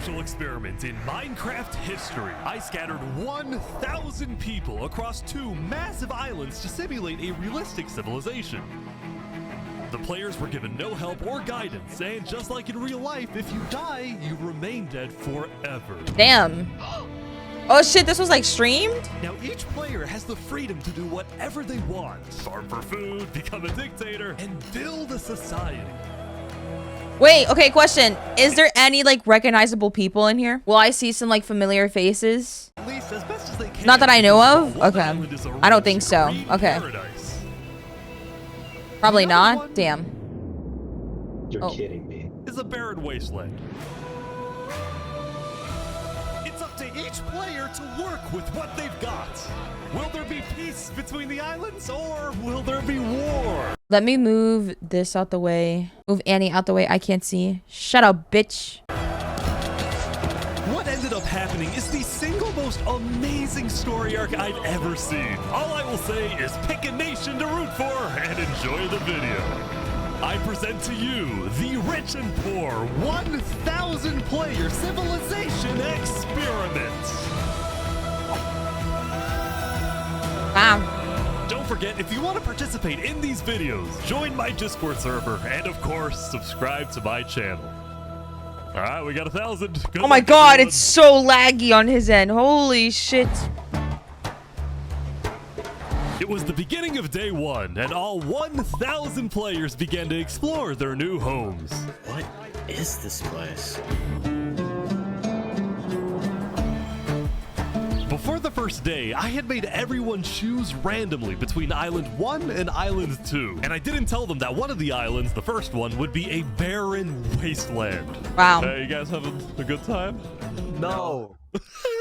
social experiment in Minecraft history. I scattered 1,000 people across 2 massive islands to simulate a realistic civilization. The players were given no help or guidance, and just like in real life, if you die, you remain dead forever. Damn. Oh shit, this was like streamed? Now each player has the freedom to do whatever they want. Farm for food, become a dictator, and build a society. Wait, okay, question. Is there any like recognizable people in here? Will I see some like familiar faces? At least as best as they can. Not that I know of? One Okay. island is a I don't rich think so. green Okay. paradise. Probably The other not. one Damn. You're Oh. kidding me. Is a barren wasteland. It's up to each player to work with what they've got. Will there be peace between the islands, or will there be war? Let me move this out the way. Move Annie out the way. I can't see. Shut up, bitch. What ended up happening is the single most amazing story arc I've ever seen. All I will say is pick a nation to root for and enjoy the video. I present to you the rich and poor 1,000 player civilization experiment. Wow. Don't forget, if you want to participate in these videos, join my Discord server and of course, subscribe to my channel. All right, we got 1,000. Good Oh my luck, god, everyone. it's so laggy on his end. Holy shit. It was the beginning of day 1, and all 1,000 players began to explore their new homes. What is this place? Before the first day, I had made everyone choose randomly between Island 1 and Island 2. And I didn't tell them that one of the islands, the first one, would be a barren wasteland. Wow. Hey, you guys having a good time? No.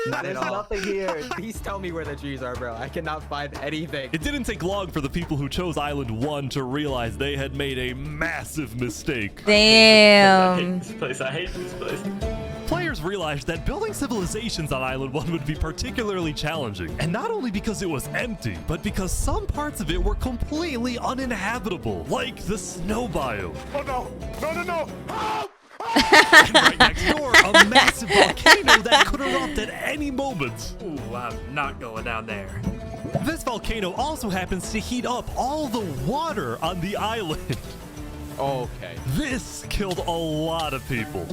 Not There's at all. nothing here. Please tell me where the trees are, bro. I cannot find anything. It didn't take long for the people who chose Island 1 to realize they had made a massive mistake. I hate Damn. this place. I hate this place. Players realized that building civilizations on Island 1 would be particularly challenging. And not only because it was empty, but because some parts of it were completely uninhabitable, like the snow biome. Oh no! No, no, no! Help! And right next door, a massive volcano that could erupt at any moment. Ooh, I'm not going down there. This volcano also happens to heat up all the water on the island. Okay. This killed a lot of people.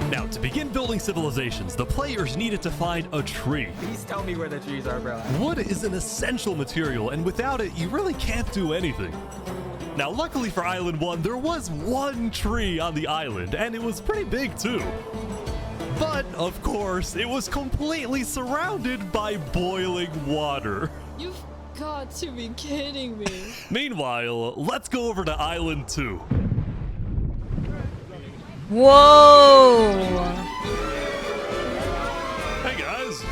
Now, to begin building civilizations, the players needed to find a tree. Please tell me where the trees are, bro. Wood is an essential material, and without it, you really can't do anything. Now, luckily for Island 1, there was one tree on the island, and it was pretty big too. But, of course, it was completely surrounded by boiling water. You've got to be kidding me. Meanwhile, let's go over to Island 2. Whoa. Hey guys!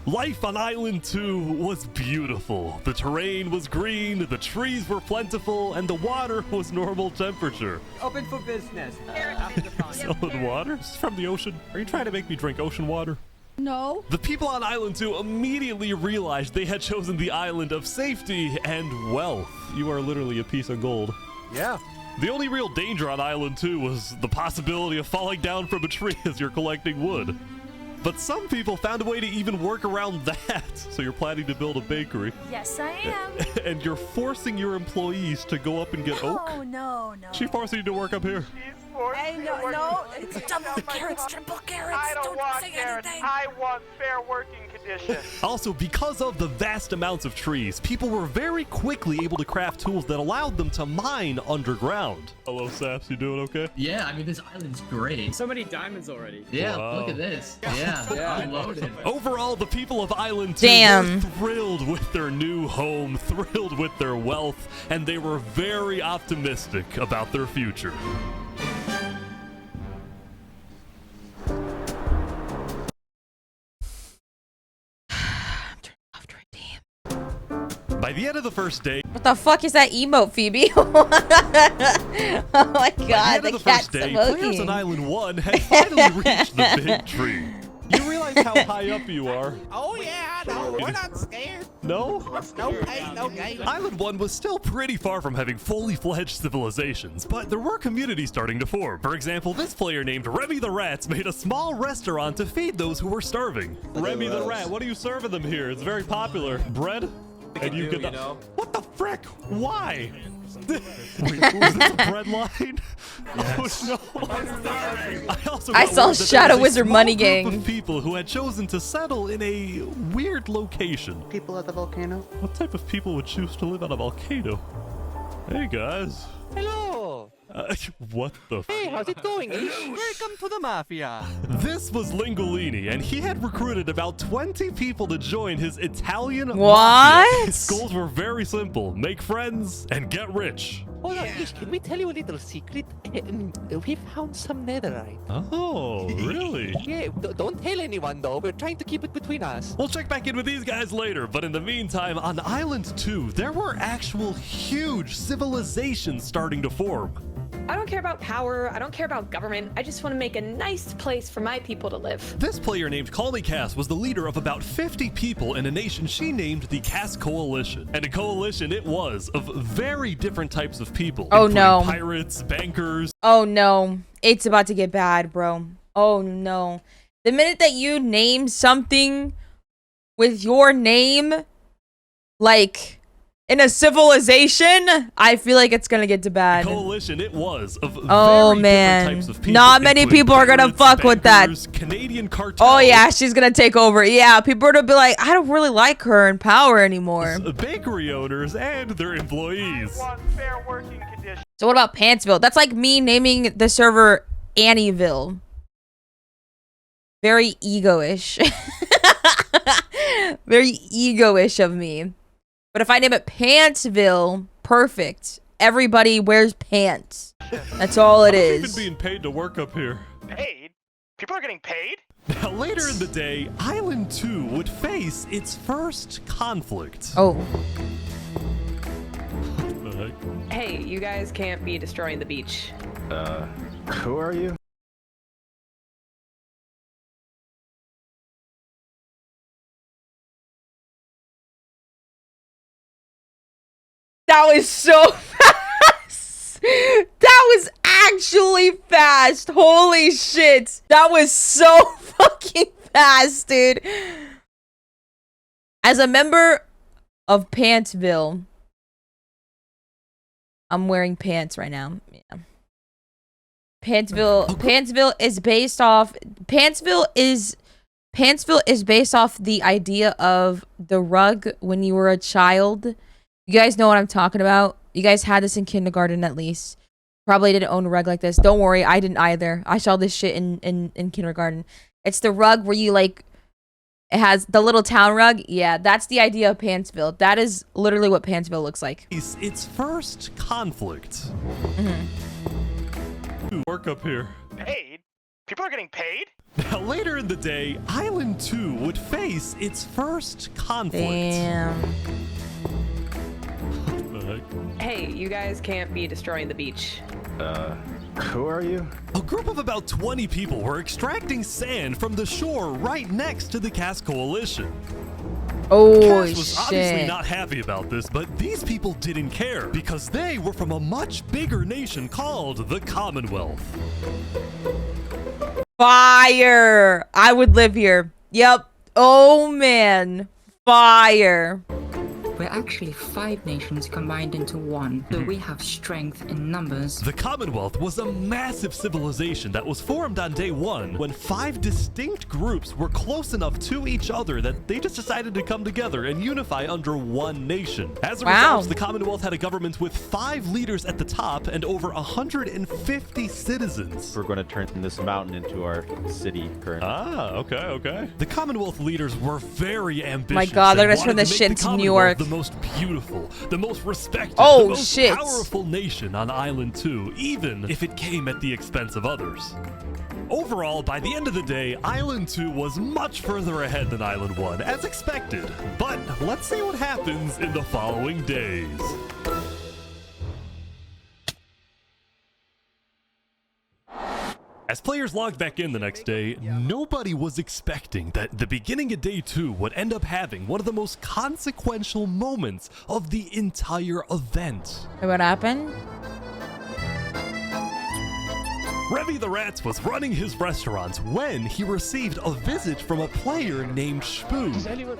Life on Island 2 was beautiful. The terrain was green, the trees were plentiful, and the water was normal temperature. Open for business. Selling water? This is from the ocean. Are you trying to make me drink ocean water? No. The people on Island 2 immediately realized they had chosen the island of safety and wealth. You are literally a piece of gold. Yeah. The only real danger on Island 2 was the possibility of falling down from a tree as you're collecting wood. But some people found a way to even work around that. So you're planning to build a bakery. Yes, I am. And you're forcing your employees to go up and get oak? Oh, no. She forcing you to work up here. Hey, no. It's double carrots, triple carrots. I don't want say carrots. anything. I want fair working conditions. Also, because of the vast amounts of trees, people were very quickly able to craft tools that allowed them to mine underground. Hello, Saps. You doing okay? Yeah, I mean, this island's great. So many diamonds already. Yeah, Wow. look at this. Yeah, I'm loaded. Overall, the people of Island 2 Damn. were thrilled with their new home, thrilled with their wealth, and they were very optimistic about their future. By the end of the first day, What the fuck is that emote, Phoebe? Oh my by the god, end the of the cat's first day, players on smoking. Island 1 had finally reached the big tree. You realize realize how high up you are. Oh yeah, no, we're not scared. No? No pain, no gain. Island 1 was still pretty far from having fully fledged civilizations, but there were communities starting to form. For example, this player named Remy the Rats made a small restaurant to feed those who were starving. Remy the Rat, what are you serving them here? It's very popular. Bread? And you get the... What the frick? Why? Wait, was this a bread line? Yes. Oh no! I saw Shadow Wizard Money Gang. Gang. Of people who had chosen to settle in a weird location. People at the volcano. What type of people would choose to live on a volcano? Hey guys. Hello. What the? Hey, how's it going, Ish? Welcome to the mafia. This was Lingolini, and he had recruited about 20 people to join his Italian What? mafia. His goals were very simple: make friends and get rich. Hold on, Ish, can we tell you a little secret? We found some netherite. Oh, really? Yeah, don't tell anyone though. We're trying to keep it between us. We'll check back in with these guys later, but in the meantime, on Island 2, there were actual huge civilizations starting to form. I don't care about power. I don't care about government. I just want to make a nice place for my people to live. This player named Call Me Cass was the leader of about 50 people in a nation she named the Cass Coalition. And a coalition it was of very different types of people. Oh, including no. Pirates, bankers. Oh no, it's about to get bad, bro. Oh no. The minute that you name something with your name, like in a civilization, I feel like it's gonna get to bad. Coalition it was of Oh very man, different types of people, not many including people are gonna pirates, fuck with that. bankers, Canadian cartel. Oh yeah, she's gonna take over. Yeah, people are gonna be like, I don't really like her in power anymore. Bakery owners and their employees. Want fair working conditions. So what about Pantsville? That's like me naming the server Annieville. Very ego-ish. Very ego-ish of me. But if I name it Pantsville, perfect. Everybody wears pants. That's all it I'm is. even being paid to work up here. Paid? People are getting paid? Now, later in the day, Island 2 would face its first conflict. Oh. What the heck? Hey, you guys can't be destroying the beach. Who are you? That was so fast. That was actually fast. Holy shit. That was so fucking fast, dude. As a member of Pantsville, I'm wearing pants right now. Yeah. Pantsville is based off the idea of the rug when you were a child. You guys know what I'm talking about. You guys had this in kindergarten at least. Probably didn't own a rug like this. Don't worry, I didn't either. I saw this shit in kindergarten. It's the rug where you like, it has the little town rug. Yeah, that's the idea of Pantsville. That is literally what Pantsville looks like. Its first conflict. Work up here. Paid? People are getting paid? Now, later in the day, Island 2 would face its first conflict. Damn. What the heck? Hey, you guys can't be destroying the beach. Who are you? A group of about 20 people were extracting sand from the shore right next to the Cass Coalition. Oh, Cass was obviously shit. not happy about this, but these people didn't care because they were from a much bigger nation called the Commonwealth. Fire. I would live here. Yep. Oh, man. Fire. We're actually 5 nations combined into one, so we have strength in numbers. The Commonwealth was a massive civilization that was formed on day 1 when 5 distinct groups were close enough to each other that they just decided to come together and unify under one nation. As a result, the Commonwealth had a government with 5 leaders at the top and over 150 citizens. We're going to turn this mountain into our city currently. Ah, okay. The Commonwealth leaders were very ambitious. My God, they're and gonna turn wanted this to make shit the to New Commonwealth York. the most beautiful, the most respected, Oh, the most shit. powerful nation on Island 2, even if it came at the expense of others. Overall, by the end of the day, Island 2 was much further ahead than Island 1, as expected. But let's see what happens in the following days. As players logged back in the next day, nobody was expecting that the beginning of day 2 would end up having one of the most consequential moments of the entire event. What happened? Revy the Rats was running his restaurant when he received a visit from a player named Spoon. Does anyone...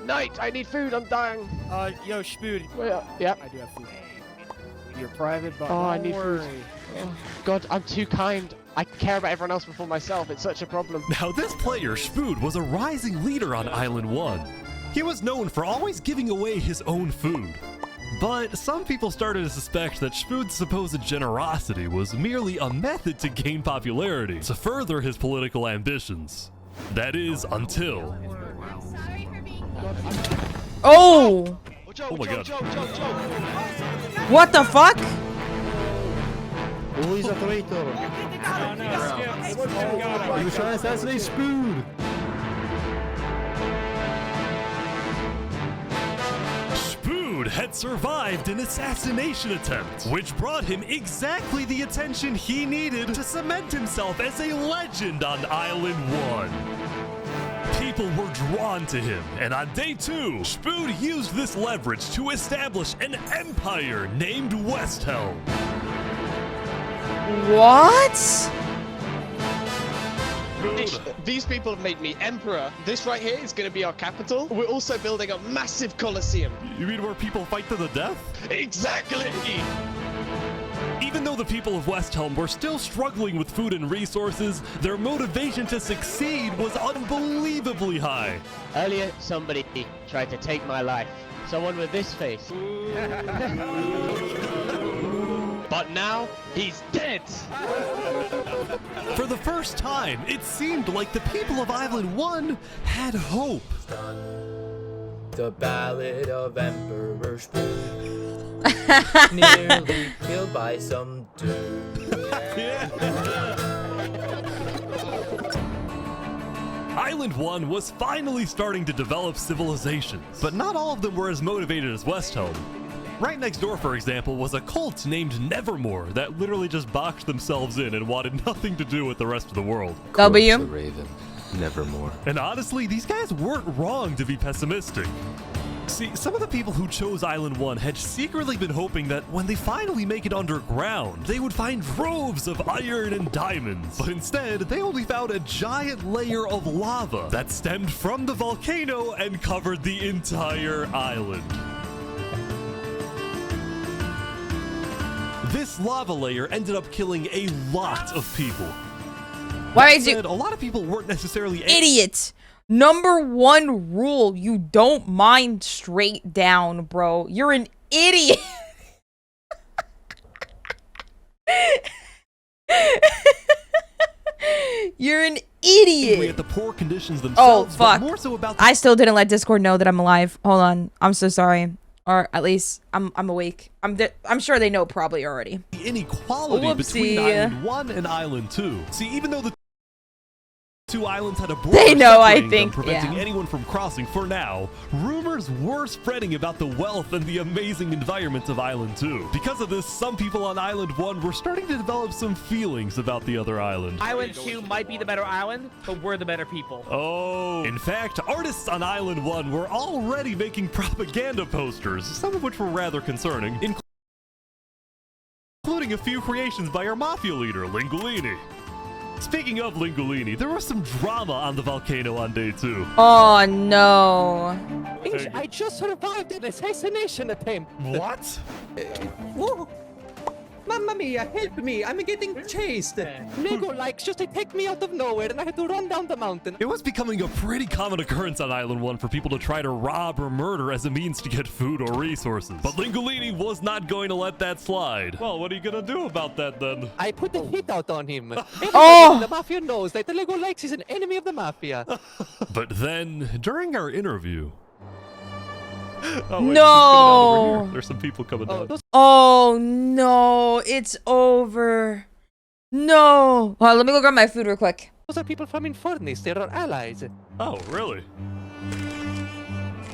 Knight, I need food, I'm dying. Yo, Spoon. Yep. I do have food. You're private, but Oh, I need food. Oh, God, I'm too kind. I care about everyone else before myself. It's such a problem. Now this player, Spood, was a rising leader on Island 1. He was known for always giving away his own food. But some people started to suspect that Spood's supposed generosity was merely a method to gain popularity, to further his political ambitions. That is, until... Oh! Oh my god. What the fuck? Oh, he's a traitor. He was trying to assassinate Spoon. Spood had survived an assassination attempt, which brought him exactly the attention he needed to cement himself as a legend on Island 1. People were drawn to him, and on day 2, Spood used this leverage to establish an empire named Westhelm. What? These people have made me emperor. This right here is going to be our capital. We're also building a massive coliseum. You mean where people fight to the death? Exactly. Even though the people of Westhelm were still struggling with food and resources, their motivation to succeed was unbelievably high. Earlier, somebody tried to take my life. Someone with this face. But now, he's dead! For the first time, it seemed like the people of Island 1 had hope. The Ballad of Emperor Spoon. Nearly killed by some dude. Island 1 was finally starting to develop civilizations, but not all of them were as motivated as Westhelm. Right next door, for example, was a cult named Nevermore that literally just boxed themselves in and wanted nothing to do with the rest of the world. W. Raven, Nevermore. And honestly, these guys weren't wrong to be pessimistic. See, some of the people who chose Island 1 had secretly been hoping that when they finally make it underground, they would find droves of iron and diamonds. But instead, they only found a giant layer of lava that stemmed from the volcano and covered the entire island. This lava layer ended up killing a lot of people. Why is it? A lot of people weren't necessarily Idiot. Number 1 rule, you don't mine straight down, bro. You're an idiot. You're an idiot. At the poor conditions themselves, oh, fuck. But more so about I still didn't let Discord know that I'm alive. Hold on. I'm so sorry. Or at least I'm awake. I'm sure they know probably already. The inequality between Island 1 and Island 2. See, even though the two islands had a border they know, I separating think, them, preventing yeah. anyone from crossing for now, rumors were spreading about the wealth and the amazing environment of Island 2. Because of this, some people on Island 1 were starting to develop some feelings about the other island. Island 2 might be the better island, but we're the better people. Oh. In fact, artists on Island 1 were already making propaganda posters, some of which were rather concerning, including a few creations by our mafia leader, Lingolini. Speaking of Lingolini, there was some drama on the volcano on day 2. Oh no. I just survived an assassination attempt. What? Whoa. Mamma mia, help me, I'm getting chased. Lego likes just attacked me out of nowhere and I had to run down the mountain. It was becoming a pretty common occurrence on Island 1 for people to try to rob or murder as a means to get food or resources. But Lingolini was not going to let that slide. Well, what are you gonna do about that then? I put the hit out on him. Oh! The mafia knows that the Lego likes is an enemy of the mafia. But then, during our interview... Oh, wait, no! There's some people coming down. Oh no, it's over. No. Hold on, let me go grab my food real quick. Those are people from Infernus, they're our allies. Oh, really?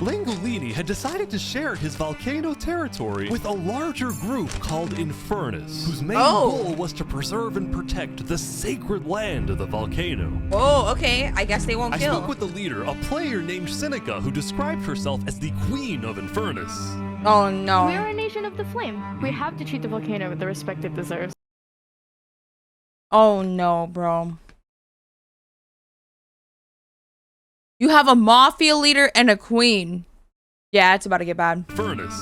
Lingolini had decided to share his volcano territory with a larger group called Infernus, whose main goal was to preserve and protect the sacred land of the volcano. Oh, okay. I guess they won't kill. I spoke with the leader, a player named Seneca, who described herself as the Queen of Infernus. Oh no. We are a nation of the flame. We have to treat the volcano with the respect it deserves. Oh no, bro. You have a mafia leader and a queen. Yeah, it's about to get bad. Furnace.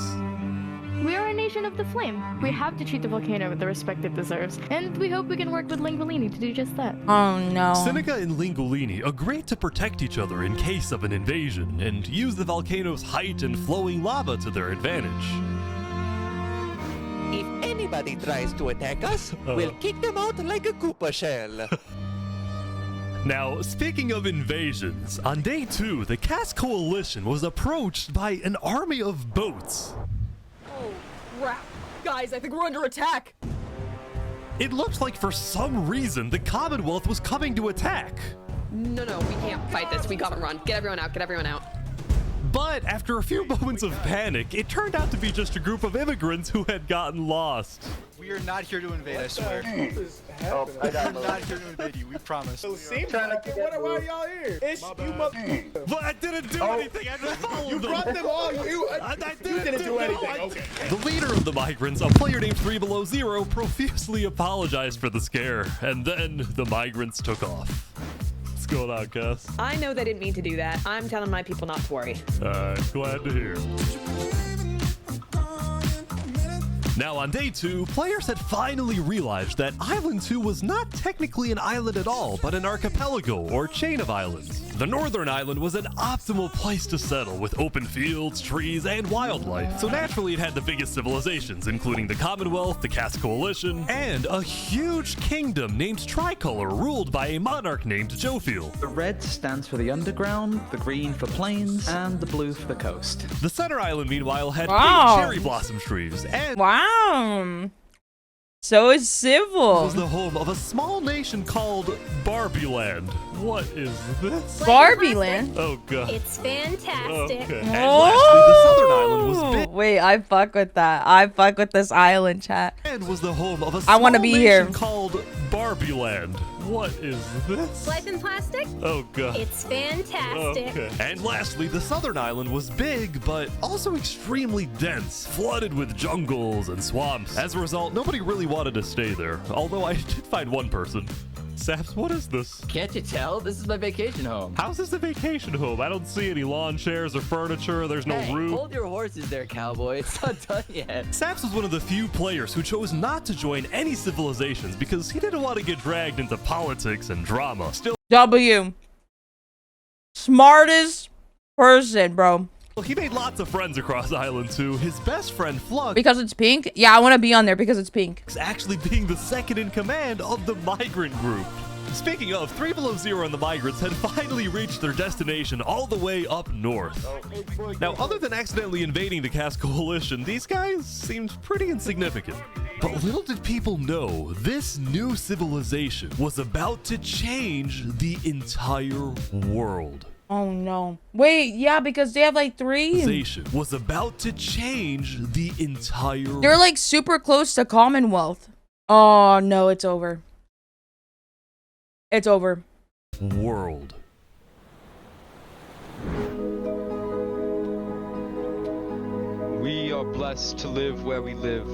We are a nation of the flame. We have to treat the volcano with the respect it deserves. And we hope we can work with Lingolini to do just that. Oh no. Seneca and Lingolini agreed to protect each other in case of an invasion and use the volcano's height and flowing lava to their advantage. If anybody tries to attack us, we'll kick them out like a Koopa shell. Now, speaking of invasions, on day 2, the Cass Coalition was approached by an army of boats. Oh, crap. Guys, I think we're under attack. It looked like for some reason the Commonwealth was coming to attack. No, we can't fight this. We gotta run. Get everyone out. Get everyone out. But after a few moments of panic, it turned out to be just a group of immigrants who had gotten lost. We are not here to invade, I swear. Oh, I got We're not here to invade you, we promise. Why are y'all here? It's you mother. But I didn't do anything. I just followed them. You brought them all. I didn't do anything. Okay. The leader of the migrants, a player named 3 Below Zero, profusely apologized for the scare, and then the migrants took off. What's going on, Cass? I know they didn't mean to do that. I'm telling my people not to worry. Glad to hear. Now on day 2, players had finally realized that Island 2 was not technically an island at all, but an archipelago or chain of islands. The northern island was an optimal place to settle with open fields, trees, and wildlife. So naturally it had the biggest civilizations, including the Commonwealth, the Cass Coalition, and a huge kingdom named Tricolor ruled by a monarch named Jofiel. The red stands for the underground, the green for plains, and the blue for the coast. The center island, meanwhile, had big cherry blossom trees, and so it's civil. It was the home of a small nation called Barbie Land. What is this? Barbie Land? Oh god. It's fantastic. Okay. And lastly, the southern island was big. Wait, I fuck with that. I fuck with this island, chat. And was the home of a I want to small be nation here. called Barbie Land. What is this? Life in plastic? Oh god. It's fantastic. Okay. And lastly, the southern island was big, but also extremely dense, flooded with jungles and swamps. As a result, nobody really wanted to stay there, although I did find one person. Saps, what is this? Can't you tell? This is my vacation home. How's this a vacation home? I don't see any lawn chairs or furniture. There's no roof. Hold your horses there, cowboy. It's not done yet. Saps was one of the few players who chose not to join any civilizations because he didn't want to get dragged into politics and drama. Still, W. Smartest person, bro. he made lots of friends across Island 2. His best friend, Flux, Because it's pink? Yeah, I want to be on there because it's pink. actually being the second in command of the migrant group. Speaking of, 3 Below Zero and the migrants had finally reached their destination all the way up north. Now, other than accidentally invading the Cass Coalition, these guys seemed pretty insignificant. But little did people know, this new civilization was about to change the entire world. Oh no. Wait, yeah, because they have like 3. Civilization was about to change the entire They're like super close to Commonwealth. Oh no, it's over. It's over. world. We are blessed to live where we live,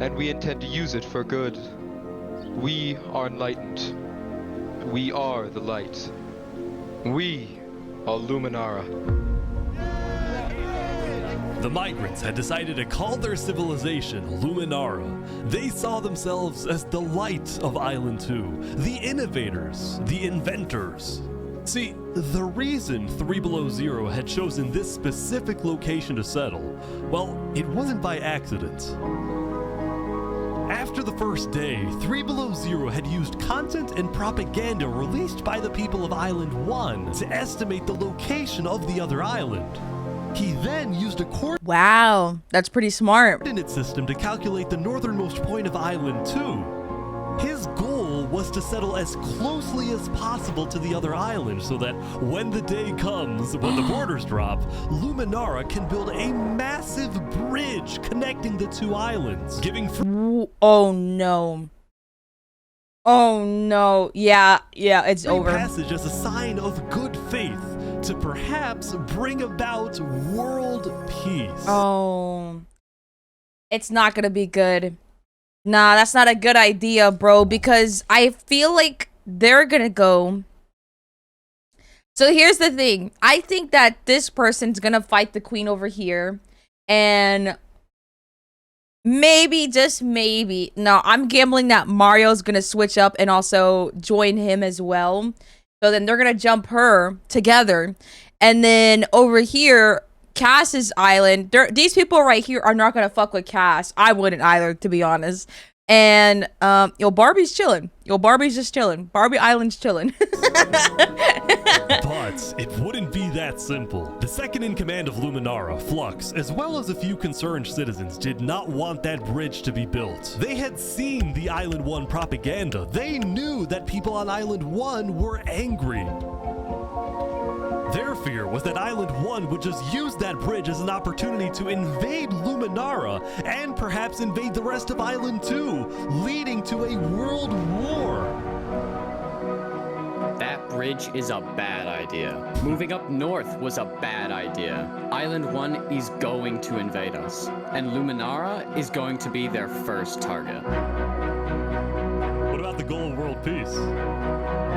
and we intend to use it for good. We are enlightened. We are the light. We are Luminara. The migrants had decided to call their civilization Luminara. They saw themselves as the light of Island 2, the innovators, the inventors. See, the reason 3 Below Zero had chosen this specific location to settle, well, it wasn't by accident. After the first day, 3 Below Zero had used content and propaganda released by the people of Island 1 to estimate the location of the other island. He then used a Wow, that's pretty smart. coordinate system to calculate the northernmost point of Island 2. His goal was to settle as closely as possible to the other island so that when the day comes, when the borders drop, Luminara can build a massive bridge connecting the two islands, giving oh no. Oh no. Yeah, it's free over. passage as a sign of good faith to perhaps bring about world peace. Oh. It's not gonna be good. Nah, that's not a good idea, bro, because I feel like they're gonna go. So here's the thing. I think that this person's gonna fight the queen over here. And maybe, just maybe. No, I'm gambling that Mario's gonna switch up and also join him as well. So then they're gonna jump her together. And then over here, Cass's island, these people right here are not gonna fuck with Cass. I wouldn't either, to be honest. And Barbie's chilling. Barbie's just chilling. Barbie Island's chilling. But it wouldn't be that simple. The second in command of Luminara, Flux, as well as a few concerned citizens, did not want that bridge to be built. They had seen the Island 1 propaganda. They knew that people on Island 1 were angry. Their fear was that Island 1 would just use that bridge as an opportunity to invade Luminara and perhaps invade the rest of Island 2, leading to a world war. That bridge is a bad idea. Moving up north was a bad idea. Island 1 is going to invade us, and Luminara is going to be their first target. What about the goal of world peace?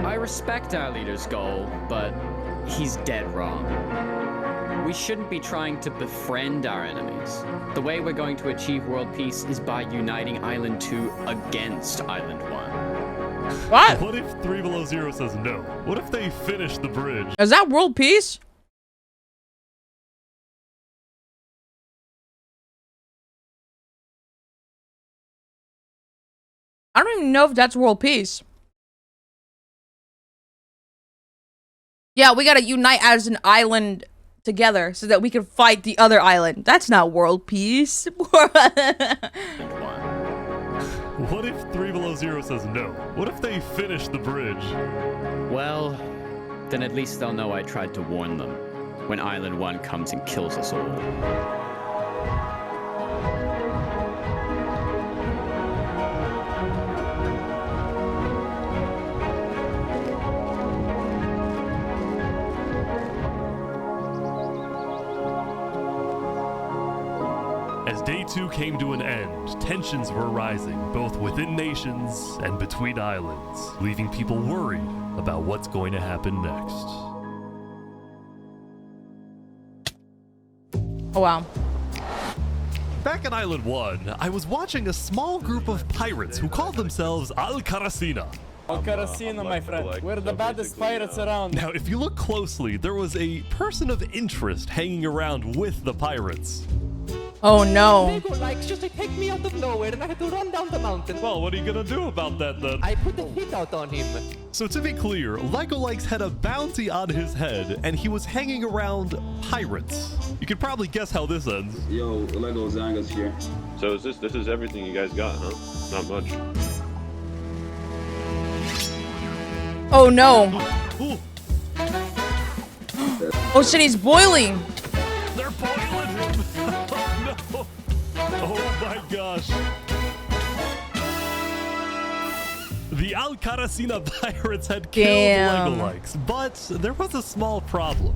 I respect our leader's goal, but he's dead wrong. We shouldn't be trying to befriend our enemies. The way we're going to achieve world peace is by uniting Island 2 against Island 1. What? What if 3 Below Zero says no? What if they finish the bridge? Is that world peace? I don't even know if that's world peace. Yeah, we gotta unite as an island together so that we can fight the other island. That's not world peace. What if 3 Below Zero says no? What if they finish the bridge? Well, then at least they'll know I tried to warn them when Island 1 comes and kills us all. As Day 2 came to an end, tensions were rising, both within nations and between islands, leaving people worried about what's going to happen next. Oh, wow. Back at Island 1, I was watching a small group of pirates who called themselves Al-Karasina. Al-Karasina, my friend. We're the baddest pirates around. Now, if you look closely, there was a person of interest hanging around with the pirates. Oh no. Lego likes just to take me out of nowhere and I had to run down the mountain. Well, what are you gonna do about that then? I put the hit out on him. So to be clear, Lego Likes had a bounty on his head and he was hanging around pirates. You could probably guess how this ends. Yo, Lego Zanga's here. So is this is everything you guys got, huh? Not much. Oh no. Oh shit, he's boiling. They're boiling him. Oh no. Oh my gosh. The Al-Karasina pirates had killed Lego Likes, but there was a small problem.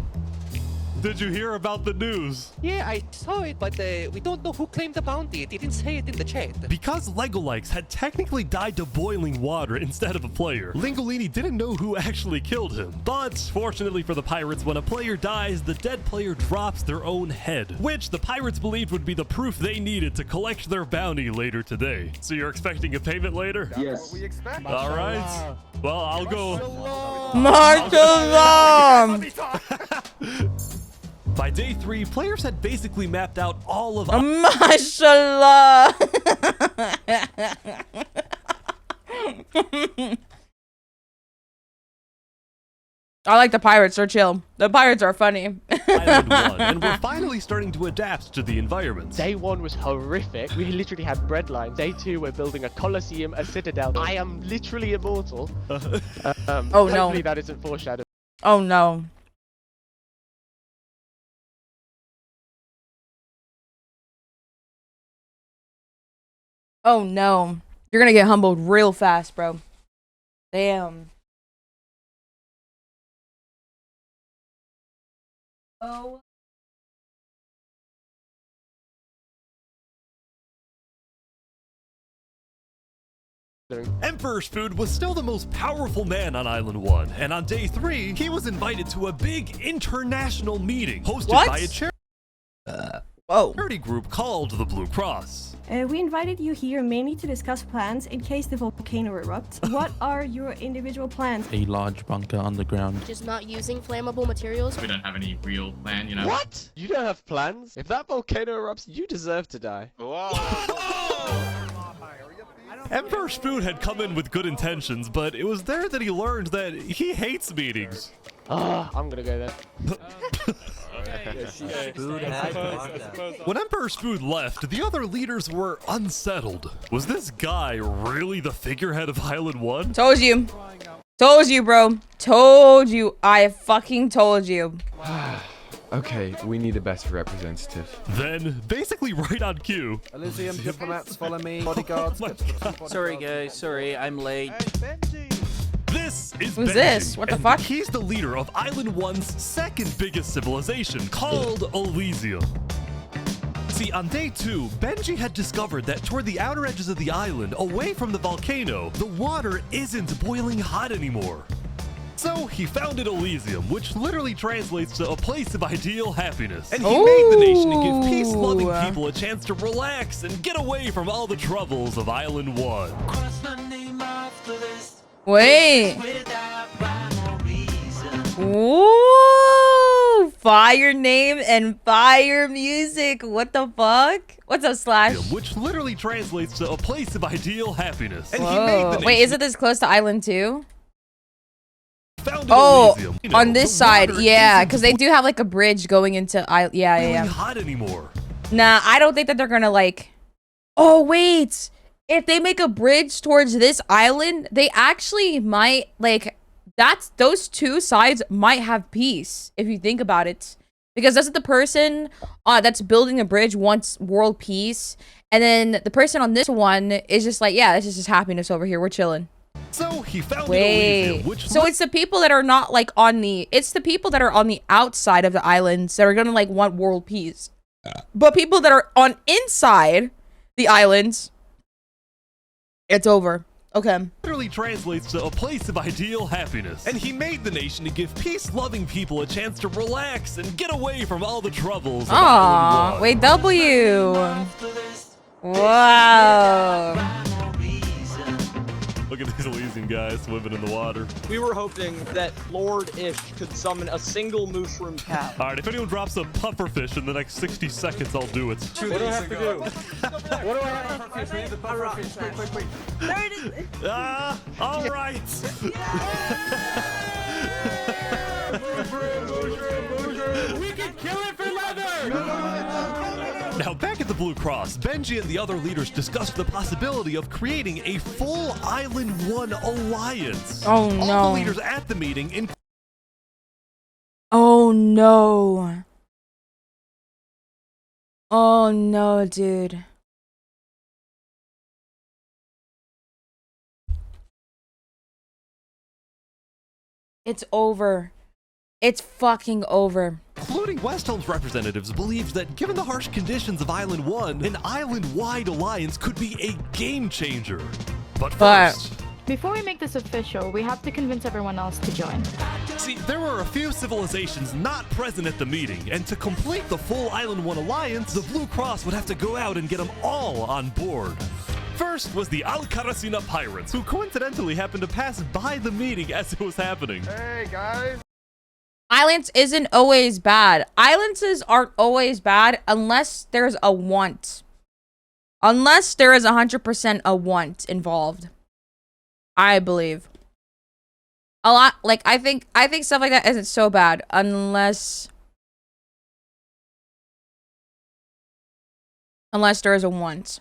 Did you hear about the news? Yeah, I saw it, but we don't know who claimed the bounty. It didn't say it in the chat. Because Lego Likes had technically died to boiling water instead of a player, Lingolini didn't know who actually killed him. But fortunately for the pirates, when a player dies, the dead player drops their own head, which the pirates believed would be the proof they needed to collect their bounty later today. So you're expecting a payment later? Yes. All right. Well, I'll go. By day 3, players had basically mapped out all of Mashallah. I like the pirates. They're chill. The pirates are funny. Island 1, and we're finally starting to adapt to the environment. Day 1 was horrific. We literally had bread lines. Day 2, we're building a coliseum, a citadel. I am literally immortal. Oh no. Hopefully that isn't foreshadowed. Oh no. Oh no. You're gonna get humbled real fast, bro. Damn. Oh. Emperor Spood was still the most powerful man on Island 1, and on day 3, he was invited to a big international meeting hosted by a charity group called the Blue Cross. We invited you here mainly to discuss plans in case the volcano erupts. What are your individual plans? A large bunker underground. Just not using flammable materials. We don't have any real plan, you know. What? You don't have plans? If that volcano erupts, you deserve to die. Emperor Spood had come in with good intentions, but it was there that he learned that he hates meetings. I'm gonna go there. When Emperor Spood left, the other leaders were unsettled. Was this guy really the figurehead of Island 1? Told you. Told you, bro. Told you. I fucking told you. Okay, we need a better representative. Then, basically right on cue. Elysium diplomats, follow me. Bodyguards. Sorry, guys. Sorry, I'm late. This is Who's Benji, this? What the and fuck? He's the leader of Island 1's second biggest civilization, called Elysium. See, on day 2, Benji had discovered that toward the outer edges of the island, away from the volcano, the water isn't boiling hot anymore. So he founded Elysium, which literally translates to a place of ideal happiness. And he made the nation to give peace-loving people a chance to relax and get away from all the troubles of Island 1. Wait. Ooh, fire name and fire music. What the fuck? What's up, Slash? Which literally translates to a place of ideal happiness. And he made Whoa. the nation. Wait, is it this close to Island 2? Oh, Elysium. On this side, yeah, because they do have like a bridge going into yeah. Hot anymore. Nah, I don't think that they're gonna like. Oh wait, if they make a bridge towards this island, they actually might like. Those two sides might have peace if you think about it, because doesn't the person that's building a bridge wants world peace, and then the person on this one is just like, yeah, this is just happiness over here. We're chilling. So he founded Elysium, which so it's the people that are not like it's the people that are on the outside of the islands that are gonna like want world peace, but people that are on inside the islands, it's over. Okay. Literally translates to a place of ideal happiness. And he made the nation to give peace-loving people a chance to relax and get away from all the troubles of Island 1. Wait, W. Wow. Look at these Elysian guys swimming in the water. We were hoping that Lord Ish could summon a single mushroom cow. All right, if anyone drops a pufferfish in the next 60 seconds, I'll do it. What do I have to do? What do I have to do? We need the pufferfish. Quick. There it is. All right. We can kill it for leather! Now, back at the Blue Cross, Benji and the other leaders discussed the possibility of creating a full Island 1 alliance. Oh, no. All the leaders at the meeting Oh, no. Oh, no, dude. It's over. It's fucking over. Including Westholme's representatives believed that given the harsh conditions of Island 1, an island-wide alliance could be a game changer. But first... Before we make this official, we have to convince everyone else to join. See, there were a few civilizations not present at the meeting, and to complete the full Island 1 alliance, the Blue Cross would have to go out and get them all on board. First was the Alcaracina Pirates, who coincidentally happened to pass by the meeting as it was happening. Hey, guys. Islands isn't always bad. Islands aren't always bad unless there's a want. Unless there is 100% a want involved. I believe. a lot. Like I think stuff like that isn't so bad unless there is a want.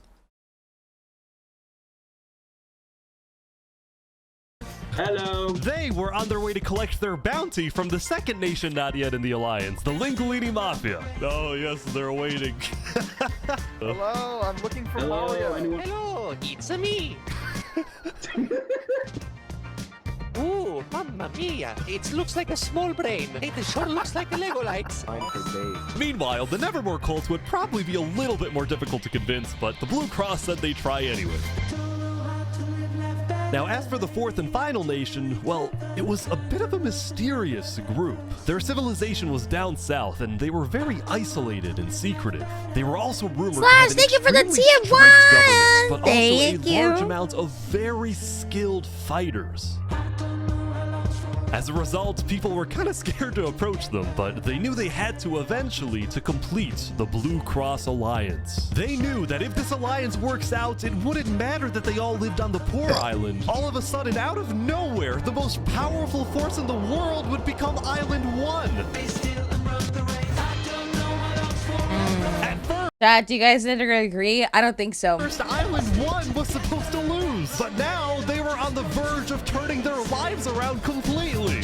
Hello. They were on their way to collect their bounty from the second nation not yet in the alliance, the Linguini Mafia. Oh yes, they're waiting. Hello, I'm looking for Mario. Hello, it's me. Ooh, mamma mia! It looks like a small brain. It sure looks like a Lego lights. Meanwhile, the Nevermore cult would probably be a little bit more difficult to convince, but the Blue Cross said they'd try anyway. Now, as for the fourth and final nation, well, it was a bit of a mysterious group. Their civilization was down south, and they were very isolated and secretive. They were also rumored to have an thank you for the extremely tier strict one! government, but Thank also a large amount of very skilled fighters. As a result, people were kind of scared to approach them, but they knew they had to eventually to complete the Blue Cross Alliance. They knew that if this alliance works out, it wouldn't matter that they all lived on the poor island. All of a sudden, out of nowhere, the most powerful force in the world would become Island 1. Chat, do you guys agree? I don't think so. First, Island 1 was supposed to lose, but now they were on the verge of turning their lives around completely.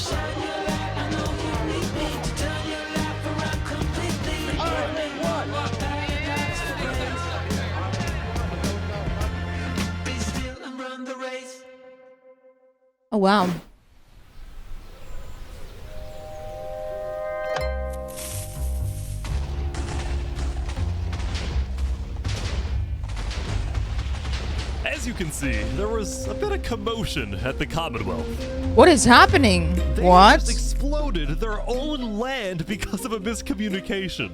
Oh wow. As you can see, there was a bit of commotion at the Commonwealth. What is happening? They What? just exploded their own land because of a miscommunication.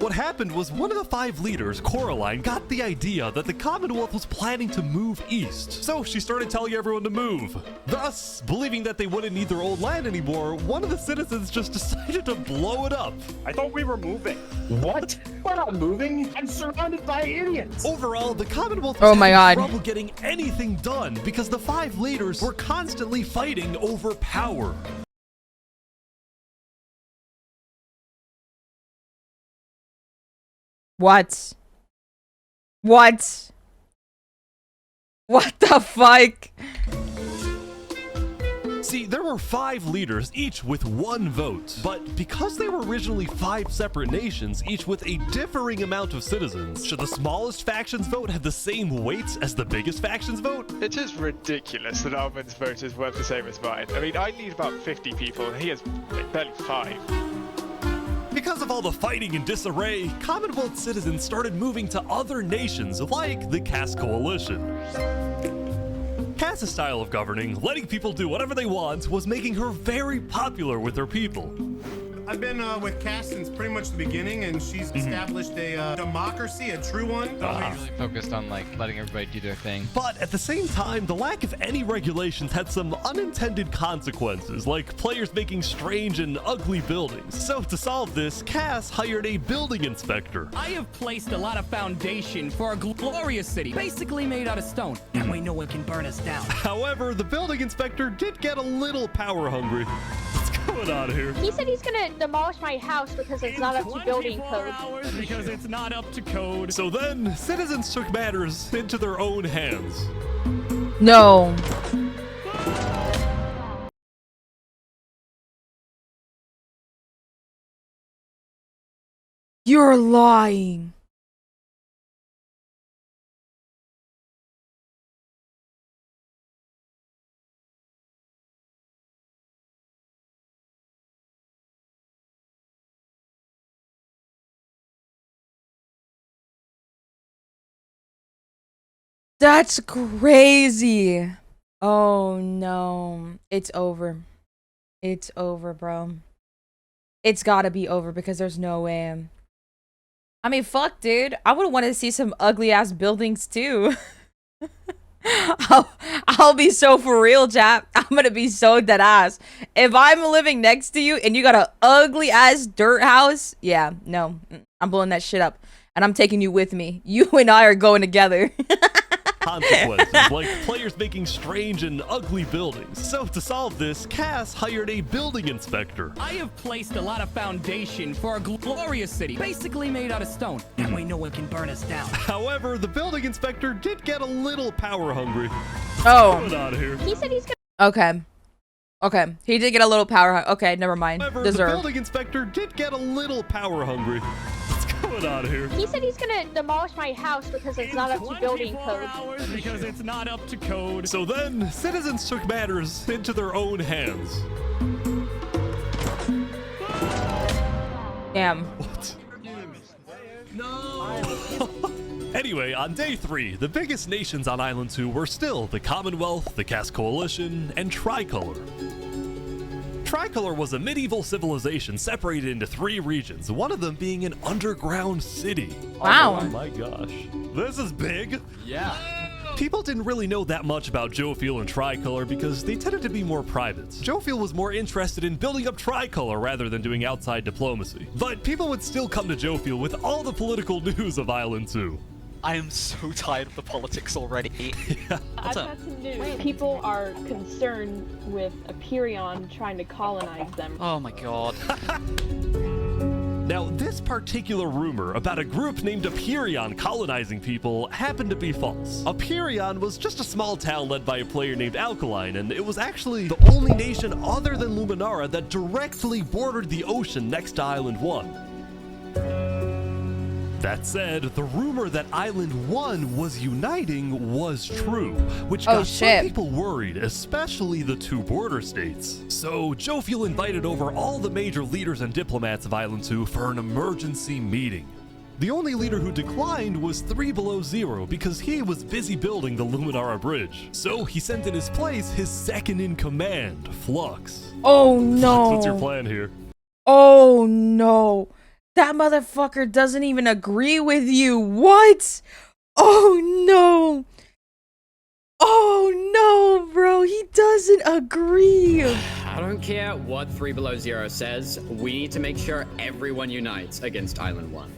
What happened was one of the 5 leaders, Coraline, got the idea that the Commonwealth was planning to move east. So she started telling everyone to move. Thus, believing that they wouldn't need their old land anymore, one of the citizens just decided to blow it up. I thought we were moving. What? We're not moving. I'm surrounded by idiots. Overall, the Commonwealth was Oh my having God. trouble getting anything done because the 5 leaders were constantly fighting over power. What? What? What the fuck? See, there were 5 leaders, each with 1 vote. But because they were originally 5 separate nations, each with a differing amount of citizens, should the smallest faction's vote have the same weight as the biggest faction's vote? It is ridiculous that Alvin's vote is worth the same as mine. I mean, I need about 50 people, and he has like, barely 5. Because of all the fighting and disarray, Commonwealth citizens started moving to other nations like the Cass Coalition. Cass's style of governing, letting people do whatever they want, was making her very popular with her people. I've been with Cass since pretty much the beginning, and she's established a democracy, a true one. Really focused on like letting everybody do their thing. But at the same time, the lack of any regulations had some unintended consequences, like players making strange and ugly buildings. So to solve this, Cass hired a building inspector. I have placed a lot of foundation for a glorious city, basically made out of stone. That way no one can burn us down. However, the building inspector did get a little power hungry. What's going on here? He said he's gonna demolish my house because it's not up to building code. Because it's not up to code. So then, citizens took matters into their own hands. No. You're lying. That's crazy. Oh no. It's over. It's over, bro. It's gotta be over because there's no way. I mean, fuck, dude. I would want to see some ugly ass buildings too. I'll be so for real, chap. I'm gonna be so dead ass. If I'm living next to you and you got an ugly ass dirt house, yeah, no. I'm blowing that shit up. And I'm taking you with me. You and I are going together. consequences, like players making strange and ugly buildings. So to solve this, Cass hired a building inspector. I have placed a lot of foundation for a glorious city, basically made out of stone. That way no one can burn us down. However, the building inspector did get a little power hungry. Oh. What's going on here? He said he's gonna. Okay. Okay. He did get a little power. Okay, never mind. However, the Deserved. building inspector did get a little power hungry. What's going on here? He said he's gonna demolish my house because it's not up to building 24 code. hours because it's not up to code. So then, citizens took matters into their own hands. Damn. What? Anyway, on day 3, the biggest nations on Island 2 were still the Commonwealth, the Cass Coalition, and Tricolor. Tricolor was a medieval civilization separated into 3 regions, one of them being an underground city. Wow. Oh my gosh. This is big. Yeah. People didn't really know that much about Jofiel and Tricolor because they tended to be more private. Jofiel was more interested in building up Tricolor rather than doing outside diplomacy. But people would still come to Jofiel with all the political news of Island 2. I am so tired of the politics already. Yeah. I've got some news. People are concerned with Aperion trying to colonize them. Oh my god. Now, this particular rumor about a group named Aperion colonizing people happened to be false. Aperion was just a small town led by a player named Alkaline, and it was actually the only nation other than Luminara that directly bordered the ocean next to Island 1. That said, the rumor that Island 1 was uniting was true, which got some people worried, especially the 2 border states. So Jofiel invited over all the major leaders and diplomats of Island 2 for an emergency meeting. The only leader who declined was 3 Below Zero because he was busy building the Luminara Bridge. So he sent in his place his second in command, Flux. Oh no. Flux, what's your plan here? Oh no. That motherfucker doesn't even agree with you. What? Oh no. Oh no, bro. He doesn't agree. I don't care what 3 Below Zero says. We need to make sure everyone unites against Island 1.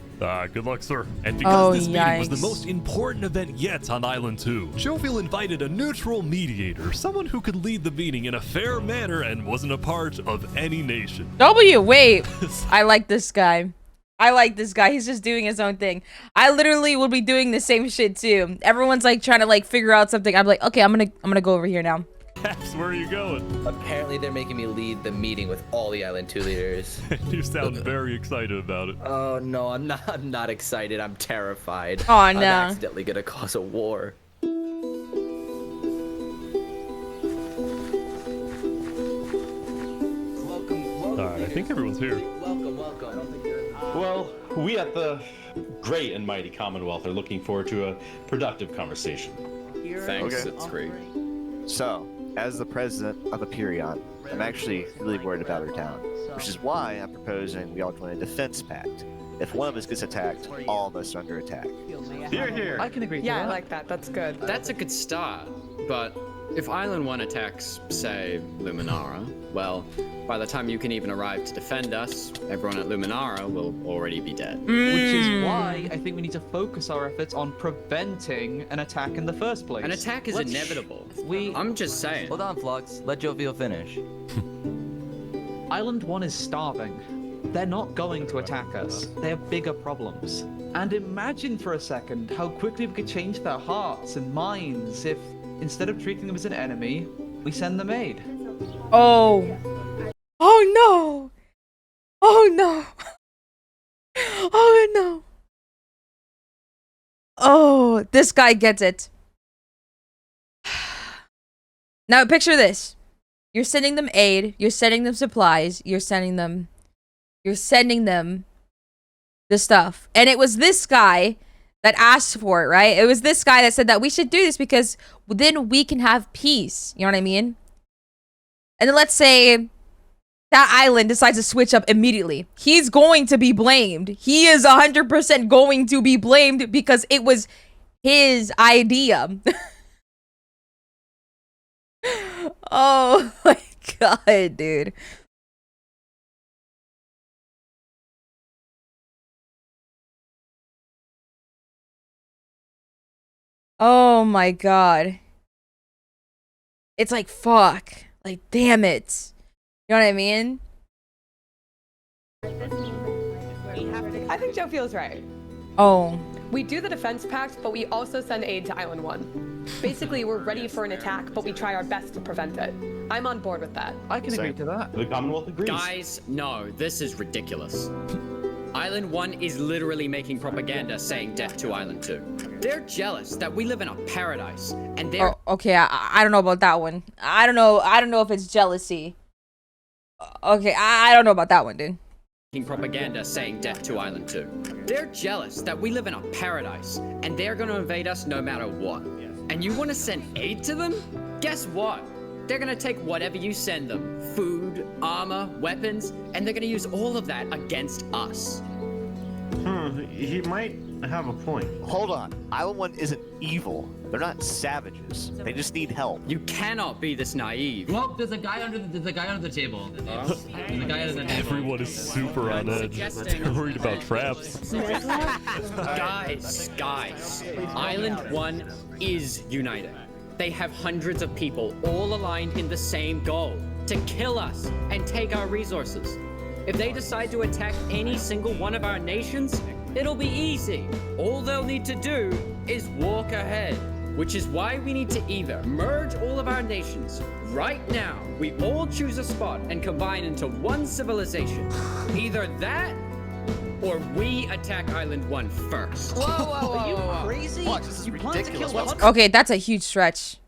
Good luck, sir. And because Oh, this meeting was the yikes. most important event yet on Island 2, Jofiel invited a neutral mediator, someone who could lead the meeting in a fair manner and wasn't a part of any nation. Wait. I like this guy. I like this guy. He's just doing his own thing. I literally would be doing the same shit too. Everyone's like trying to like figure out something. I'm like, okay, I'm gonna go over here now. Caps, where are you going? Apparently they're making me lead the meeting with all the Island 2 leaders. You sound very excited about it. Oh no, I'm not excited. I'm terrified. Oh, no. I'm accidentally gonna cause a war. Alright, I think everyone's here. Welcome. Well, we at the great and mighty Commonwealth are looking forward to a productive conversation. Thanks, it's great. So, as the president of Aperion, I'm actually really worried about our town, which is why I'm proposing we all join a defense pact. If one of us gets attacked, all of us are under attack. Here. I can agree to Yeah, that. I like that. That's good. That's a good start, but if Island 1 attacks, say, Luminara, well, by the time you can even arrive to defend us, everyone at Luminara will already be dead. Which is why I think we need to focus our efforts on preventing an attack in the first place. An attack is inevitable. I'm just saying. Hold on, Flux. Let Jovial finish. Island 1 is starving. They're not going to attack us. They have bigger problems. And imagine for a second how quickly we could change their hearts and minds if, instead of treating them as an enemy, we send them aid. Oh. Oh no. Oh no. Oh no. Oh, this guy gets it. Now picture this. You're sending them aid, you're sending them supplies, you're sending them the stuff. And it was this guy that asked for it, right? It was this guy that said that we should do this because then we can have peace. You know what I mean? And then let's say that island decides to switch up immediately. He's going to be blamed. He is 100% going to be blamed because it was his idea. Oh my god, dude. Oh my god. It's like, fuck. Like, damn it. You know what I mean? I think Joe feels right. Oh. We do the defense pact, but we also send aid to Island 1. Basically, we're ready for an attack, but we try our best to prevent it. I'm on board with that. I can agree to that. The Commonwealth agrees. Guys, no, this is ridiculous. Island 1 is literally making propaganda saying death to Island 2. They're jealous that we live in a paradise, and they're Okay, I don't know about that one. I don't know if it's jealousy. Okay, I don't know about that one, dude. making propaganda saying death to Island 2. They're jealous that we live in a paradise, and they're gonna invade us no matter what. And you wanna send aid to them? Guess what? They're gonna take whatever you send them, food, armor, weapons, and they're gonna use all of that against us. He might have a point. Hold on. Island 1 isn't evil. They're not savages. They just need help. You cannot be this naive. Well, there's a guy under the table. There's a guy under the table. Everyone is super on edge. They're worried about traps. Guys, Island 1 is united. They have hundreds of people all aligned in the same goal, to kill us and take our resources. If they decide to attack any single one of our nations, it'll be easy. All they'll need to do is walk ahead, which is why we need to either merge all of our nations right now. We all choose a spot and combine into one civilization. Either that, or we attack Island 1 first. Whoa. Are you crazy? Watch, this is ridiculous. Okay, that's a huge stretch.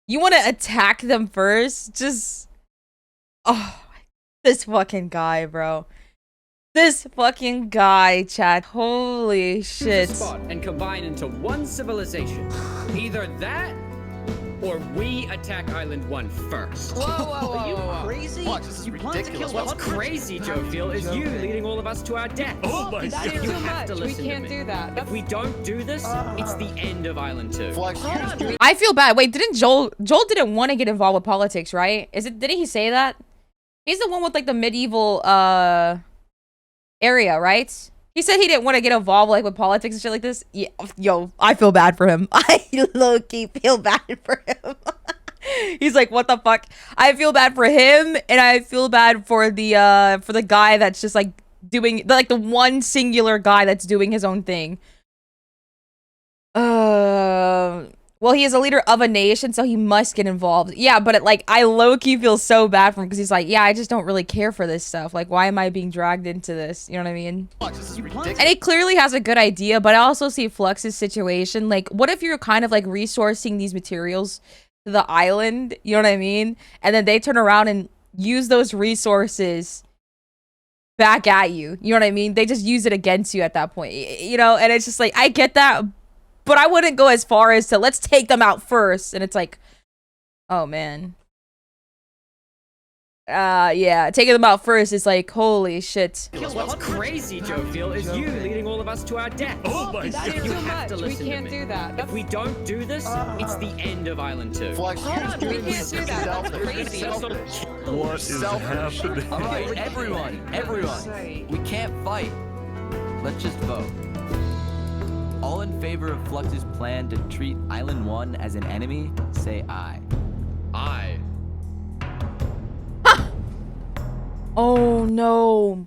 You want to attack them first? Just... Oh, this fucking guy, bro. This fucking guy, chat. Holy shit. Choose a spot and combine into one civilization. Either that, or we attack Island 1 first. Whoa. Are you crazy? Watch, this is ridiculous. What's crazy, Joe Feel, is you leading all of us to our death. Oh my That's god. too have much. to We listen to can't me. do that. If we don't do this, it's the end of Island 2. Flex, I feel bad. Wait, didn't Joel didn't want to get involved with politics, right? Didn't he say that? He's the one with like the medieval area, right? He said he didn't want to get involved like with politics and shit like this. Yeah, yo, I feel bad for him. I low-key feel bad for him. He's like, what the fuck? I feel bad for him, and I feel bad for the guy that's just like doing the one singular guy that's doing his own thing. Well, he is a leader of a nation, so he must get involved. Yeah, but I low-key feel so bad for him because he's like, yeah, I just don't really care for this stuff. Like, why am I being dragged into this? You know what I mean? Watch, this is ridiculous. And he clearly has a good idea, but I also see Flux's situation. Like, what if you're kind of like resourcing these materials to the island? You know what I mean? And then they turn around and use those resources back at you. You know what I mean? They just use it against you at that point. You know, and it's just like, I get that, but I wouldn't go as far as to let's take them out first. And it's like, oh man. Yeah, taking them out first is like, holy shit. What's crazy, Joe Feel, is you leading all of us to our death. Oh my That's god. too have much. to We listen to can't me. do that. If we don't do this, it's the end of Island 2. Flex, We can't do that. That's crazy. What is happening? All right, everyone. We can't fight. Let's just vote. All in favor of Flux's plan to treat Island 1 as an enemy, say aye. Aye. Oh no.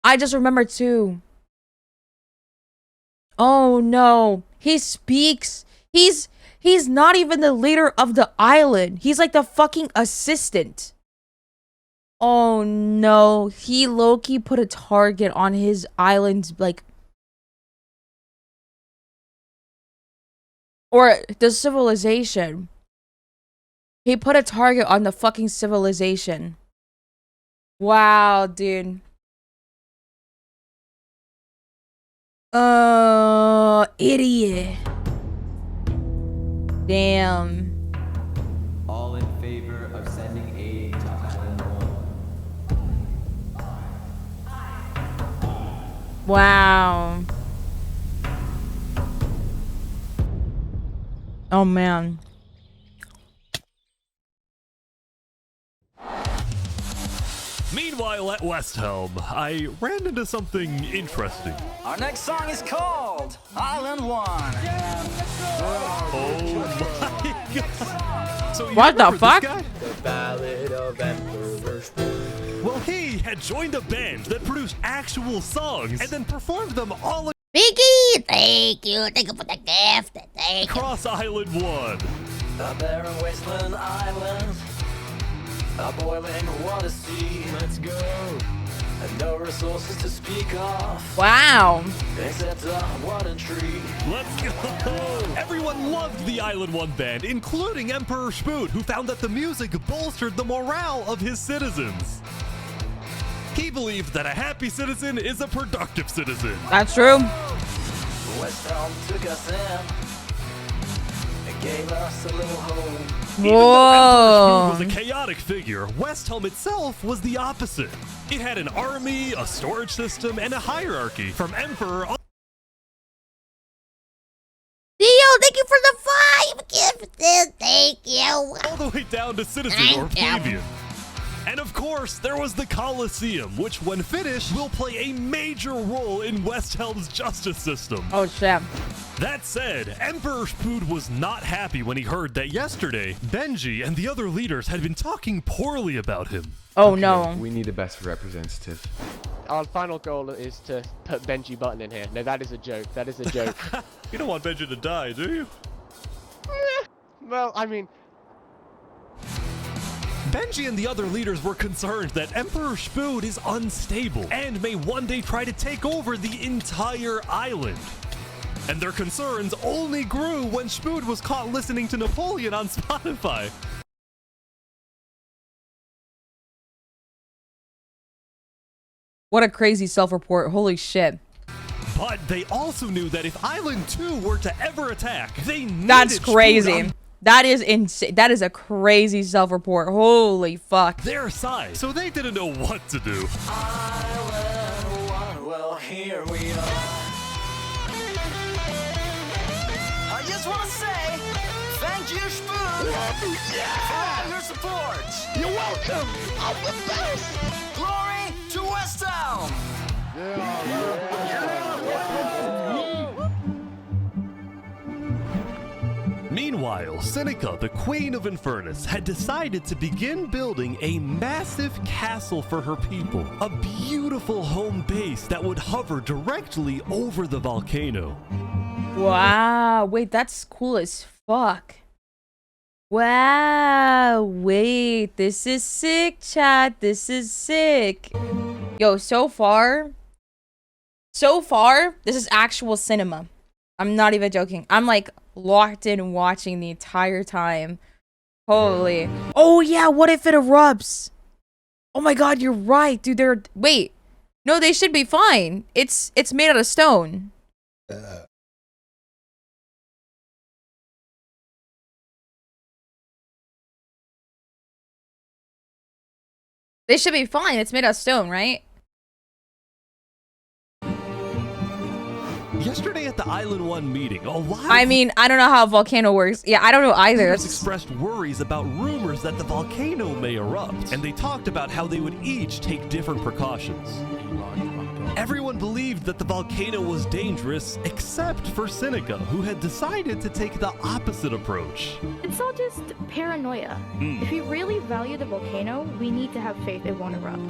I just remembered too. Oh no. He speaks. He's not even the leader of the island. He's like the fucking assistant. Oh no. He low-key put a target on his island's or the civilization. He put a target on the fucking civilization. Wow, dude. Idiot. Damn. All in favor of sending aid to Island 1. Wow. Oh man. Meanwhile, at West Helm, I ran into something interesting. Our next song is called Island 1. Oh my god. So you What the remember fuck? this guy? The Ballad of Emperor Spoon. Well, he had joined a band that produced actual songs and then performed them all Mickey, thank you for the gift. Thank you. across Island 1. A barren wasteland island. A boiling water sea. Let's go. And no resources to speak of. Wow. Except a water tree. Let's go! Everyone loved the Island 1 band, including Emperor Spoon, who found that the music bolstered the morale of his citizens. He believed that a happy citizen is a productive citizen. That's true. West Helm took us in. It gave us a little hope. Even though Emperor Whoa. Spoon was a chaotic figure, West Helm itself was the opposite. It had an army, a storage system, and a hierarchy, from Emperor Theo, thank you for the 5 gifts. Thank you. all the way down to citizen or Thank you. plebeian. And of course, there was the Colosseum, which when finished will play a major role in West Helm's justice system. Oh shit. That said, Emperor Spood was not happy when he heard that yesterday, Benji and the other leaders had been talking poorly about him. Oh no. We need a best representative. Our final goal is to put Benji Button in here. No, that is a joke. That is a joke. You don't want Benji to die, do you? Well, I mean, Benji and the other leaders were concerned that Emperor Spood is unstable and may one day try to take over the entire island. And their concerns only grew when Spood was caught listening to Napoleon on Spotify. What a crazy self-report. Holy shit. But they also knew that if Island 2 were to ever attack, they needed That's Spood crazy. on That is insane. That is a crazy self-report. Holy fuck. their side, so they didn't know what to do. Island 1, well, here we are. I just want to say, thank you, Spoon, for all your support. you're welcome. I'm the best. Glory to West Helm. Meanwhile, Seneca, the Queen of Infernus, had decided to begin building a massive castle for her people. A beautiful home base that would hover directly over the volcano. Wow. Wait, that's cool as fuck. Wow. Wait, this is sick, chat. This is sick. Yo, so far, this is actual cinema. I'm not even joking. I'm like locked in watching the entire time. Holy. Oh yeah, what if it erupts? Oh my god, you're right, dude. Wait. No, they should be fine. It's made out of stone. They should be fine. It's made out of stone, right? Yesterday at the Island 1 meeting, a lot I mean, I don't know how a volcano works. Yeah, I don't know either. leaders expressed worries about rumors that the volcano may erupt, and they talked about how they would each take different precautions. Everyone believed that the volcano was dangerous, except for Seneca, who had decided to take the opposite approach. It's all just paranoia. If we really value the volcano, we need to have faith it won't erupt.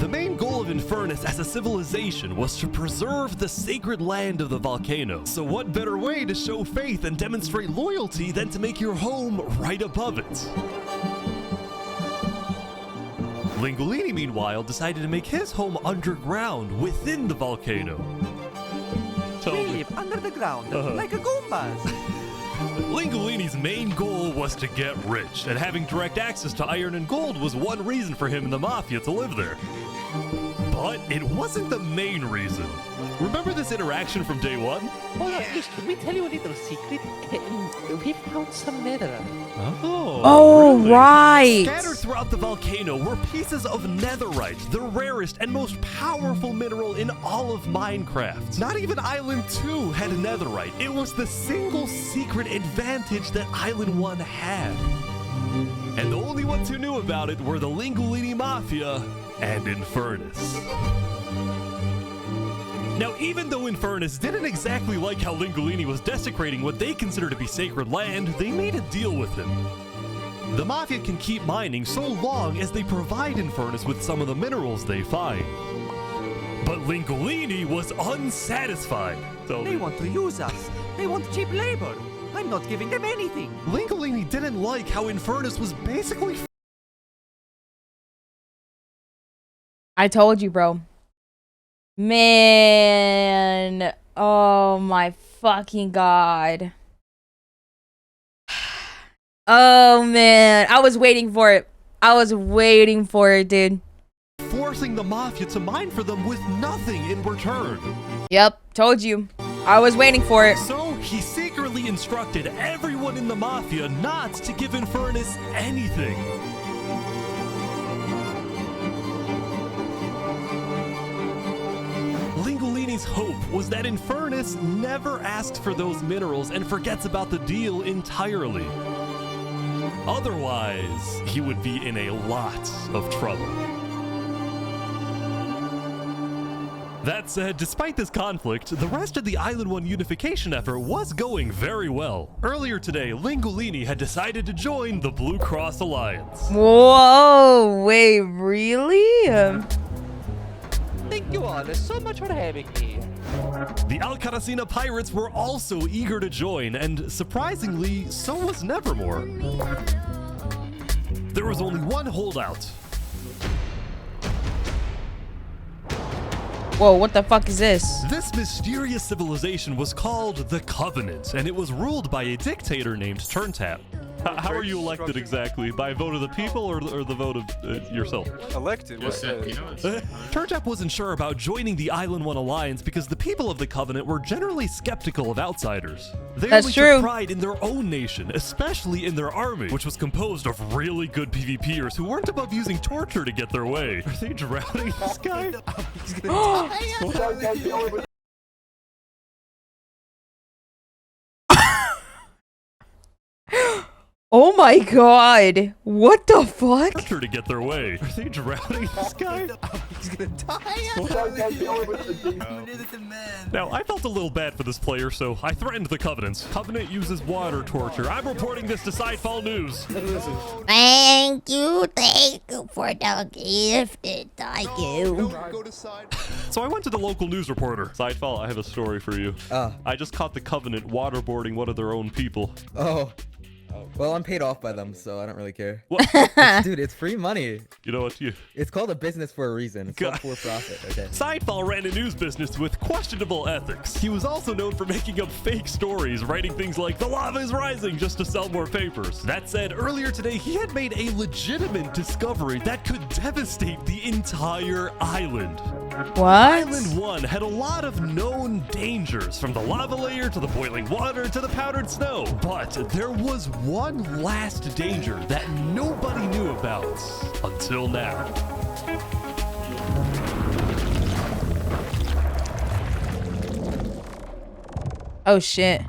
The main goal of Infernus as a civilization was to preserve the sacred land of the volcano. So what better way to show faith and demonstrate loyalty than to make your home right above it? Lingolini, meanwhile, decided to make his home underground within the volcano. Deep under the ground, like a Goombas. Lingolini's main goal was to get rich, and having direct access to iron and gold was one reason for him and the Mafia to live there. But it wasn't the main reason. Remember this interaction from day one? Oh, yeah. Should we tell you a little secret? We found some netherite. Oh, really? right. Scattered throughout the volcano were pieces of netherite, the rarest and most powerful mineral in all of Minecraft. Not even Island 2 had netherite. It was the single secret advantage that Island 1 had. And the only ones who knew about it were the Lingolini Mafia and Infernus. Now, even though Infernus didn't exactly like how Lingolini was desecrating what they consider to be sacred land, they made a deal with him. The Mafia can keep mining so long as they provide Infernus with some of the minerals they find. But Lingolini was unsatisfied. They want to use us. They want cheap labor. I'm not giving them anything. Lingolini didn't like how Infernus was basically... I told you, bro. Man. Oh my fucking god. Oh man. I was waiting for it. I was waiting for it, dude. forcing the Mafia to mine for them with nothing in return. Yep, told you. I was waiting for it. So he secretly instructed everyone in the Mafia not to give Infernus anything. Lingolini's hope was that Infernus never asks for those minerals and forgets about the deal entirely. Otherwise, he would be in a lot of trouble. That said, despite this conflict, the rest of the Island 1 unification effort was going very well. Earlier today, Lingolini had decided to join the Blue Cross Alliance. Whoa, wait, really? Thank you all so much for having me. The Alcaracina pirates were also eager to join, and surprisingly, so was Nevermore. There was only one holdout. Whoa, what the fuck is this? This mysterious civilization was called the Covenant, and it was ruled by a dictator named Turntap. How are you elected exactly? By a vote of the people or the vote of yourself? Elected? Turntap wasn't sure about joining the Island 1 Alliance because the people of the Covenant were generally skeptical of outsiders. They only took pride in their own nation, especially in their army, which was composed of really good PvPers who weren't above using torture to get their way. Are they drowning this guy? He's gonna die. Oh my god. What the fuck? Torture to get their way. Are they drowning this guy? He's gonna die. Now, I felt a little bad for this player, so I threatened the Covenants. Covenant uses water torture. I'm reporting this to Sidefall News. Thank you for the gift. Thank you. So I went to the local news reporter. Sidefall, I have a story for you. I just caught the Covenant waterboarding one of their own people. Oh. Well, I'm paid off by them, so I don't really care. What? Dude, it's free money. You know what? It's called a business for a reason. It's called for profit, okay? Sidefall ran a news business with questionable ethics. He was also known for making up fake stories, writing things like, "The lava is rising," just to sell more papers. That said, earlier today, he had made a legitimate discovery that could devastate the entire island. What? Island 1 had a lot of known dangers, from the lava layer to the boiling water to the powdered snow. But there was one last danger that nobody knew about until now. Oh shit.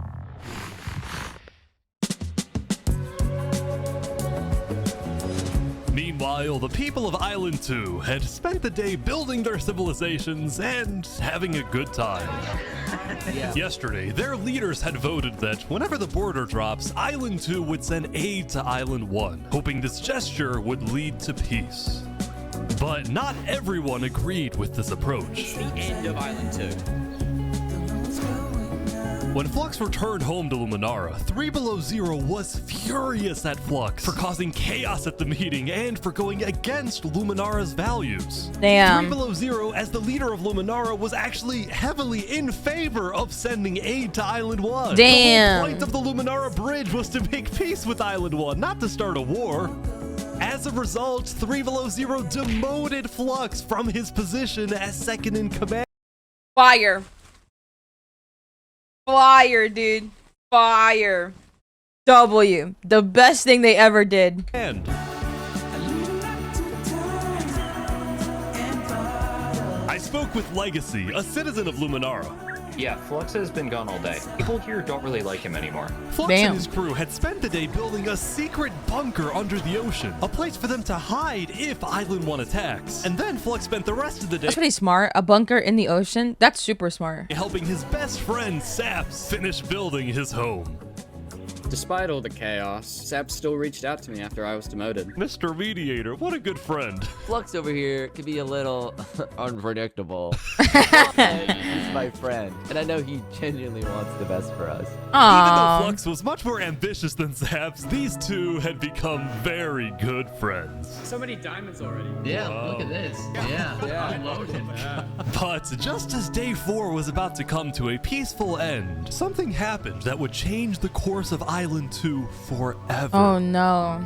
Meanwhile, the people of Island 2 had spent the day building their civilizations and having a good time. Yesterday, their leaders had voted that whenever the border drops, Island 2 would send aid to Island 1, hoping this gesture would lead to peace. But not everyone agreed with this approach. The end of Island 2. When Flux returned home to Luminara, 3 Below Zero was furious at Flux for causing chaos at the meeting and for going against Luminara's values. Damn. 3 Below Zero, as the leader of Luminara, was actually heavily in favor of sending aid to Island 1. Damn. The whole point of the Luminara Bridge was to make peace with Island 1, not to start a war. As a result, 3 Below Zero demoted Flux from his position as second in command. Fire. Fire, dude. Fire. W. The best thing they ever did. And I spoke with Legacy, a citizen of Luminara. Yeah, Flux has been gone all day. People here don't really like him anymore. Flux and his crew had spent the day building a secret bunker under the ocean, a place for them to hide if Island 1 attacks. And then Flux spent the rest of the day That's pretty smart. A bunker in the ocean? That's super smart. helping his best friend Saps finish building his home. Despite all the chaos, Sap still reached out to me after I was demoted. Mr. Mediator, what a good friend. Flux over here can be a little unpredictable. He's my friend, and I know he genuinely wants the best for us. Even though Flux was much more ambitious than Saps, these two had become very good friends. So many diamonds already. Yeah, Wow. look at this. Yeah, I'm loaded. But just as day 4 was about to come to a peaceful end, something happened that would change the course of Island 2 forever. Oh no.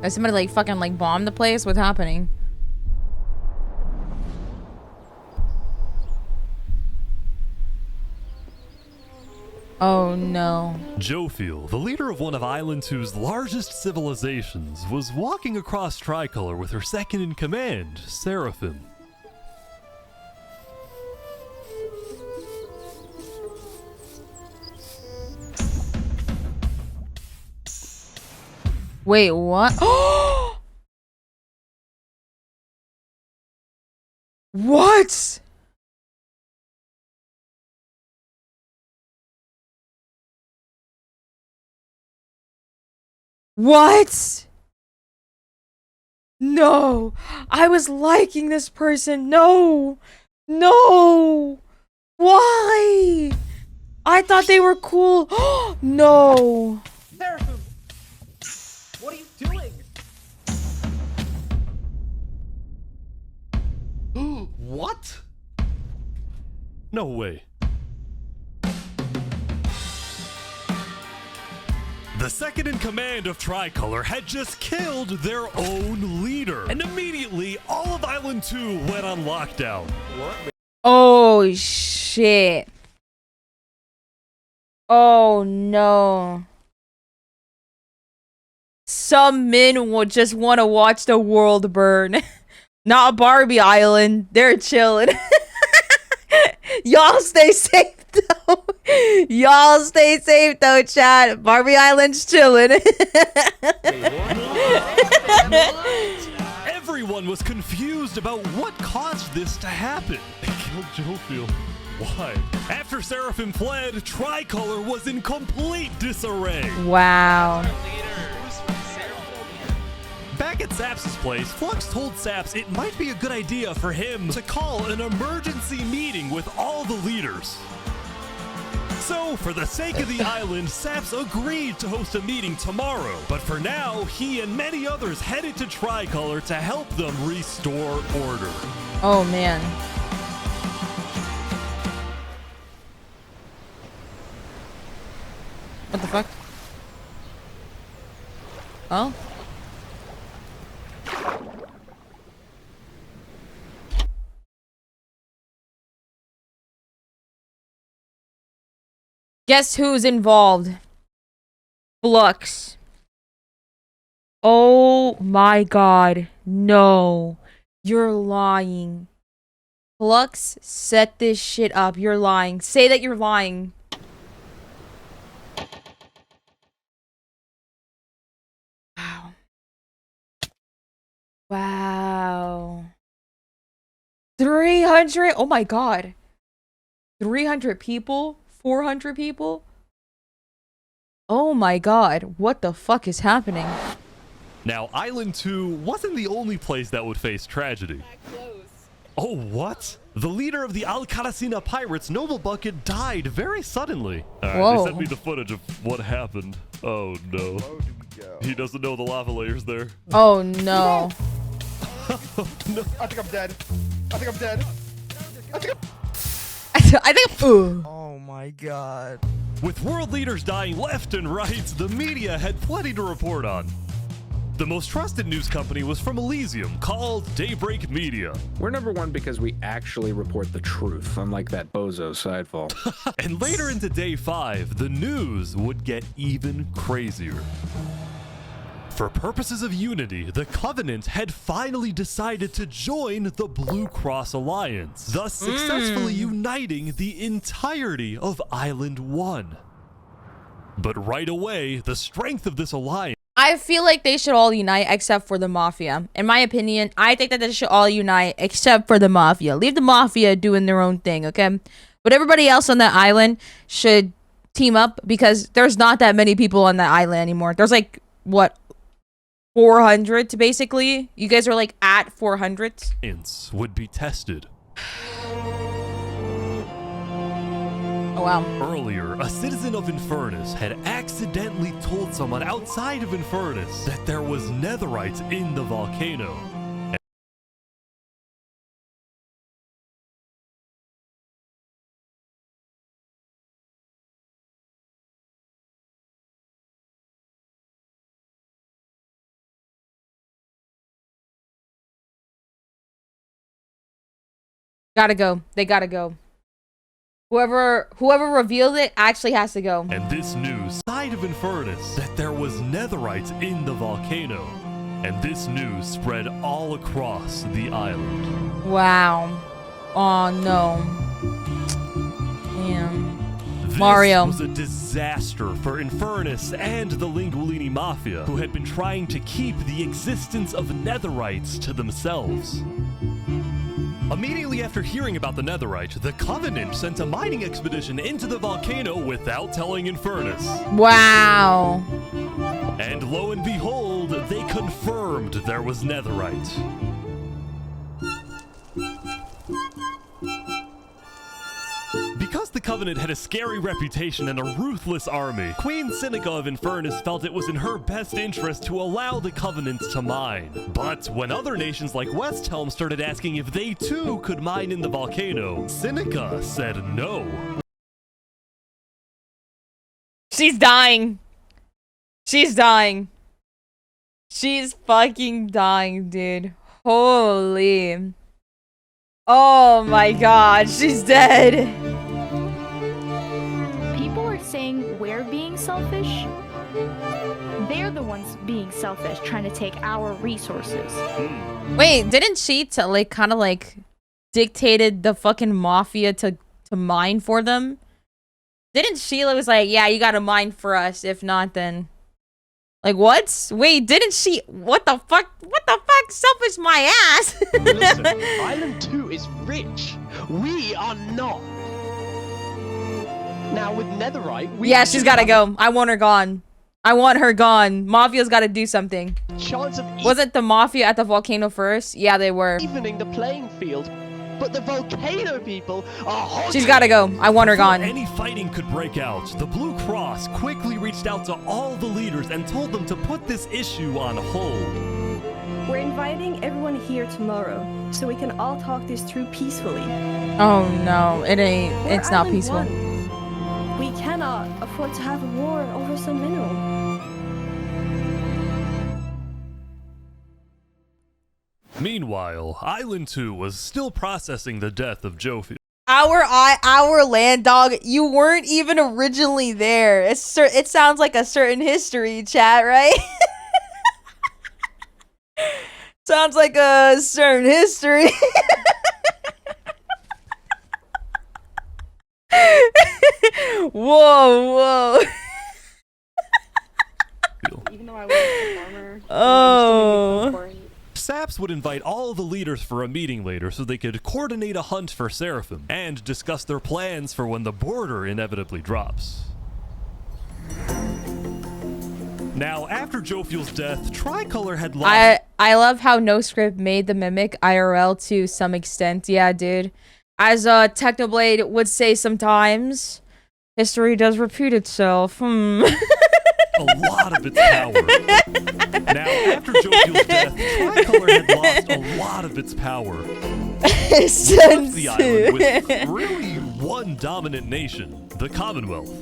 Did somebody like fucking like bomb the place? What's happening? Oh no. Jofiel, the leader of one of Island 2's largest civilizations, was walking across Tricolor with her second in command, Seraphim. Wait, what? What? What? No. I was liking this person. No. No. Why? I thought they were cool. No. Seraphim! What are you doing? What? No way. The second in command of Tricolor had just killed their own leader. And immediately, all of Island 2 went on lockdown. Oh, shit. Oh, no. Some men will just want to watch the world burn. Not Barbie Island. They're chilling. Y'all stay safe, though. Y'all stay safe, though, chat. Barbie Island's chilling. Everyone was confused about what caused this to happen. They killed Jofiel. Why? After Seraphim fled, Tricolor was in complete disarray. Wow. Back at Saps' place, Flux told Saps it might be a good idea for him to call an emergency meeting with all the leaders. So, for the sake of the island, Saps agreed to host a meeting tomorrow. But for now, he and many others headed to Tricolor to help them restore order. Oh, man. What the fuck? Oh? Guess who's involved? Flux. Oh my god. No. You're lying. Flux set this shit up. You're lying. Say that you're lying. Wow. Wow. 300? Oh my god. 300 people? 400 people? Oh my god, what the fuck is happening? Now, Island 2 wasn't the only place that would face tragedy. Oh, what? The leader of the Alcaracina Pirates, Noble Bucket, died very suddenly. Alright, Whoa. they sent me the footage of what happened. Oh no. He doesn't know the lava layer's there. Oh no. No. I think I'm dead. I think I'm dead. I think Oh my god. With world leaders dying left and right, the media had plenty to report on. The most trusted news company was from Elysium, called Daybreak Media. We're #1 because we actually report the truth, unlike that bozo Sidefall. And later into day 5, the news would get even crazier. For purposes of unity, the Covenant had finally decided to join the Blue Cross Alliance, thus successfully uniting the entirety of Island 1. But right away, the strength of this alliance... I feel like they should all unite except for the Mafia. In my opinion, I think that they should all unite except for the Mafia. Leave the Mafia doing their own thing, okay? But everybody else on that island should team up because there's not that many people on that island anymore. There's like, what, 400 basically? You guys are like at 400? ...would be tested. Oh, wow. Earlier, a citizen of Infernus had accidentally told someone outside of Infernus that there was netherite in the volcano. Gotta go. They gotta go. Whoever revealed it actually has to go. And this news, side of Infernus, that there was netherite in the volcano. And this news spread all across the island. Wow. Oh no. Damn. This Mario was a disaster for Infernus and the Lingualini Mafia, who had been trying to keep the existence of netherites to themselves. Immediately after hearing about the netherite, the Covenant sent a mining expedition into the volcano without telling Infernus. Wow. And lo and behold, they confirmed there was netherite. Because the Covenant had a scary reputation and a ruthless army, Queen Seneca of Infernus felt it was in her best interest to allow the Covenant to mine. But when other nations like Westhelm started asking if they too could mine in the volcano, Seneca said no. She's dying. She's dying. She's fucking dying, dude. Holy. Oh my god, she's dead. People are saying we're being selfish. They're the ones being selfish, trying to take our resources. Wait, didn't she kind of like dictated the fucking Mafia to mine for them? Didn't Sheila was like, yeah, you gotta mine for us. If not, then... Like, what? Wait, didn't she... What the fuck? What the fuck? Selfish my ass! Listen, Island 2 is rich. We are not. Now, with netherite... Yeah, she's gotta go. I want her gone. I want her gone. Mafia's gotta do something. Chance of Wasn't the Mafia at the volcano first? Yeah, they were. evening the playing field. But the volcano people are hot. She's gotta go. I want her Before gone. any fighting could break out, the Blue Cross quickly reached out to all the leaders and told them to put this issue on hold. We're inviting everyone here tomorrow, so we can all talk this through peacefully. Oh no, it ain't. We're It's not Island peaceful. 1. We cannot afford to have a war over some mineral. Meanwhile, Island 2 was still processing the death of Jofiel. Our land dog, you weren't even originally there. It sounds like a certain history, chat, right? Sounds like a certain history. Whoa. Even though I was a farmer, Oh. Saps would invite all the leaders for a meeting later so they could coordinate a hunt for Seraphim and discuss their plans for when the border inevitably drops. Now, after Jofiel's death, Tricolor had lost... I love how No Script made the Mimic IRL to some extent. Yeah, dude. As Technoblade would say sometimes, history does repeat itself. A lot of its power. Now, after Jofiel's death, Tricolor had lost a lot of its power. We left the island with really one dominant nation, the Commonwealth.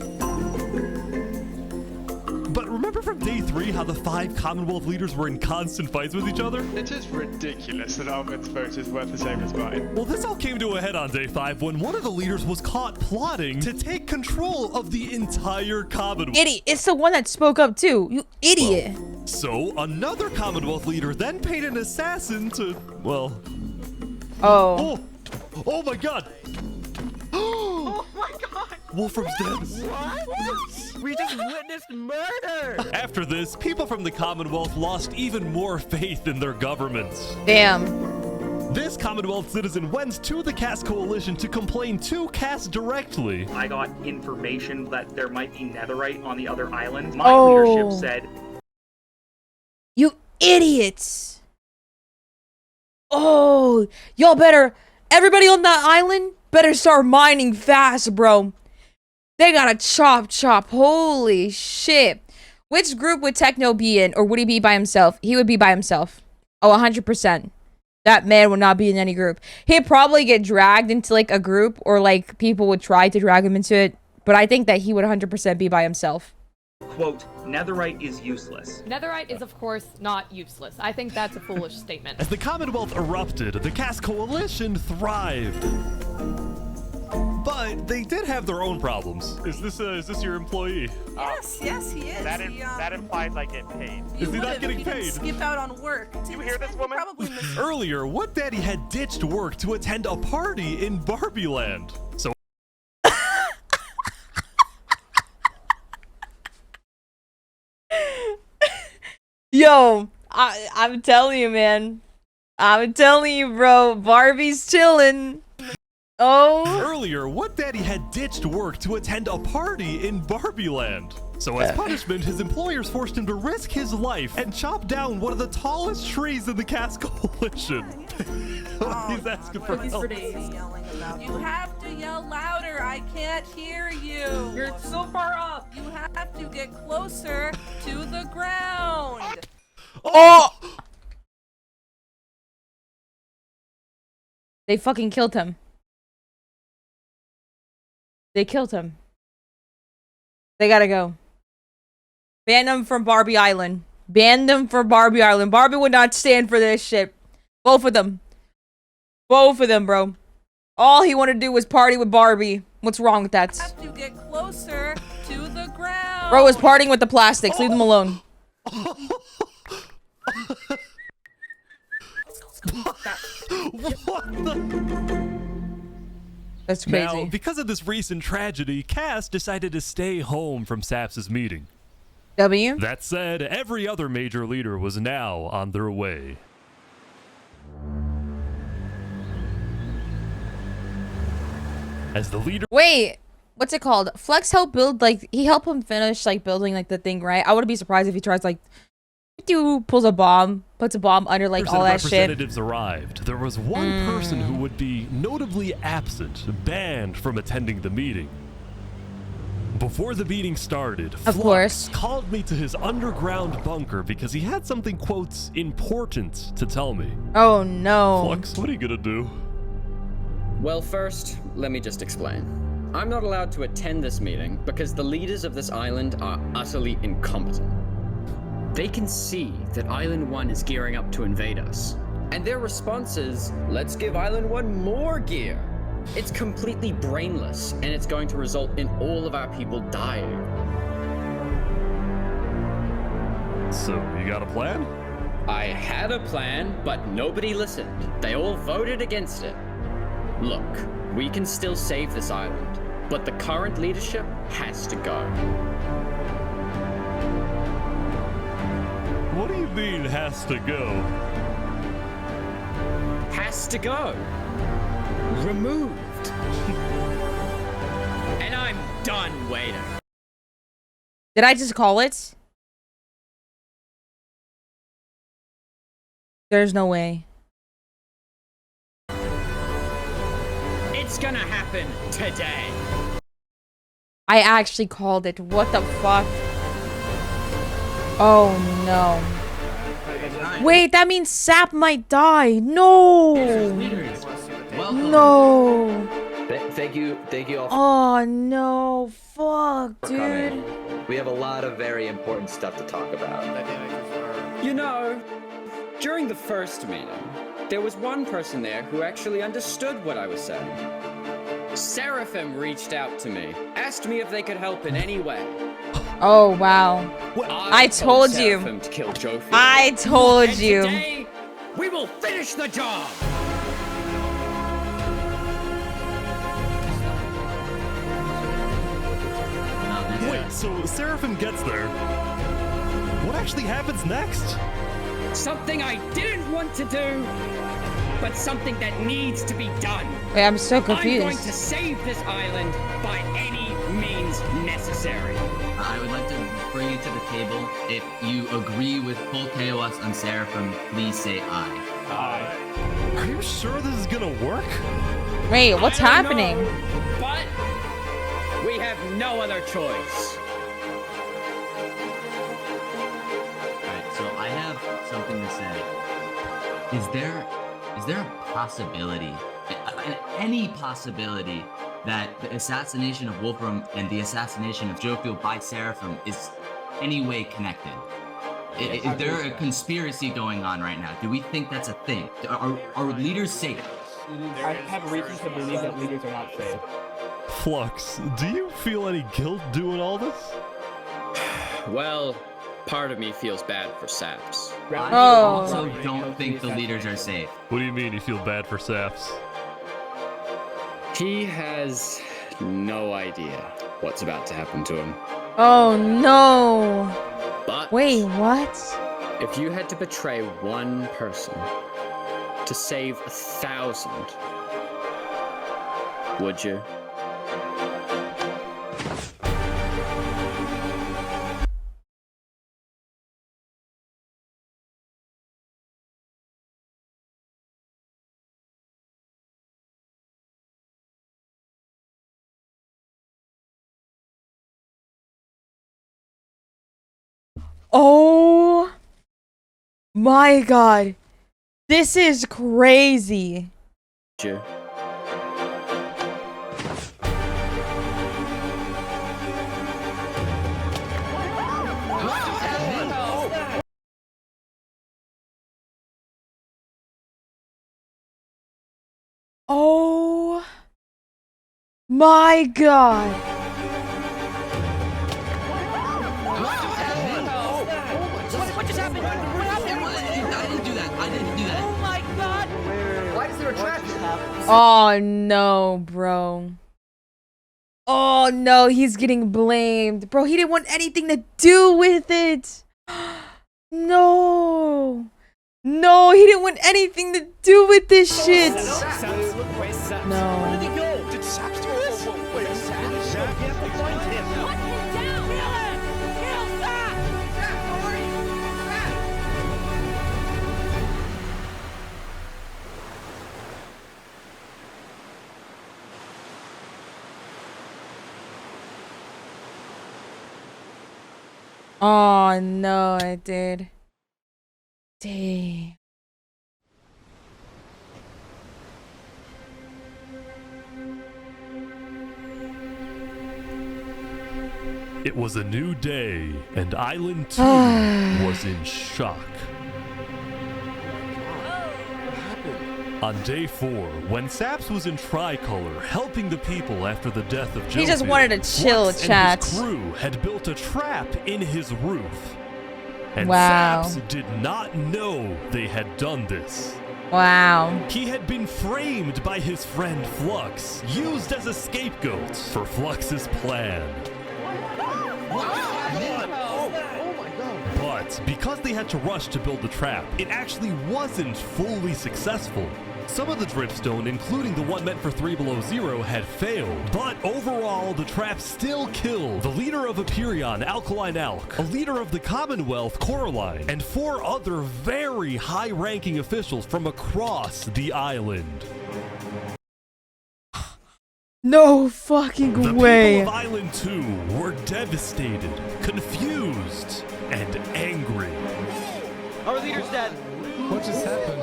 But remember from day 3 how the 5 Commonwealth leaders were in constant fights with each other? It is ridiculous that Almond's vote is worth the same as mine. Well, this all came to a head on day 5 when one of the leaders was caught plotting to take control of the entire Commonwealth. Idiot. It's the one that spoke up too. You idiot. Well, So another Commonwealth leader then paid an assassin to, well... Oh. Oh my god! Oh my god! Wolfram's dead. What? We just witnessed murder! After this, people from the Commonwealth lost even more faith in their governments. Damn. This Commonwealth citizen went to the Caste Coalition to complain to Caste directly. I got information that there might be netherite on the other island. My leadership said... You idiots! Oh, y'all better... Everybody on that island better start mining fast, bro. They gotta chop. Holy shit. Which group would Techno be in? Or would he be by himself? He would be by himself. Oh, 100%. That man would not be in any group. He'd probably get dragged into like a group, or like people would try to drag him into it. But I think that he would 100% be by himself. Quote, netherite is useless. Netherite is, of course, not useless. I think that's a foolish statement. As the Commonwealth erupted, the Caste Coalition thrived. But they did have their own problems. Is this your employee? Yes, he is. That implies I get paid. Is he not getting He paid? didn't skip out on work. You hear this woman? Earlier, What Daddy had ditched work to attend a party in Barbie Land. So Yo, I'm telling you, man. I'm telling you, bro. Barbie's chilling. Oh. Earlier, What Daddy had ditched work to attend a party in Barbie Land. So as punishment, his employers forced him to risk his life and chop down one of the tallest trees in the Caste Coalition. He's asking for help. You have to yell louder. I can't hear you. You're so far up. You have to get closer to the ground. Oh! They fucking killed him. They killed him. They gotta go. Ban them from Barbie Island. Ban them from Barbie Island. Barbie would not stand for this shit. Both of them. Both of them, bro. All he wanted to do was party with Barbie. What's wrong with that? Have to get closer to the ground. Bro was partying with the plastics. Leave them alone. What the? That's crazy. Now, because of this recent tragedy, Cass decided to stay home from Saps' meeting. W? That said, every other major leader was now on their way. As the leader— Wait, what's it called? Flex helped build, like, he helped him finish, like, building, like, the thing, right? I wouldn't be surprised if he tries, like, pulls a bomb, puts a bomb under, like, all that shit. Representatives arrived. There was one person who would be notably absent, banned from attending the meeting. Before the meeting started, Flux called me to his underground bunker because he had something, quote, important to tell me. Oh, no. Flux, what are you gonna do? Well, first, let me just explain. I'm not allowed to attend this meeting because the leaders of this island are utterly incompetent. They can see that Island 1 is gearing up to invade us. And their response is, let's give Island 1 more gear. It's completely brainless, and it's going to result in all of our people dying. So, you got a plan? I had a plan, but nobody listened. They all voted against it. Look, we can still save this island, but the current leadership has to go. What do you mean, has to go? Has to go. Removed. And I'm done waiting. Did I just call it? There's no way. It's gonna happen today. I actually called it. What the fuck? Oh no. Wait, that means Sap might die. No. No. Thank you all Oh no. Fuck, for dude. coming. We have a lot of very important stuff to talk about. You know, during the first meeting, there was one person there who actually understood what I was saying. Seraphim reached out to me, asked me if they could help in any way. Oh, wow. I told you. Seraphim to kill Jofi. I told And you. Today, we will finish the job. Wait, so Seraphim gets there. What actually happens next? Something I didn't want to do, but something that needs to be done. Wait, I'm so I'm going confused. to save this island by any means necessary. I would like to bring you to the table. If you agree with full KOS on Seraphim, please say aye. Aye. Are you sure this is gonna work? Wait, what's happening? But we have no other choice. Alright, so I have something to say. Is there a possibility, any possibility, that the assassination of Wolfram and the assassination of Jofiel by Seraphim is any way connected? Is there a conspiracy going on right now? Do we think that's a thing? Are leaders safe? I have reason to believe that leaders are not safe. Flux, do you feel any guilt doing all this? Well, part of me feels bad for Saps. I also don't think the leaders are safe. What do you mean you feel bad for Saps? He has no idea what's about to happen to him. Oh, no. But wait, what? If you had to betray one person to save 1,000, would you? Oh my god. This is crazy. Sure. Oh my god. What just happened? What happened? I didn't do that. I didn't do that. Oh my god! Why is there a trap? Oh no, bro. Oh no, he's getting blamed. Bro, he didn't want anything to do with it. No. No, he didn't want anything to do with this shit. No. Where did he go? Did Saps do this? Wait, Saps? You have to find him. Hunt him down! Kill him! Kill Saps! Saps, where are you? Oh no, it did. Dang. It was a new day, and Island 2 was in shock. On day 4, when Saps was in Tricolor helping the people after the death of Jofiel, He just wanted to chill, Flux chat. and his crew had built a trap in his roof. And Wow. Saps did not know they had done this. Wow. He had been framed by his friend Flux, used as a scapegoat for Flux's plan. But because they had to rush to build the trap, it actually wasn't fully successful. Some of the dripstone, including the one meant for 3 Below Zero, had failed. But overall, the trap still killed the leader of Aperion, Alkaline Alk, a leader of the Commonwealth, Coraline, and 4 other very high-ranking officials from across the island. No fucking The way. people of Island 2 were devastated, confused, and angry. Our leader's dead. What just happened?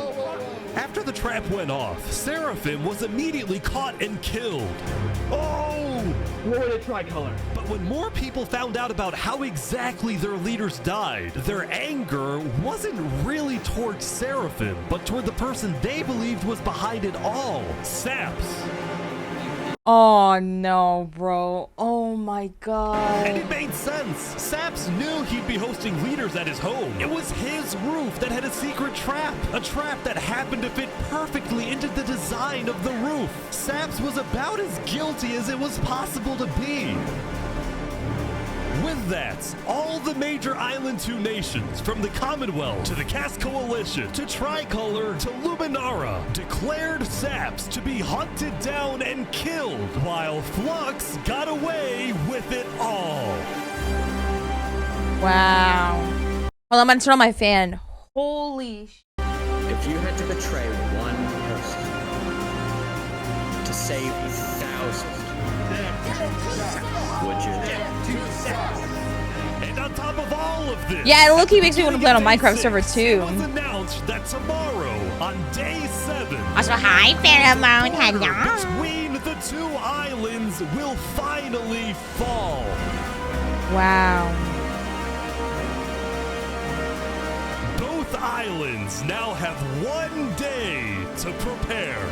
After the trap went off, Seraphim was immediately caught and killed. Oh! What were the Tricolor? But when more people found out about how exactly their leaders died, their anger wasn't really towards Seraphim, but toward the person they believed was behind it all, Saps. Oh no, bro. Oh my god. And it made sense. Saps knew he'd be hosting leaders at his home. It was his roof that had a secret trap. A trap that happened to fit perfectly into the design of the roof. Saps was about as guilty as it was possible to be. With that, all the major Island 2 nations, from the Commonwealth to the Cast Coalition to Tricolor to Luminara, declared Saps to be hunted down and killed, while Flux got away with it all. Wow. Well, I'm gonna turn on my fan. Holy sh. If you had to betray one person to save thousands, would you? And on top of all of this, Yeah, Loki makes me want to play on a Minecraft server too. it was announced that tomorrow, on day 7, Also, hi, Pheromone. Hello. between the two islands will finally fall. Wow. Both islands now have 1 day to prepare.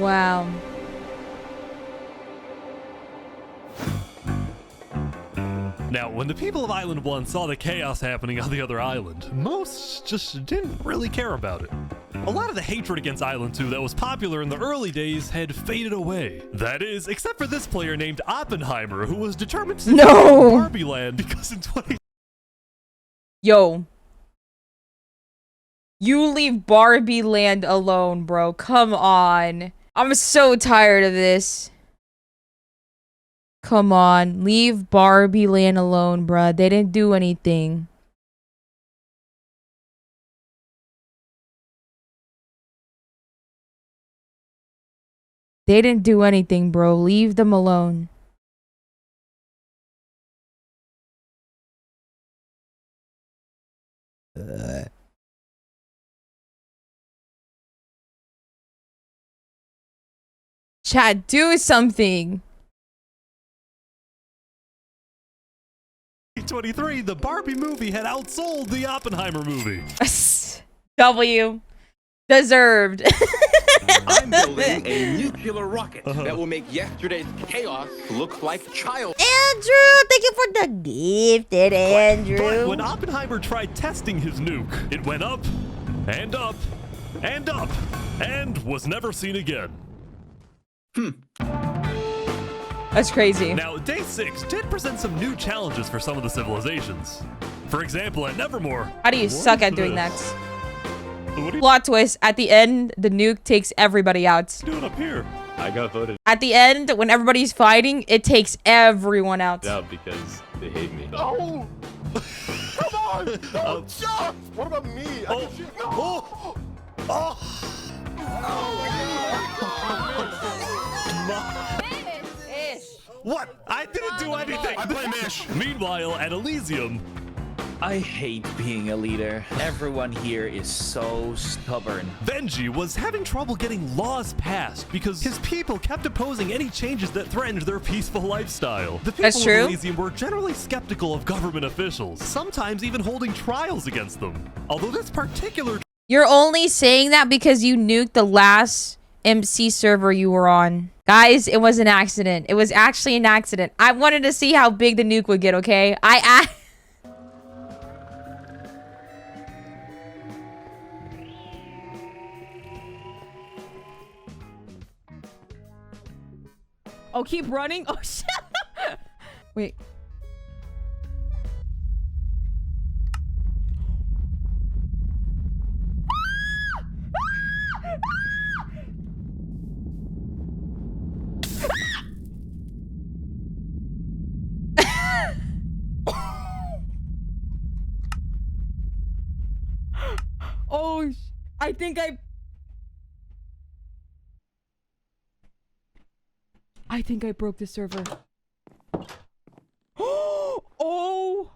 Wow. Now, when the people of Island 1 saw the chaos happening on the other island, most just didn't really care about it. A lot of the hatred against Island 2 that was popular in the early days had faded away. That is, except for this player named Oppenheimer, who was determined to No! Barbie Land because in 20... Yo. You leave Barbie Land alone, bro. Come on. I'm so tired of this. Come on. Leave Barbie Land alone, bruh. They didn't do anything. They didn't do anything, bro. Leave them alone. Chat, do something. 2023, the Barbie movie had outsold the Oppenheimer movie. W. Deserved. I'm building a nuclear rocket that will make yesterday's chaos look like child. Andrew, thank you for the gifted, Andrew. But when Oppenheimer tried testing his nuke, it went up and up and up and was never seen again. That's crazy. Now, day 6 did present some new challenges for some of the civilizations. For example, at Nevermore. How do you what suck is at doing that? this? What are you Plot twist. At the end, the nuke takes everybody out. doing up here? I got voted At the end, when everybody's fighting, it takes everyone out. out because they hate me. No! Come on! Don't jump! What about me? I can shoot. No! What? I didn't do anything. I play Mish. Meanwhile, at Elysium, I hate being a leader. Everyone here is so stubborn. Benji was having trouble getting laws passed because his people kept opposing any changes that threatened their peaceful lifestyle. The people That's true. of Elysium were generally skeptical of government officials, sometimes even holding trials against them. Although this particular You're only saying that because you nuked the last MC server you were on. Guys, it was an accident. It was actually an accident. I wanted to see how big the nuke would get, okay? Oh, keep running? Oh, shit. Wait. Oh, I think I broke the server. Oh!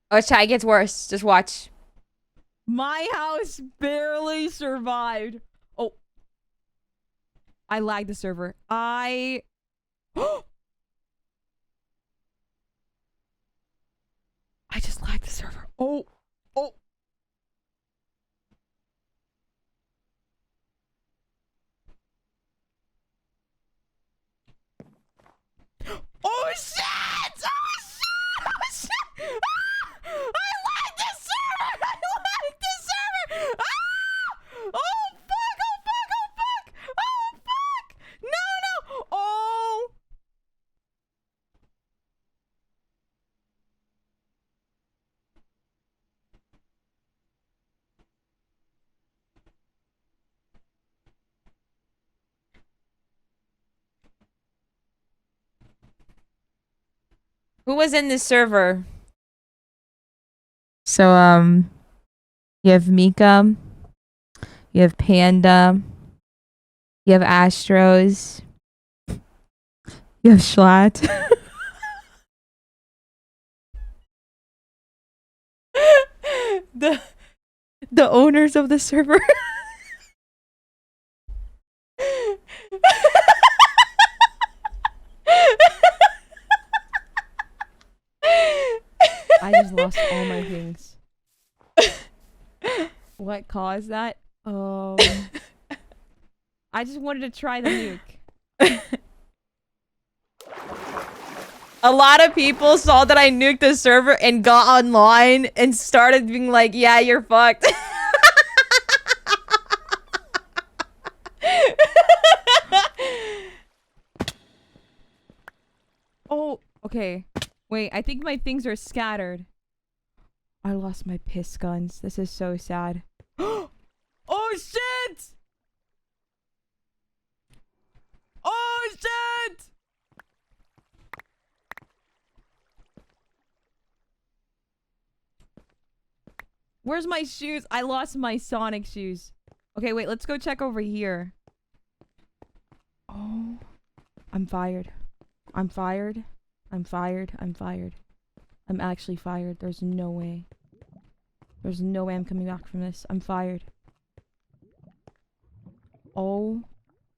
Oh, chat, it gets worse. Just watch. My house barely survived. Oh. I lagged the server. I just lagged the server. Oh. Oh. Oh shit! Oh shit! Oh shit! Ah! I like this server! I like this server! Ah! Oh fuck! Oh fuck! Oh fuck! Oh fuck! No! No! Oh! Who was in this server? So, you have Mika. You have Panda. You have Astros. You have Schlatt. the owners of the server. I just lost all my things. What caused that? I just wanted to try the nuke. A lot of people saw that I nuked the server and got online and started being like, yeah, you're fucked. Oh, okay. Wait, I think my things are scattered. I lost my piss guns. This is so sad. Oh shit! Oh shit! Where's my shoes? I lost my Sonic shoes. Okay, wait, let's go check over here. Oh, I'm fired. I'm fired. I'm fired. I'm fired. I'm actually fired. There's no way. There's no way I'm coming back from this. I'm fired. Oh,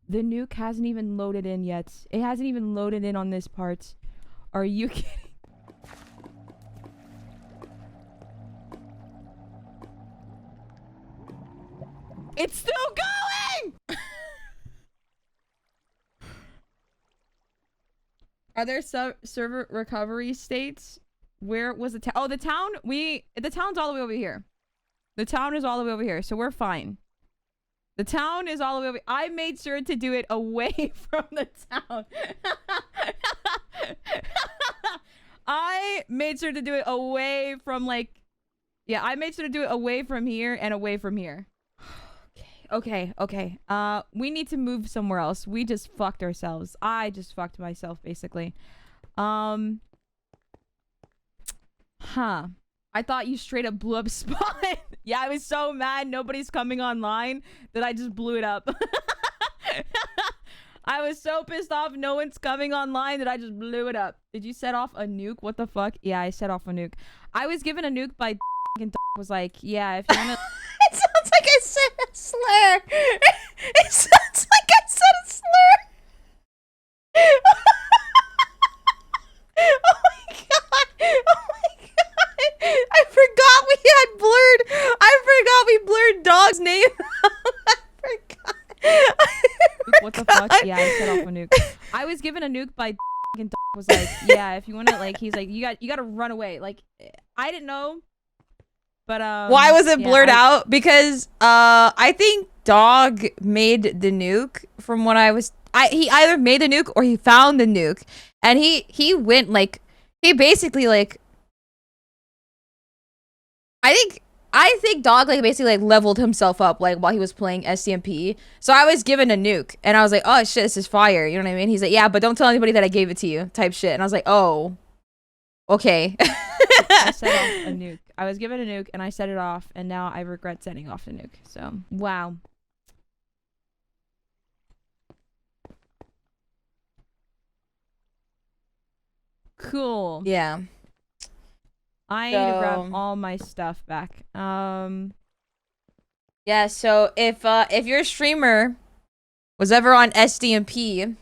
the nuke hasn't even loaded in yet. It hasn't even loaded in on this part. Are you kidding? It's still going! Are there server recovery states? Where was the town? Oh, the town? The town's all the way over here. The town is all the way over here, so we're fine. The town is all the way over. I made sure to do it away from the town. I made sure to do it away from, like... Yeah, I made sure to do it away from here and away from here. Okay. We need to move somewhere else. We just fucked ourselves. I just fucked myself, basically. Huh. I thought you straight up blew up Spawn. Yeah, I was so mad nobody's coming online that I just blew it up. I was so pissed off no one's coming online that I just blew it up. Did you set off a nuke? What the fuck? Yeah, I set off a nuke. I was given a nuke by and was like, yeah, if you wanna... It sounds like I said a slur. It sounds like I said a slur. Oh my god. Oh my god. I forgot we had blurred. I forgot we blurred dog's name. I forgot. What the fuck? Yeah, I set off a nuke. I was given a nuke by and was like, yeah, if you wanna, like, he's like, you gotta run away. Like, I didn't know. But why was it blurred out? Because I think Dog made the nuke from what he either made the nuke or he found the nuke. And he went like he basically like I think Dog like basically like leveled himself up like while he was playing SCMP. So I was given a nuke and I was like, "Oh shit, this is fire." You know what I mean? He's like, "Yeah, but don't tell anybody that I gave it to you." Type shit. And I was like, "Oh. Okay." I set off a nuke. I was given a nuke and I set it off, and now I regret setting off the nuke. So, wow. Cool. Yeah. I need to grab all my stuff back. Yeah, so if your streamer was ever on SDMP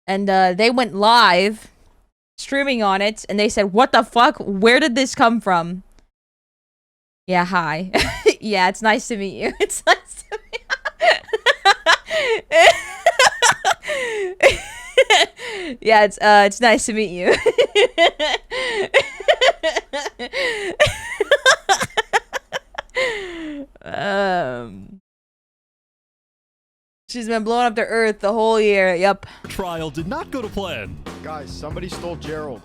and they went live streaming on it and they said, "What the fuck? Where did this come from?" Yeah, hi. Yeah, it's nice to meet you. It's nice to meet Yeah, it's nice to meet you. She's been blowing up the earth the whole year. Yep. Trial did not go to plan. Guys, somebody stole Gerald.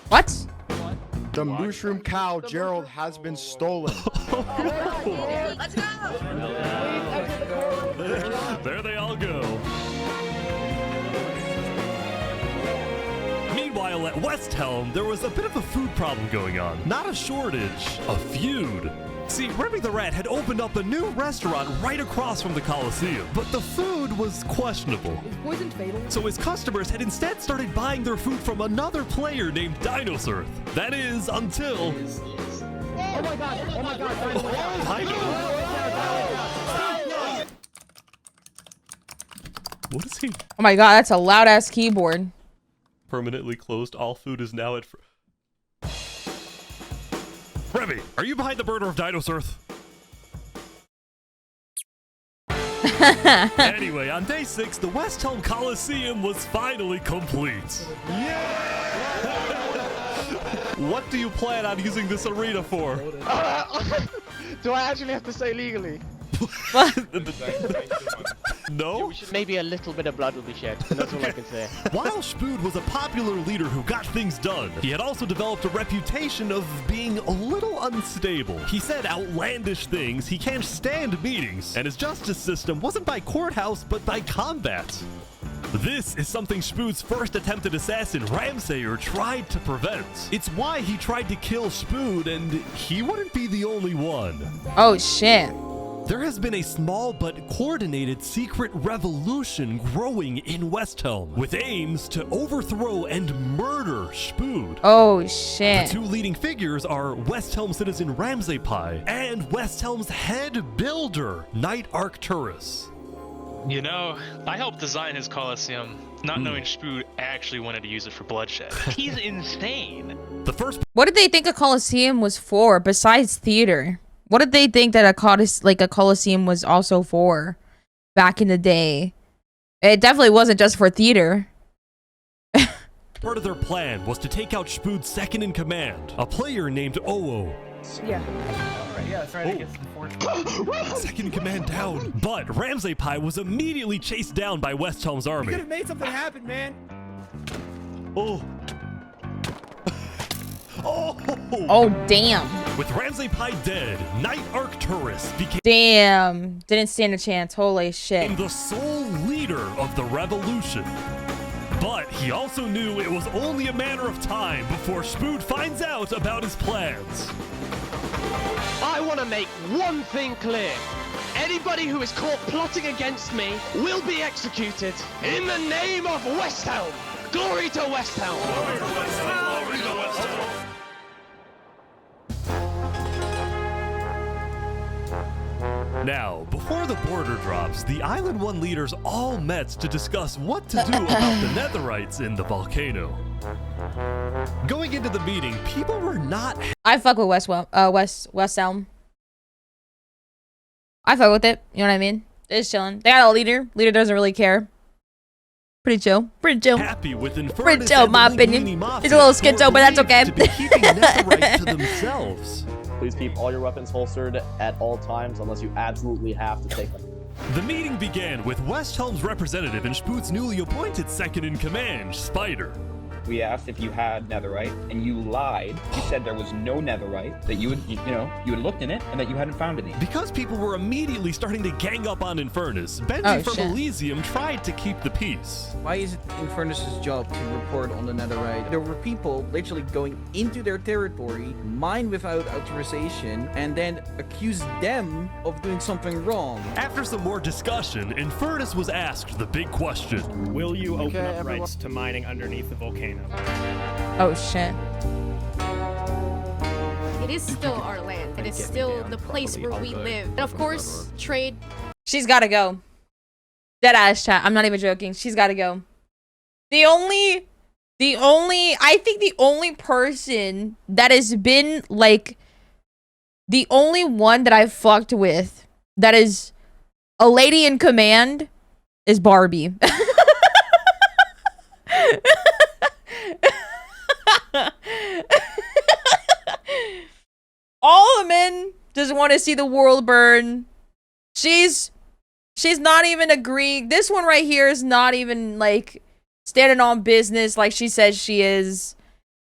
What? The mushroom cow, Gerald, has been stolen. Let's go! There they all go. Meanwhile, at West Helm, there was a bit of a food problem going on. Not a shortage, a feud. See, Remy the Rat had opened up a new restaurant right across from the Coliseum, but the food was questionable. Is poison fatal? So his customers had instead started buying their food from another player named Dinosaur. That is, until... Oh my god! Oh my god! What is he? Oh my god, that's a loud ass keyboard. Permanently closed. All food is now at... Remy, are you behind the murder of Dinosaur? Anyway, on day 6, the West Helm Coliseum was finally complete. Yeah! What do you plan on using this arena for? Do I actually have to say legally? No? Maybe a little bit of blood will be shed, and that's all I can say. While Spood was a popular leader who got things done, he had also developed a reputation of being a little unstable. He said outlandish things, he can't stand meetings, and his justice system wasn't by courthouse, but by combat. This is something Spood's first attempted assassin, Ramsayer, tried to prevent. It's why he tried to kill Spood, and he wouldn't be the only one. Oh, shit. There has been a small but coordinated secret revolution growing in West Helm, with aims to overthrow and murder Spood. Oh, shit. The two leading figures are West Helm citizen Ramsay Pie and West Helm's head builder, Knight Arcturus. You know, I helped design his Coliseum, not knowing Spood actually wanted to use it for bloodshed. He's insane. What did they think a Coliseum was for besides theater? What did they think that a Coliseum was also for back in the day? It definitely wasn't just for theater. Part of their plan was to take out Spood's second in command, a player named Oo. Yeah. Yeah, that's right. I guess Second in command down. But Ramsay Pie was immediately chased down by West Helm's You army. could have made something happen, man. Oh. Oh, damn. With Ramsay Pie dead, Knight Arcturus became Didn't stand a chance. Holy shit. the sole leader of the revolution. But he also knew it was only a matter of time before Spood finds out about his plans. I want to make one thing clear. Anybody who is caught plotting against me will be executed in the name of West Helm. Glory to West Helm. Glory to West Helm. Glory to West Helm. Now, before the border drops, the Island 1 leaders all met to discuss what to do about the Netherites in the volcano. Going into the meeting, people were not... I fuck with West Elm. I fuck with it. You know what I mean? It's chilling. They got a leader. Leader doesn't really care. Pretty chill. Pretty chill. Happy with Pretty chill, in my opinion. It's a little schizo, but that's okay. to be keeping Netherites to themselves. Please keep all your weapons holstered at all times unless you absolutely have to take them. The meeting began with West Helm's representative and Spood's newly appointed second-in-command, Spider. We asked if you had netherite, and you lied. You said there was no netherite, that you had looked in it, and that you hadn't found any. Because people were immediately starting to gang up on Infernus, Benji from shit. Elysium tried to keep the peace. Why is it Infernus's job to report on the netherite? There were people literally going into their territory, mine without authorization, and then accuse them of doing something wrong. After some more discussion, Infernus was asked the big question. Will you open up rights to mining underneath the volcano? Oh shit. It is still our land. It is still the place where we live. And of course, trade. She's gotta go. Dead ass chat. I'm not even joking. She's gotta go. I think the only person that has been like the only one that I've fucked with that is a lady in command is Barbie. All the men just want to see the world burn. She's not even agreeing. This one right here is not even like standing on business like she says she is.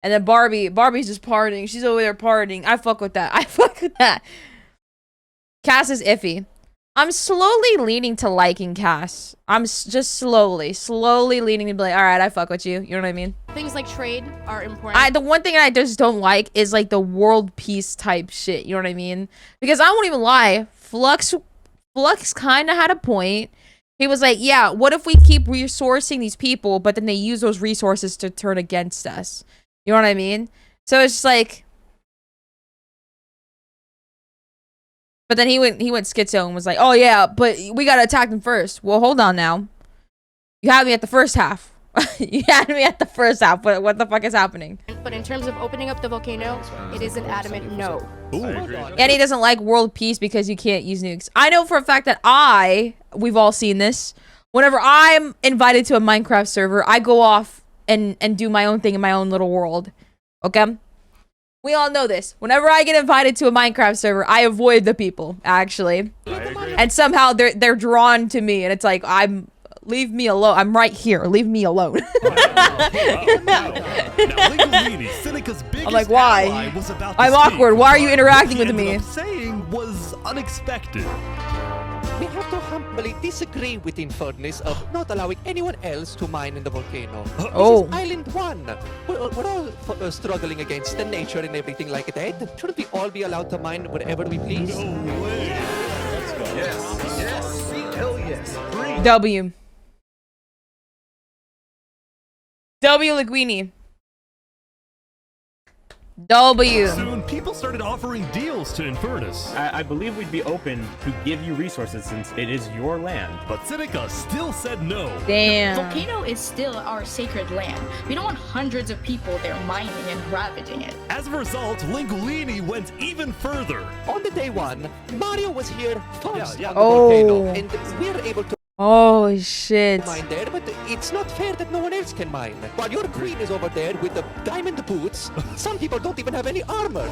And then Barbie's just partying. She's over there partying. I fuck with that. Cass is iffy. I'm slowly leaning to liking Cass. I'm just slowly leaning to be like, all right, I fuck with you. You know what I mean? Things like trade are important. The one thing I just don't like is like the world peace type shit. You know what I mean? Because I won't even lie. Flux kind of had a point. He was like, yeah, what if we keep resourcing these people, but then they use those resources to turn against us? You know what I mean? So it's just like... But then he went schizo and was like, oh yeah, but we gotta attack them first. Well, hold on now. You had me at the first half. You had me at the first half. What the fuck is happening? But in terms of opening up the volcano, it is an adamant no. And he doesn't like world peace because you can't use nukes. I know for a fact that we've all seen this. Whenever I'm invited to a Minecraft server, I go off and do my own thing in my own little world. Okay? We all know this. Whenever I get invited to a Minecraft server, I avoid the people, actually. And somehow they're drawn to me, and it's like, leave me alone. I'm right here. Leave me alone. I'm like, why? I'm awkward. Why are you interacting with me? Saying was unexpected. We have to humbly disagree with Infernus of not allowing anyone else to mine in the volcano. Oh. This is Island 1. We're all struggling against the nature and everything like that. Shouldn't we all be allowed to mine wherever we please? No way. Let's go. Yes. Hell yes. W Linguini. W. Soon, people started offering deals to Infernus. I believe we'd be open to give you resources since it is your land. But Seneca still said no. Damn. The volcano is still our sacred land. We don't want hundreds of people there mining and ravaging it. As a result, Linguini went even further. On the day one, Mario was here first on the Oh. volcano, and we were able to Oh shit. mine there, but it's not fair that no one else can mine. While your queen is over there with the diamond boots, some people don't even have any armor.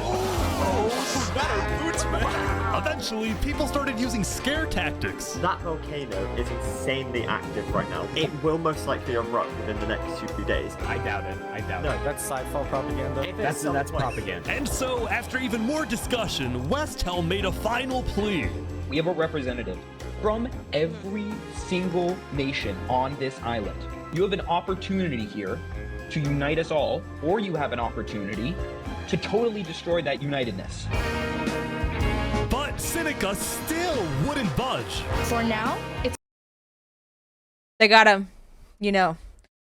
Boots, man. Eventually, people started using scare tactics. That volcano is insanely active right now. It will most likely erupt within the next 2 days. I doubt it. No, that's sci-fi propaganda. That's propaganda. And so, after even more discussion, Westhelm made a final plea. We have a representative from every single nation on this island. You have an opportunity here to unite us all, or you have an opportunity to totally destroy that unitedness. But Seneca still wouldn't budge. For now, it's... They gotta,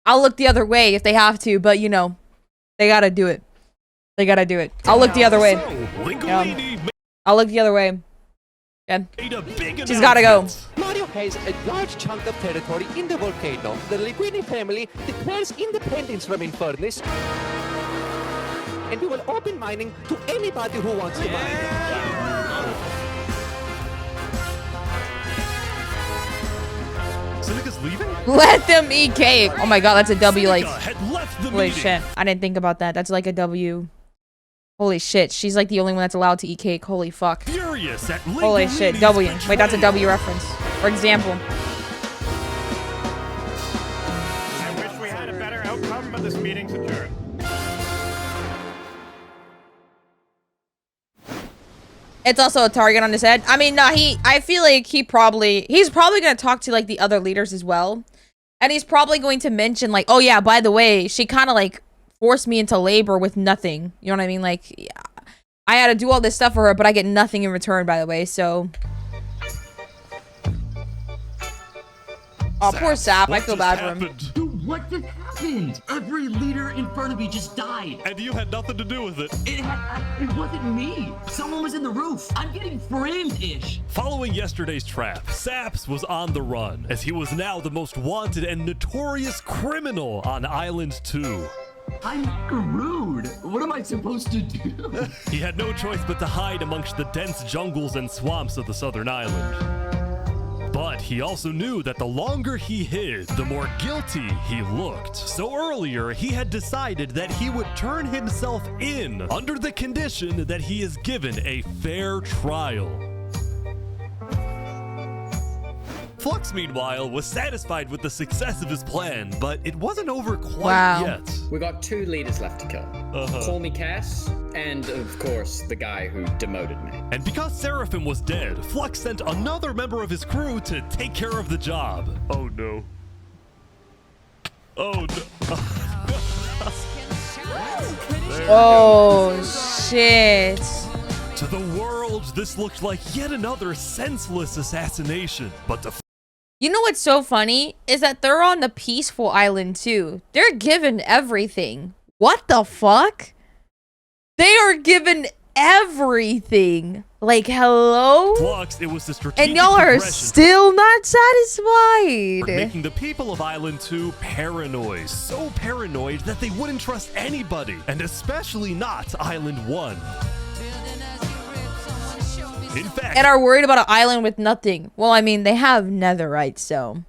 I'll look the other way if they have to, but they gotta do it. They gotta do it. I'll look the other way. I'll look the other way. Yeah. She's gotta go. Mario has a large chunk of territory in the volcano. The Linguini family declares independence from Infernus, and we will open mining to anybody who wants to mine. Seneca's leaving? Let them eat cake. Oh my god, that's a W. Like, had left the holy meeting. shit. I didn't think about that. That's like a W. Holy shit. She's like the only one that's allowed to eat cake. Holy fuck. Furious at Holy shit. W. Wait, that's a W reference. For example. I wish we had a better outcome, but this meeting's adjourned. It's also a target on his head. I mean, no, I feel like he's probably gonna talk to like the other leaders as well. And he's probably going to mention like, oh yeah, by the way, she kind of like forced me into labor with nothing. You know what I mean? Like, I had to do all this stuff for her, but I get nothing in return, by the way, so. Oh, poor Sap. I feel bad for him. Dude, what just happened? happened? Every leader in front of me just died. And you had nothing to do with it. It wasn't me. Someone was in the roof. I'm getting framed-ish. Following yesterday's trap, Saps was on the run, as he was now the most wanted and notorious criminal on Island 2. I'm screwed. What am I supposed to do? He had no choice but to hide amongst the dense jungles and swamps of the southern island. But he also knew that the longer he hid, the more guilty he looked. So earlier, he had decided that he would turn himself in under the condition that he is given a fair trial. Flux, meanwhile, was satisfied with the success of his plan, but it wasn't over quite yet. We got 2 leaders left to kill. Call me Cass, and of course, the guy who demoted me. And because Seraphim was dead, Flux sent another member of his crew to take care of the job. Oh no. Oh no. Oh shit. To the world, this looked like yet another senseless assassination, but the You know what's so funny is that they're on the peaceful island too. They're given everything. What the fuck? They are given everything. Like, hello? Flux, it was the strategic and y'all are still not satisfied. Making the people of Island 2 paranoid. So paranoid that they wouldn't trust anybody, and especially not Island 1. In fact, and are worried about an island with nothing. Well, I mean, they have netherite, so.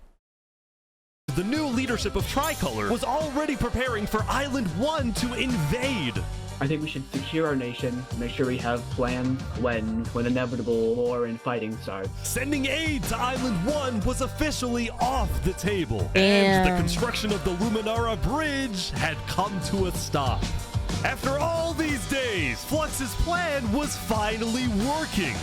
The new leadership of Tricolor was already preparing for Island 1 to invade. I think we should secure our nation, make sure we have plans when inevitable war and fighting starts. Sending aid to Island 1 was officially off the table. Damn. And the construction of the Luminara Bridge had come to a stop. After all these days, Flux's plan was finally working.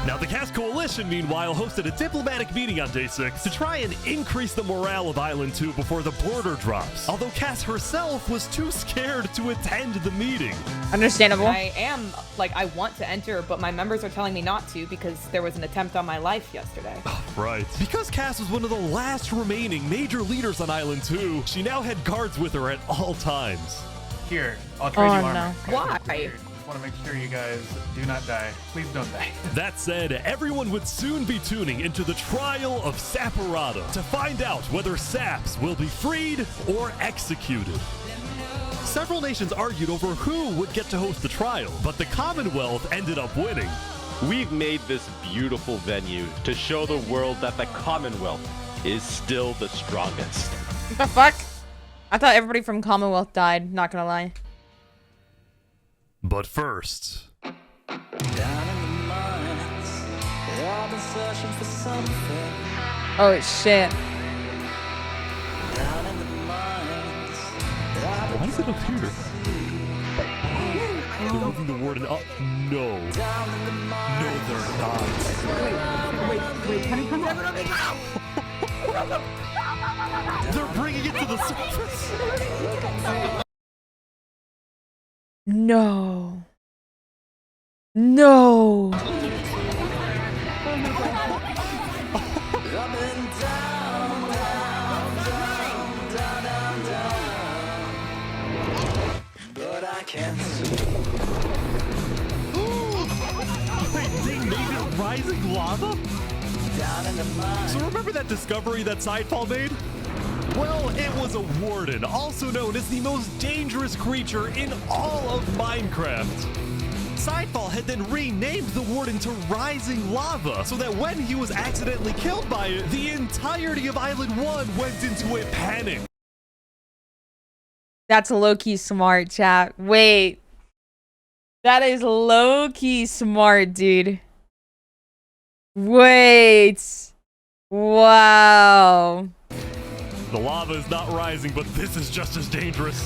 Now, the Cass Coalition, meanwhile, hosted a diplomatic meeting on Day 6 to try and increase the morale of Island 2 before the border drops. Although Cass herself was too scared to attend the meeting. Understandable. I want to enter, but my members are telling me not to because there was an attempt on my life yesterday. Right. Because Cass was one of the last remaining major leaders on Island 2, she now had guards with her at all times. Here, I'll trade you armor. No. Why? I want to make sure you guys do not die. Please don't die. That said, everyone would soon be tuning into the trial of Saporada to find out whether Saps will be freed or executed. Several nations argued over who would get to host the trial, but the Commonwealth ended up winning. We've made this beautiful venue to show the world that the Commonwealth is still the strongest. What the fuck? I thought everybody from Commonwealth died, not gonna lie. But first... Down in the mines, they've all been searching for something. Oh shit. Down in the mines, why is it up here? They're moving the warden up. No. No, they're not. Wait, can you come back? They're bringing it to the surface. No. No. But I can't see. Wait, they made it rising lava? Down in the mine. So remember that discovery that Sidefall made? Well, it was a warden, also known as the most dangerous creature in all of Minecraft. Sidefall had then renamed the warden to Rising Lava, so that when he was accidentally killed by it, the entirety of Island 1 went into a panic. That's low-key smart, chat. Wait. That is low-key smart, dude. Wait. Wow. The lava is not rising, but this is just as dangerous.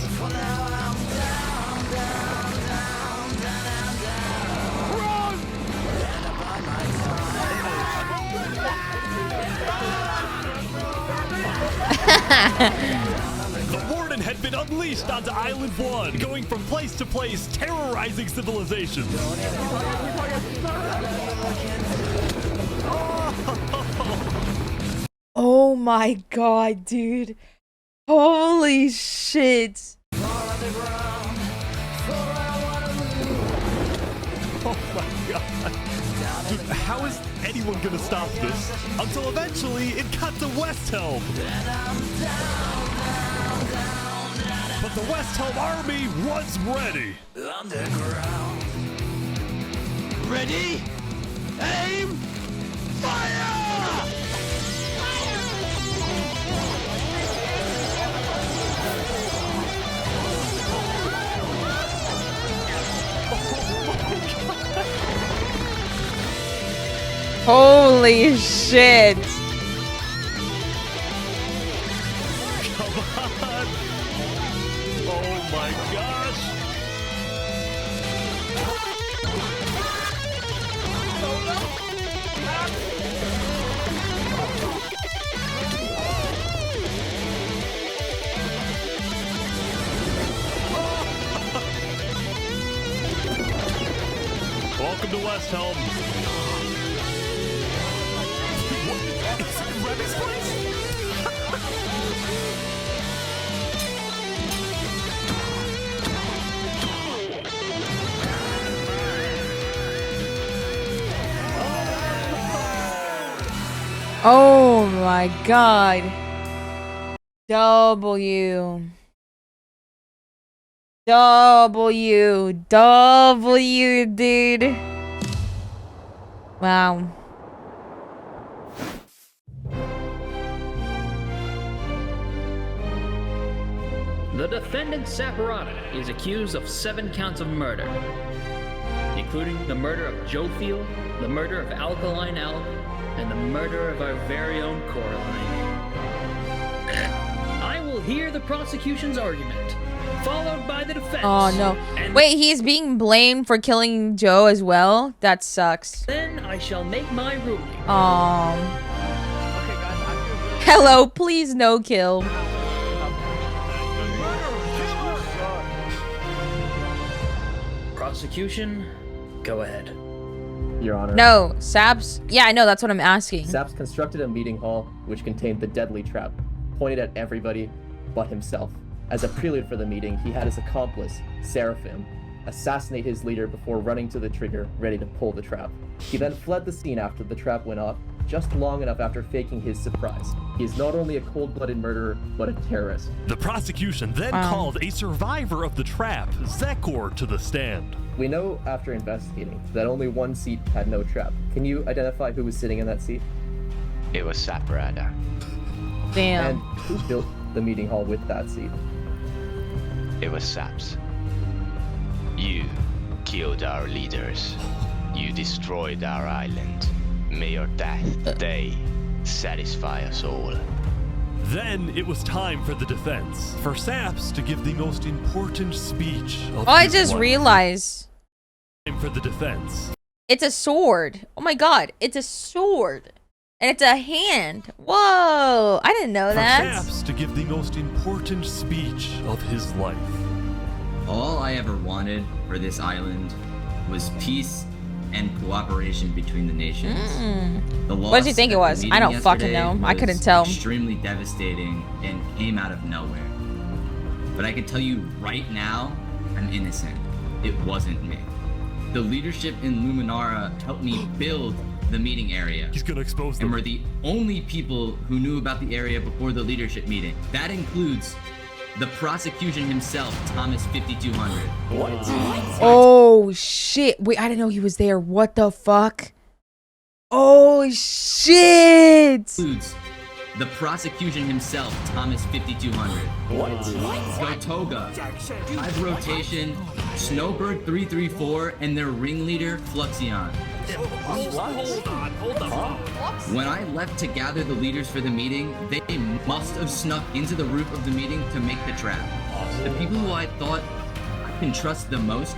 The warden had been unleashed onto Island 1, going from place to place, terrorizing civilizations. Oh my god, dude. Holy shit. Oh my god. Dude, how is anyone gonna stop this? Until eventually it got to West Helm. But the West Helm army was ready. Underground. Ready? Aim! Fire! Holy shit. Come on. Oh my gosh. Welcome to West Helm. Revy's place? Oh my god. W, dude. Wow. The defendant Saporata is accused of 7 counts of murder, including the murder of Joe Field, the murder of Alkaline Alk, and the murder of our very own Coraline. I will hear the prosecution's argument, followed by the defense. Oh no. Wait, he's being blamed for killing Joe as well? That sucks. Then I shall make my ruling. Hello, please no kill. Prosecution, go ahead. Your Honor. No, Saps. Yeah, I know, that's what I'm asking. Saps constructed a meeting hall which contained the deadly trap, pointed at everybody but himself. As a prelude for the meeting, he had his accomplice, Seraphim, assassinate his leader before running to the trigger, ready to pull the trap. He then fled the scene after the trap went off, just long enough after faking his surprise. He is not only a cold-blooded murderer, but a terrorist. The prosecution then called a survivor of the trap, Zekor, to the stand. We know after investigating that only one seat had no trap. Can you identify who was sitting in that seat? It was Saporata. Damn. And who built the meeting hall with that seat? It was Saps. You killed our leaders. You destroyed our island. May your death day satisfy us all. Then it was time for the defense, for Saps to give the most important speech of Oh, I his just life. realized. Time for the defense. It's a sword. Oh my god, it's a sword. And it's a hand. Whoa, I didn't know For that. Saps to give the most important speech of his life. All I ever wanted for this island was peace and cooperation between the nations. The What did you think it loss at was? the I don't meeting fucking yesterday know. I was couldn't tell. Extremely devastating and came out of nowhere. But I can tell you right now, I'm innocent. It wasn't me. The leadership in Luminara helped me build the meeting area. He's gonna expose them. And we're the only people who knew about the area before the leadership meeting. That includes the prosecution himself, Thomas 5200. What? Oh shit. Wait, I didn't know he was there. What the fuck? Oh shit. Includes the prosecution himself, Thomas 5200. What? Gotoga, Hive Rotation, Snowbird 334, and their ringleader, Fluxion. Hold on. When I left to gather the leaders for the meeting, they must have snuck into the roof of the meeting to make the trap. The people who I thought I can trust the most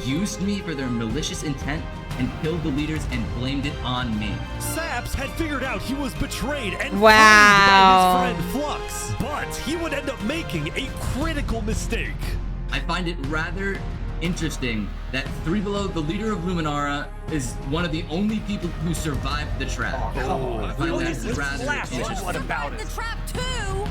used me for their malicious intent and killed the leaders and blamed it on me. Saps had figured out he was betrayed and Wow. framed by his friend Flux, but he would end up making a critical mistake. I find it rather interesting that 3 Below, the leader of Luminara, is one of the only people who survived the trap. I find that rather interesting. What about it? The trap too.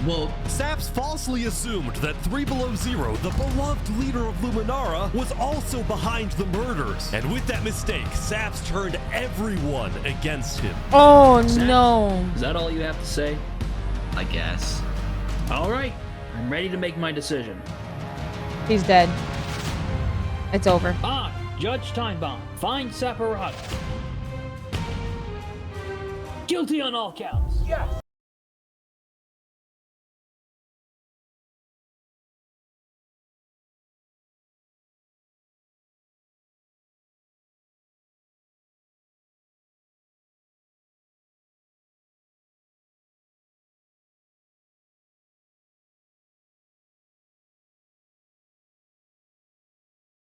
Well, Saps falsely assumed that 3 Below Zero, the beloved leader of Luminara, was also behind the murders. And with that mistake, Saps turned everyone against him. Oh Saps, no. Is that all you have to say? I guess. All right, I'm ready to make my decision. He's dead. It's over. I, Judge Timebomb, find Saparata guilty on all counts. Yes.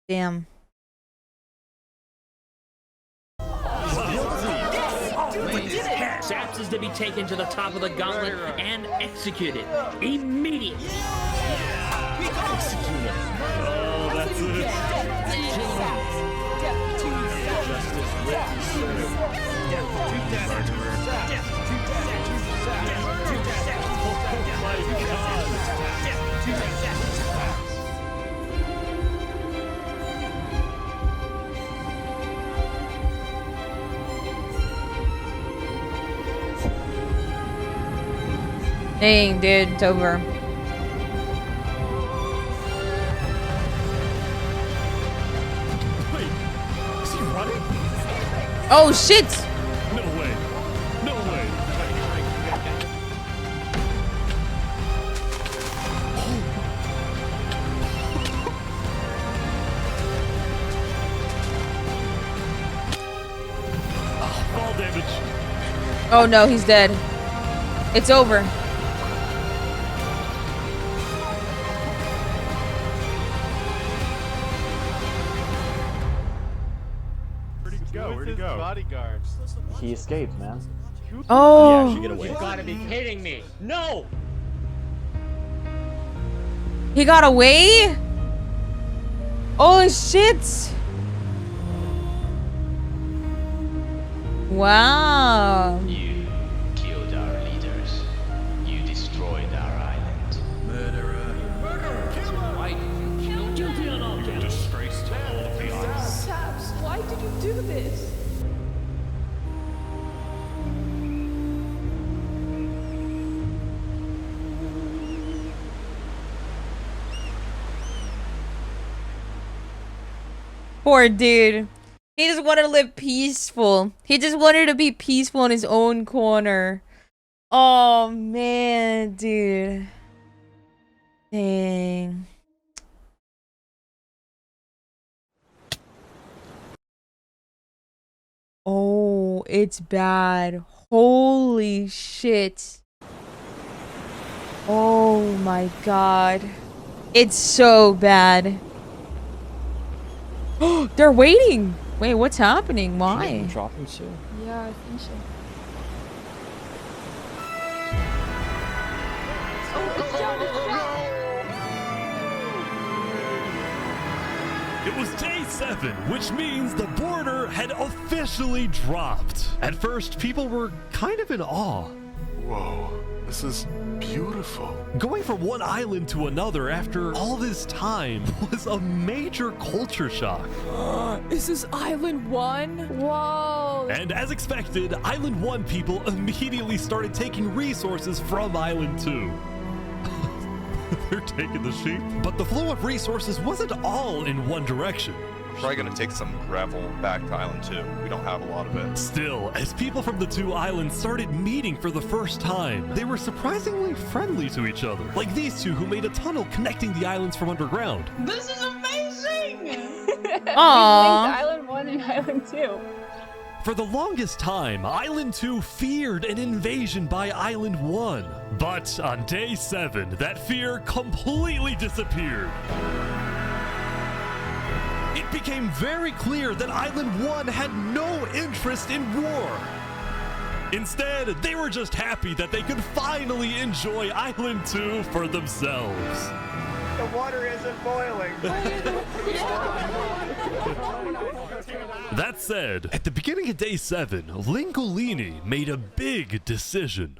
Damn. Saps is to be taken to the top of the gauntlet and executed immediately. Execute him. Oh, that's it. Dang, dude, it's over. Wait, is he running? Oh shit! No way. No way. Oh, fall damage. Oh no, he's dead. It's over. Where'd he go? Bodyguards. He escaped, man. Oh. He get away. You gotta be kidding me. No! He got away? Oh shit! Wow. You killed our leaders. You destroyed our island. Murderer. Why did you kill guilty on all counts? Disgrace to all of the island. Saps, why did you do this? Poor dude. He just wanted to live peaceful. He just wanted to be peaceful in his own corner. Oh man, dude. Dang. Oh, it's bad. Holy shit. Oh my god. It's so bad. They're waiting. Wait, what's happening? Why? Dropping soon. Yeah, I think so. It was day 7, which means the border had officially dropped. At first, people were kind of in awe. Whoa, this is beautiful. Going from one island to another after all this time was a major culture shock. Is this Island 1? Whoa. And as expected, Island 1 people immediately started taking resources from Island 2. They're taking the sheep. But the flow of resources wasn't all in one direction. We're probably gonna take some gravel back to Island 2. We don't have a lot of it. Still, as people from the 2 islands started meeting for the first time, they were surprisingly friendly to each other. Like these two who made a tunnel connecting the islands from underground. This is amazing! Aww. Island 1 and Island 2. For the longest time, Island 2 feared an invasion by Island 1. But on day 7, that fear completely disappeared. It became very clear that Island 1 had no interest in war. Instead, they were just happy that they could finally enjoy Island 2 for themselves. The water isn't boiling. That said, at the beginning of day 7, Lingolini made a big decision.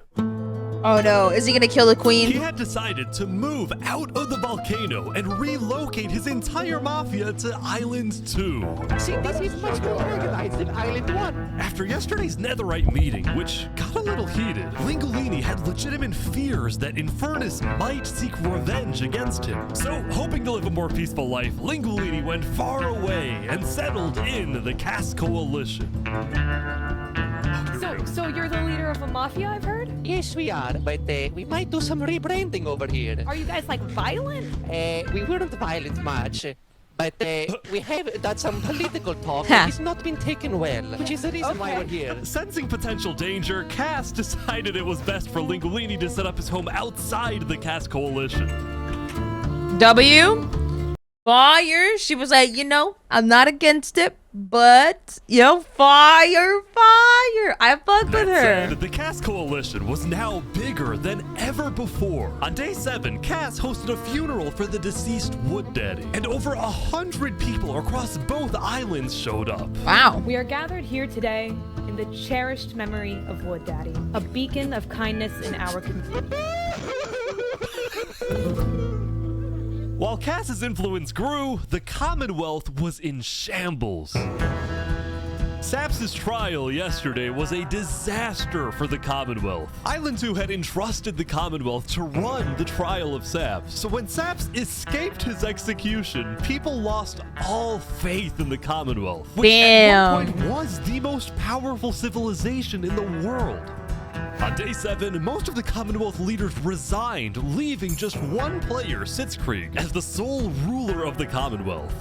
Oh no, is he gonna kill the queen? He had decided to move out of the volcano and relocate his entire mafia to Island 2. See, this is much more organized than Island 1. After yesterday's netherite meeting, which got a little heated, Lingolini had legitimate fears that Infernus might seek revenge against him. So, hoping to live a more peaceful life, Lingolini went far away and settled in the Cass Coalition. So you're the leader of a mafia, I've heard? Yes, we are, but we might do some rebranding over here. Are you guys like violent? We weren't violent much, but we have done some political talk that has not been taken well, which is the reason why we're here. Sensing potential danger, Cass decided it was best for Lingolini to set up his home outside the Cass Coalition. Fire. She was like, you know, I'm not against it, but, you know, fire. I fuck with her. Said, the Cass Coalition was now bigger than ever before. On day 7, Cass hosted a funeral for the deceased Wood Daddy, and over 100 people across both islands showed up. Wow. We are gathered here today in the cherished memory of Wood Daddy, a beacon of kindness in our community. While Cass's influence grew, the Commonwealth was in shambles. Saps' trial yesterday was a disaster for the Commonwealth. Island 2 had entrusted the Commonwealth to run the trial of Saps. So when Saps escaped his execution, people lost all faith in the Commonwealth, which at one point was the most powerful civilization in the world. On day 7, most of the Commonwealth leaders resigned, leaving just one player, Sitzkrieg, as the sole ruler of the Commonwealth.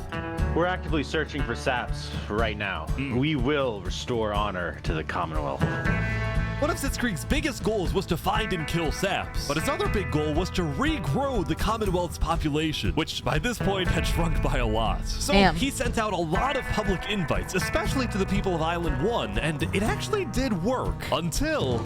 We're actively searching for Saps right now. We will restore honor to the Commonwealth. One of Sitzkrieg's biggest goals was to find and kill Saps, but his other big goal was to regrow the Commonwealth's population, which by this point had shrunk by a lot. So he sent out a lot of public invites, especially to the people of Island 1, and it actually did work, until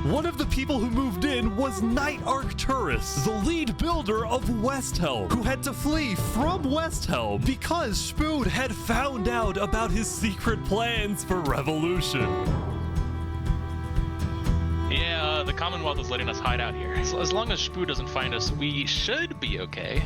one of the people who moved in was Knight Arcturus, the lead builder of Westhelm, who had to flee from Westhelm because Spood had found out about his secret plans for revolution. Yeah, the Commonwealth is letting us hide out here. So as long as Spood doesn't find us, we should be okay.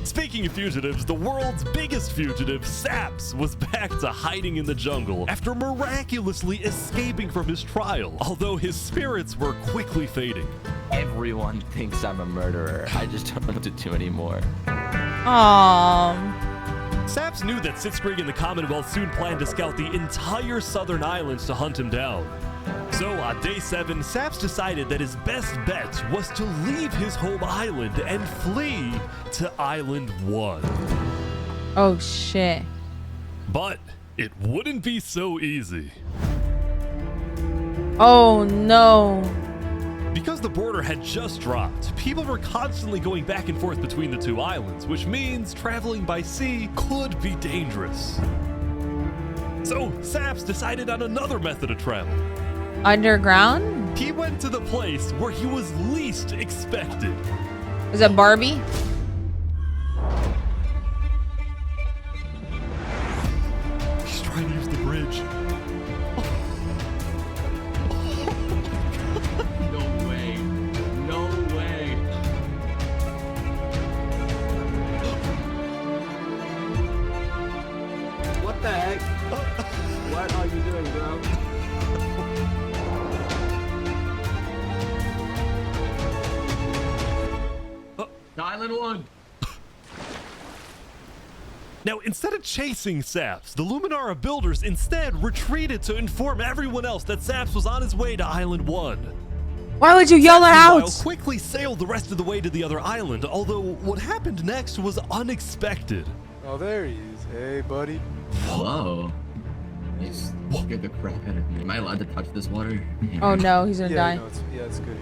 Speaking of fugitives, the world's biggest fugitive, Saps, was back to hiding in the jungle after miraculously escaping from his trial, although his spirits were quickly fading. Everyone thinks I'm a murderer. I just don't know what to do anymore. Saps knew that Sitzkrieg and the Commonwealth soon planned to scout the entire southern islands to hunt him down. So on day 7, Saps decided that his best bet was to leave his home island and flee to Island 1. Oh shit. But it wouldn't be so easy. Oh no. Because the border had just dropped, people were constantly going back and forth between the two islands, which means traveling by sea could be dangerous. So Saps decided on another method of travel. Underground? He went to the place where he was least expected. Is that Barbie? He's trying to use the bridge. No way. No way. What the heck? What are you doing, bro? Island 1. Now, instead of chasing Saps, the Luminara builders instead retreated to inform everyone else that Saps was on his way to Island 1. Why would you yell it out? Quickly sailed the rest of the way to the other island, although what happened next was unexpected. Oh, there he is. Hey, buddy. Whoa. You scared the crap out of me. Am I allowed to touch this water? Oh no, he's gonna die. No, it's good.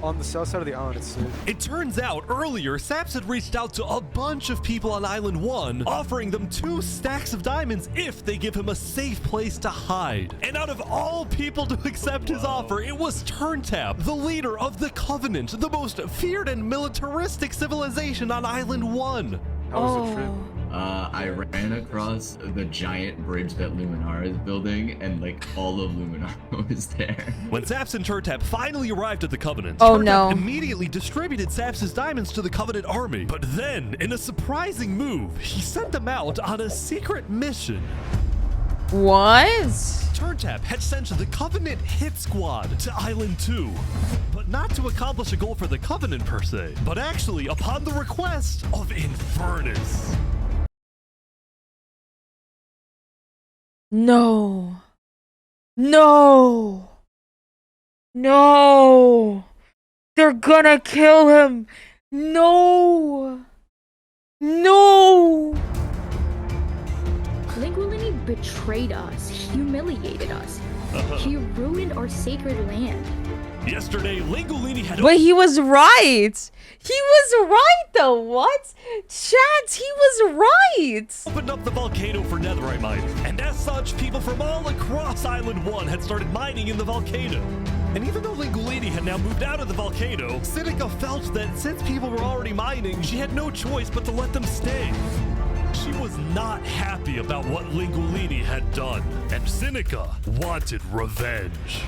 On the south side of the island, it's safe. It turns out earlier, Saps had reached out to a bunch of people on Island 1, offering them 2 stacks of diamonds if they give him a safe place to hide. And out of all people to accept his offer, it was Turntap, the leader of the Covenant, the most feared and militaristic civilization on Island 1. How was the trip? I ran across the giant bridge that Luminar is building, and like all of Luminar was there. When Saps and Turntap finally arrived at the Covenant, Oh, Turntap no. immediately distributed Saps' diamonds to the Covenant army. But then, in a surprising move, he sent them out on a secret mission. What? Turntap had sent the Covenant hit squad to Island 2, but not to accomplish a goal for the Covenant per se, but actually upon the request of Infernus. No. No. No. They're gonna kill him. No. No. Linguini betrayed us, humiliated us. He ruined our sacred land. Yesterday, Lingolini had... But he was right. He was right, though. What? Chat, he was right. Opened up the volcano for netherite mining, and as such, people from all across Island 1 had started mining in the volcano. And even though Lingolini had now moved out of the volcano, Sinica felt that since people were already mining, she had no choice but to let them stay. She was not happy about what Lingolini had done, and Sinica wanted revenge.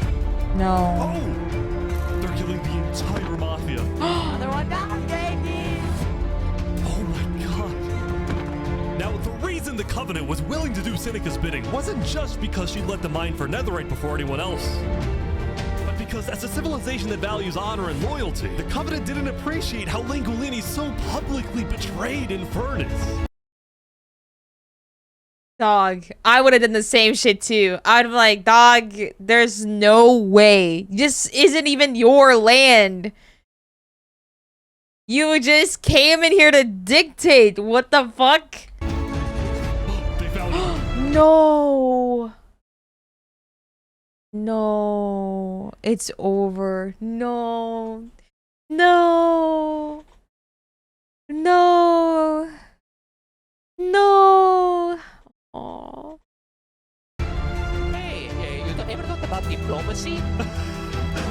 No. Oh! They're killing the entire mafia. Another one down, baby! Oh my god. Now, the reason the Covenant was willing to do Sinica's bidding wasn't just because she let them mine for netherite before anyone else. But because as a civilization that values honor and loyalty, the Covenant didn't appreciate how Lingolini so publicly betrayed Infernus. Dog, I would have done the same shit too. I'd be like, dog, there's no way. This isn't even your land. You just came in here to dictate. What the fuck? They found No. No. It's over. No. No. No. No. Aww. Hey, you ever thought about diplomacy?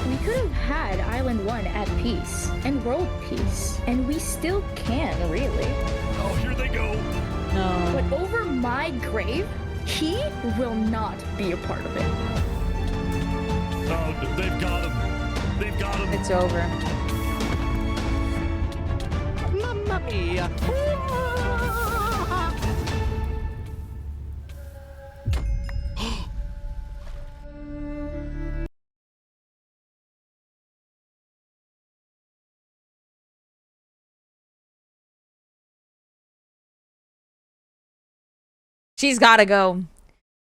We could have had Island 1 at peace and world peace, and we still can, really. Oh, here they go. No. But over my grave, he will not be a part of it. Oh, they've got him. They've got him. It's over. Mamma mia! She's gotta go.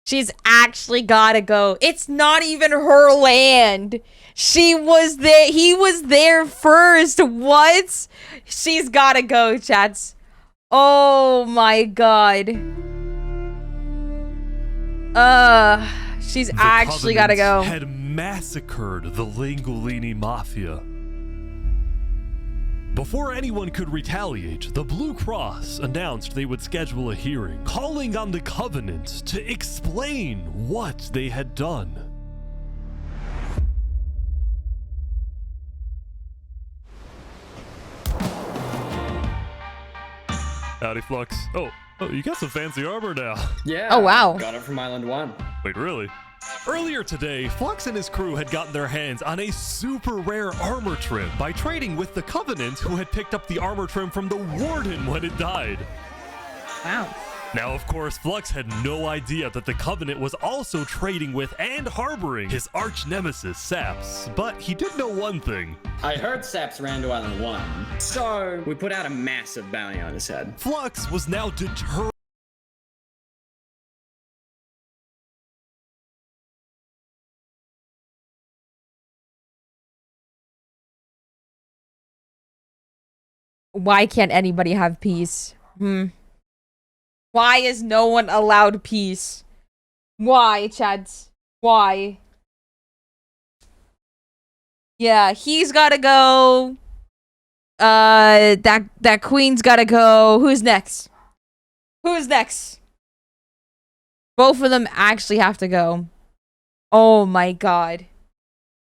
She's actually gotta go. It's not even her land. She was there. He was there first. What? She's gotta go, chats. Oh my god. She's actually gotta go. Had massacred the Lingolini Mafia. Before anyone could retaliate, the Blue Cross announced they would schedule a hearing, calling on the Covenant to explain what they had done. Howdy, Flux. Oh, you got some fancy armor now. Yeah. Oh, wow. Got it from Island 1. Wait, really? Earlier today, Flux and his crew had gotten their hands on a super rare armor trim by trading with the Covenant, who had picked up the armor trim from the Warden when it died. Wow. Now, of course, Flux had no idea that the Covenant was also trading with and harboring his arch nemesis, Saps. But he did know one thing. I heard Saps ran to Island 1, so we put out a massive bounty on his head. Flux was now determined. Why can't anybody have peace? Why is no one allowed peace? Why, chads? Why? Yeah, he's gotta go. That queen's gotta go. Who's next? Who's next? Both of them actually have to go. Oh my god.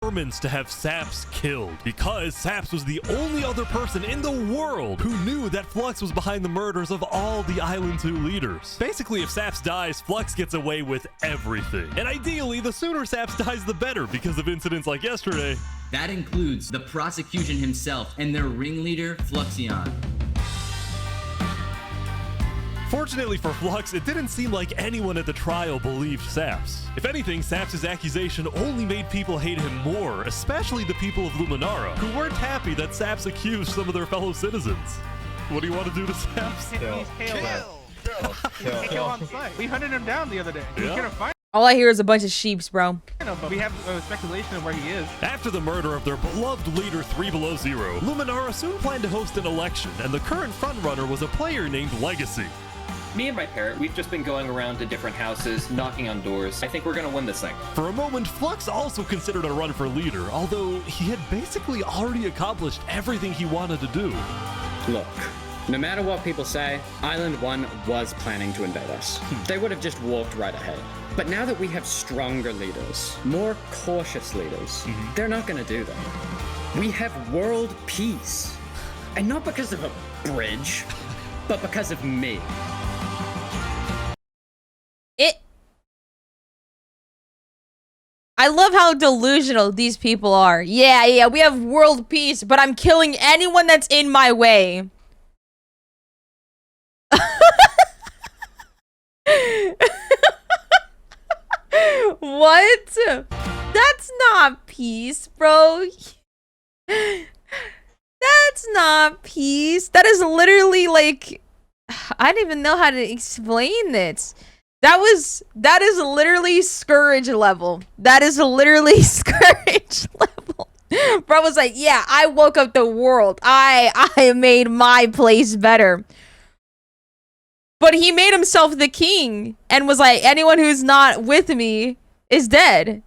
Determines to have Saps killed because Saps was the only other person in the world who knew that Flux was behind the murders of all the Island 2 leaders. Basically, if Saps dies, Flux gets away with everything. And ideally, the sooner Saps dies, the better because of incidents like yesterday. That includes the prosecution himself and their ringleader, Fluxion. Fortunately for Flux, it didn't seem like anyone at the trial believed Saps. If anything, Saps' accusation only made people hate him more, especially the people of Luminara, who weren't happy that Saps accused some of their fellow citizens. What do you want to do to Saps? Kill on site. We hunted him down the other day. We couldn't find All I hear is a bunch of sheeps, bro. him, but we have speculation of where he is. After the murder of their beloved leader 3 Below Zero, Luminara soon planned to host an election, and the current frontrunner was a player named Legacy. Me and my parrot, we've just been going around to different houses, knocking on doors. I think we're gonna win this thing. For a moment, Flux also considered a run for leader, although he had basically already accomplished everything he wanted to do. Look, no matter what people say, Island 1 was planning to invade us. They would have just walked right ahead. But now that we have stronger leaders, more cautious leaders, they're not gonna do that. We have world peace. And not because of a bridge, but because of me. I love how delusional these people are. Yeah, we have world peace, but I'm killing anyone that's in my way. What? That's not peace, bro. That's not peace. That is literally like... I don't even know how to explain it. That is literally Scourge level. That is literally Scourge level. Bro was like, yeah, I woke up the world. I made my place better. But he made himself the king and was like, anyone who's not with me is dead.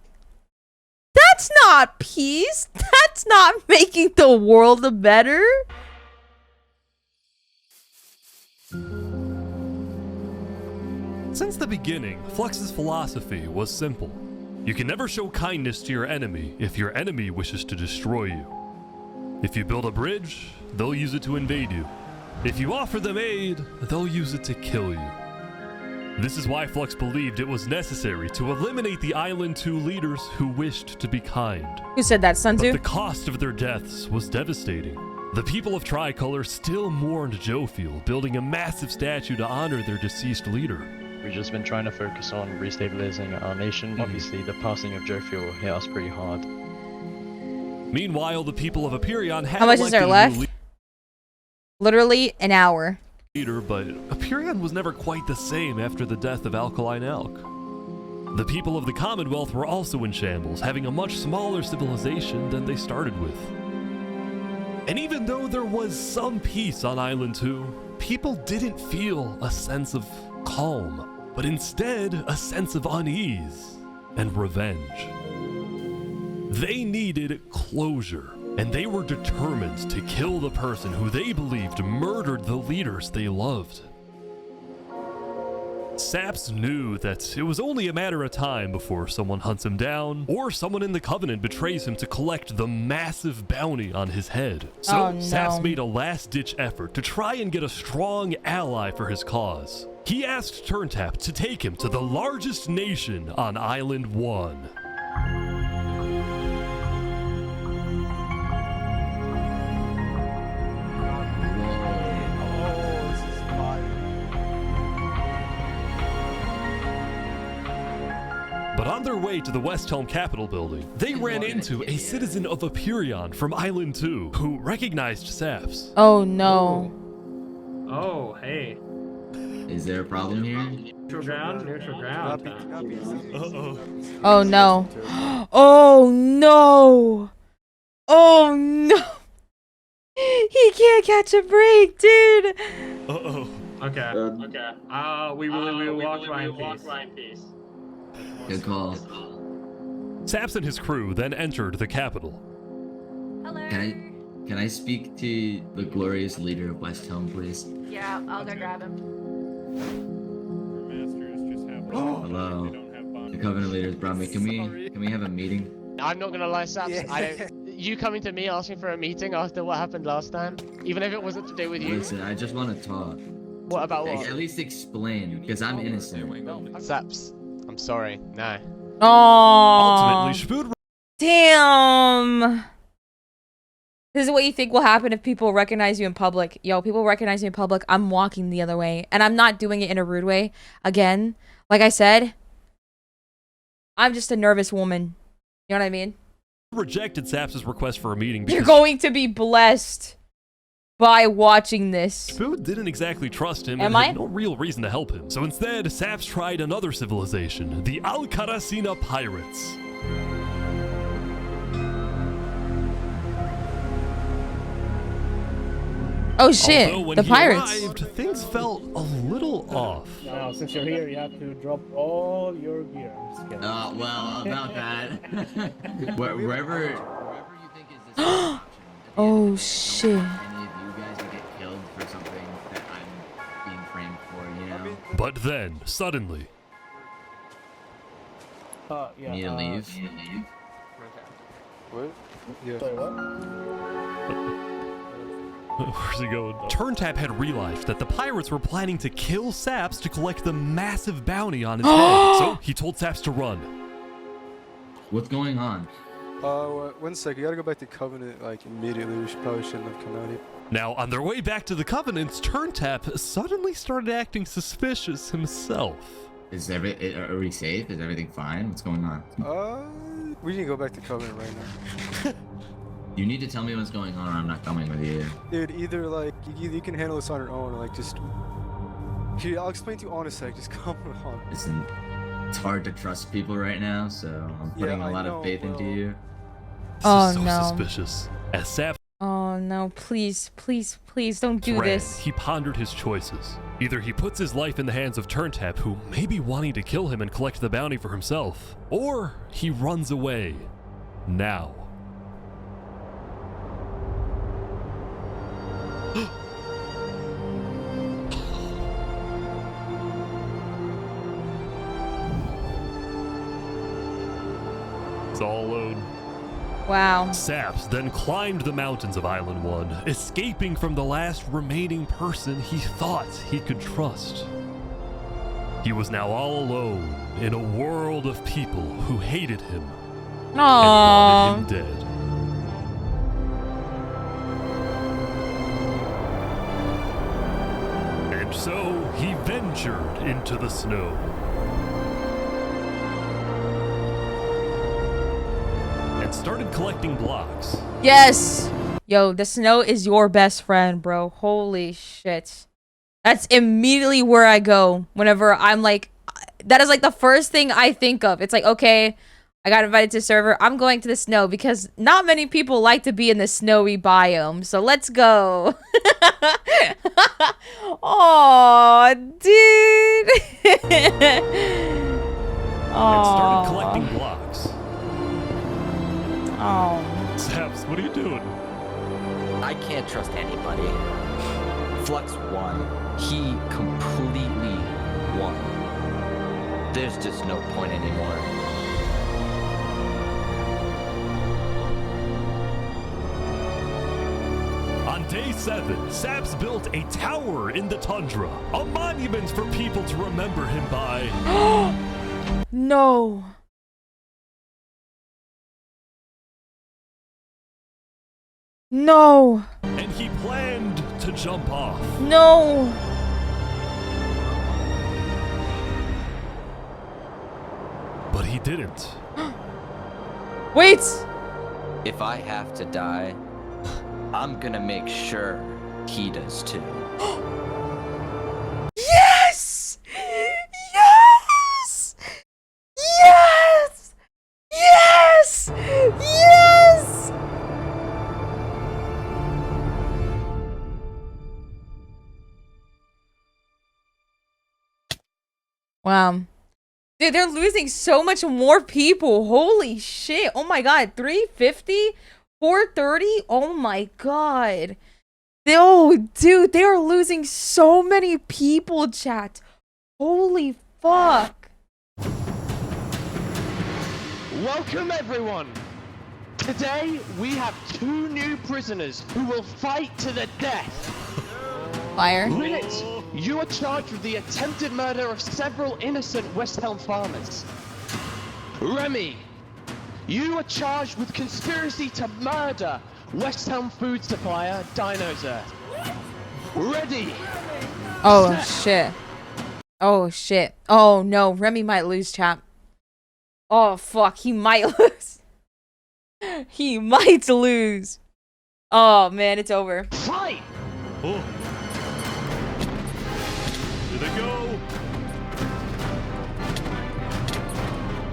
That's not peace. That's not making the world better. Since the beginning, Flux's philosophy was simple. You can never show kindness to your enemy if your enemy wishes to destroy you. If you build a bridge, they'll use it to invade you. If you offer them aid, they'll use it to kill you. This is why Flux believed it was necessary to eliminate the Island 2 leaders who wished to be kind. Who said that, Sun Tzu? But the cost of their deaths was devastating. The people of Tricolor still mourned Jofiel, building a massive statue to honor their deceased leader. We've just been trying to focus on restabilizing our nation. Obviously, the passing of Jofiel hit us pretty hard. Meanwhile, the people of Aperion had How much is there left? Literally an hour. Leader, but Aperion was never quite the same after the death of Alkaline Elk. The people of the Commonwealth were also in shambles, having a much smaller civilization than they started with. And even though there was some peace on Island 2, people didn't feel a sense of calm, but instead a sense of unease and revenge. They needed closure, and they were determined to kill the person who they believed murdered the leaders they loved. Saps knew that it was only a matter of time before someone hunts him down, or someone in the Covenant betrays him to collect the massive bounty on his head. So Saps made a last-ditch effort to try and get a strong ally for his cause. He asked Turntap to take him to the largest nation on Island 1. But on their way to the West Helm Capitol building, they ran into a citizen of Aperion from Island 2 who recognized Saps. Oh no. Oh, hey. Is there a problem here? Neutral ground, neutral ground. Uh-oh. Oh no. Oh no. Oh no. He can't catch a break, dude. Uh-oh. Okay, okay. We will walk by in peace. Good call. Saps and his crew then entered the capital. Can I speak to the glorious leader of West Helm, please? Yeah, I'll go grab him. Hello. The Covenant leaders brought me. Can we have a meeting? I'm not gonna lie, Saps. Yeah. You coming to me asking for a meeting after what happened last time, even if it wasn't to do with you. Listen, I just want to talk. What about what? At least explain, because I'm innocent. Saps, I'm sorry. No. Oh. Ultimately, Spood. Damn. This is what you think will happen if people recognize you in public. Yo, people recognize me in public. I'm walking the other way. And I'm not doing it in a rude way. Again, like I said, I'm just a nervous woman. You know what I mean? Rejected Saps' request for a meeting because You're going to be blessed by watching this. Spood didn't exactly trust him Am and I? had no real reason to help him. So instead, Saps tried another civilization, the Alcaracina Pirates. Oh shit, Although when the he pirates. arrived, things felt a little off. Now, since you're here, you have to drop all your gear. I'm just kidding. Well, about that. wherever you think is this option. Oh shit. Any of you guys would get killed for something that I'm being framed for, you know? But then, suddenly, Yeah. Need to leave? What? Yeah. Sorry, what? where's he going? Turntap had realized that the pirates were planning to kill Saps to collect the massive bounty on his head. So he told Saps to run. What's going on? 1 sec. You gotta go back to Covenant like immediately. We probably shouldn't have come out here. Now, on their way back to the Covenants, Turntap suddenly started acting suspicious himself. Are we safe? Is everything fine? What's going on? We can go back to Covenant right now. You need to tell me what's going on or I'm not coming with you. Dude, either like you can handle this on your own, or like just. Here, I'll explain to you on a sec. Just come on. Listen, it's hard to trust people right now, so I'm putting a lot of faith into you. Oh This is so no. suspicious. As Saps Oh no, please, please, please don't do ran, this. he pondered his choices. Either he puts his life in the hands of Turntap, who may be wanting to kill him and collect the bounty for himself, or he runs away. Now. It's all alone. Wow. Saps then climbed the mountains of Island 1, escaping from the last remaining person he thought he could trust. He was now all alone in a world of people who hated him and wanted him dead. And so he ventured into the snow. And started collecting blocks. Yes. Yo, the snow is your best friend, bro. Holy shit. That's immediately where I go whenever I'm like, that is like the first thing I think of. It's like, okay, I got invited to a server. I'm going to the snow because not many people like to be in the snowy biome. So let's go. Oh, dude. And started collecting blocks. Oh. Saps, what are you doing? I can't trust anybody. Flux won. He completely won. There's just no point anymore. On day 7, Saps built a tower in the tundra, a monument for people to remember him by. No. No. And he planned to jump off. No. But he didn't. Wait. If I have to die, I'm gonna make sure he does too. Yes! Yes! Yes! Yes! Yes! Wow. Dude, they're losing so much more people. Holy shit. Oh my god. 350? 430? Oh my god. Oh, dude, they are losing so many people, chat. Holy fuck. Welcome everyone! Today we have 2 new prisoners who will fight to the death. Fire. Minutes, you are charged with the attempted murder of several innocent West Helm farmers. Remy, you are charged with conspiracy to murder West Helm food supplier Dinosaur. Ready? Oh shit. Oh shit. Oh no, Remy might lose, chap. Oh fuck, he might lose. He might lose. Oh man, it's over. Fight! Oh. Here they go.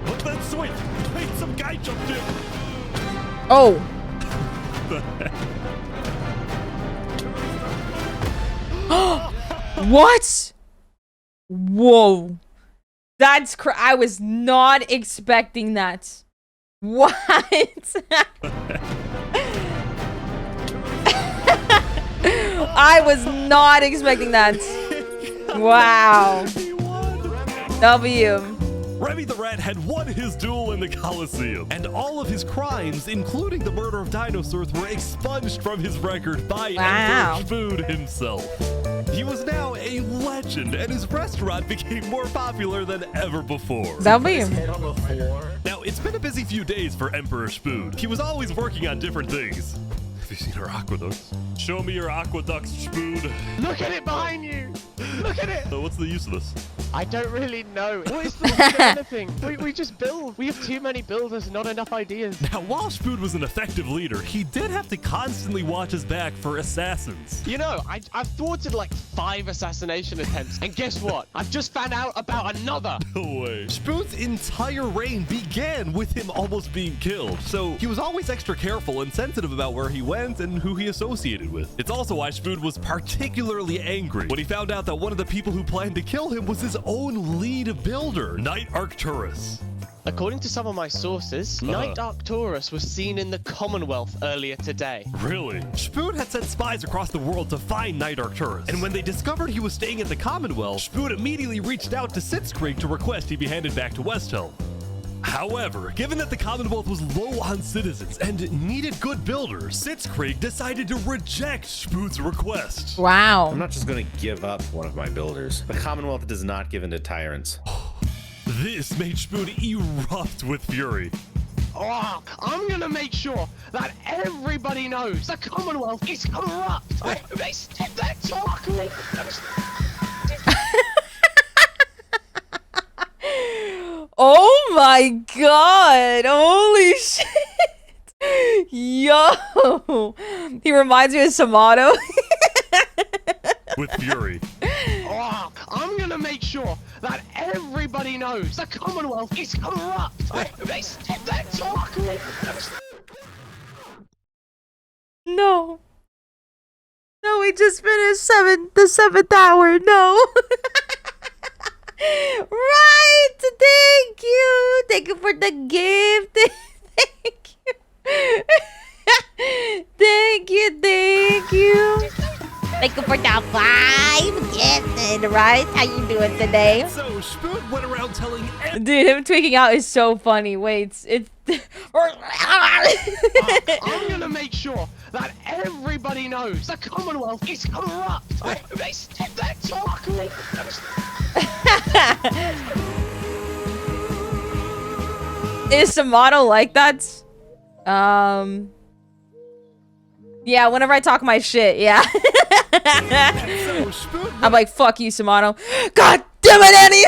Look at that swing. Wait, some guy jumped in. Oh. What? Whoa. That's I was not expecting that. What? I was not expecting that. Wow. W. Remy the Rat had won his duel in the Coliseum, and all of his crimes, including the murder of dinosaurs, were expunged from his record by Emperor Spood himself. He was now a legend, and his restaurant became more popular than ever before. W. Now, it's been a busy few days for Emperor Spood. He was always working on different things. Have you seen our aqueducts? Show me your aqueducts, Spood. Look at it behind you! Look at it! So what's the use of this? I don't really know. What is the point of anything? We just build. We have too many builders, not enough ideas. Now, while Spood was an effective leader, he did have to constantly watch his back for assassins. You know, I've thwarted like 5 assassination attempts, and guess what? I've just found out about another. No way. Spood's entire reign began with him almost being killed, so he was always extra careful and sensitive about where he went and who he associated with. It's also why Spood was particularly angry when he found out that one of the people who planned to kill him was his own lead builder, Knight Arcturus. According to some of my sources, Knight Arcturus was seen in the Commonwealth earlier today. Really? Spood had sent spies across the world to find Knight Arcturus, and when they discovered he was staying at the Commonwealth, Spood immediately reached out to Sitzkrieg to request he be handed back to Westhelm. However, given that the Commonwealth was low on citizens and needed good builders, Sitzkrieg decided to reject Spood's request. Wow. I'm not just going to give up one of my builders. The Commonwealth does not give in to tyrants. This made Spood erupt with fury. Oh, I'm gonna make sure that everybody knows the Commonwealth is corrupt. They stop that talk. Oh my god. Holy shit. Yo. He reminds me of Samato. With fury. Oh, I'm gonna make sure that everybody knows the Commonwealth is corrupt. They stop that talk. No. No, we just finished the 7th hour. No. Right. Thank you. Thank you for the gift. Thank you. Thank you. Thank you. Thank you for the 5 gifted, right? How you doing today? So Spood went around telling dude, him tweaking out is so funny. Wait, it's I'm gonna make sure that everybody knows the Commonwealth is corrupt. They stop that talk. Is Samato like that? Yeah, whenever I talk my shit, yeah. I'm like, fuck you, Samato. God damn it, Annie!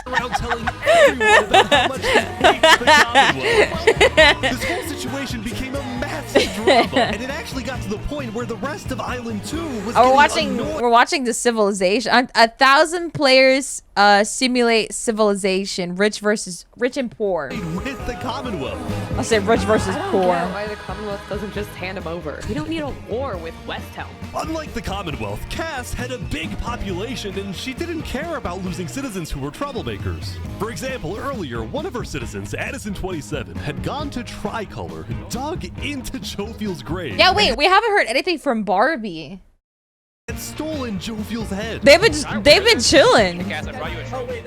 Around telling everyone about how much he hates the Commonwealth. This whole situation became a massive drama, and it actually got to the point where the rest of Island 2 was we're watching the Civilization. 1,000 players simulate civilization, rich and poor. With the Commonwealth. I said rich versus poor. Why the Commonwealth doesn't just hand him over? We don't need a war with West Helm. Unlike the Commonwealth, Cass had a big population and she didn't care about losing citizens who were troublemakers. For example, earlier, one of her citizens, Addison27, had gone to Tricolor and dug into Jophiel's grave. Yeah, wait, we haven't heard anything from Barbie. Had stolen Jophiel's head. They've been chilling.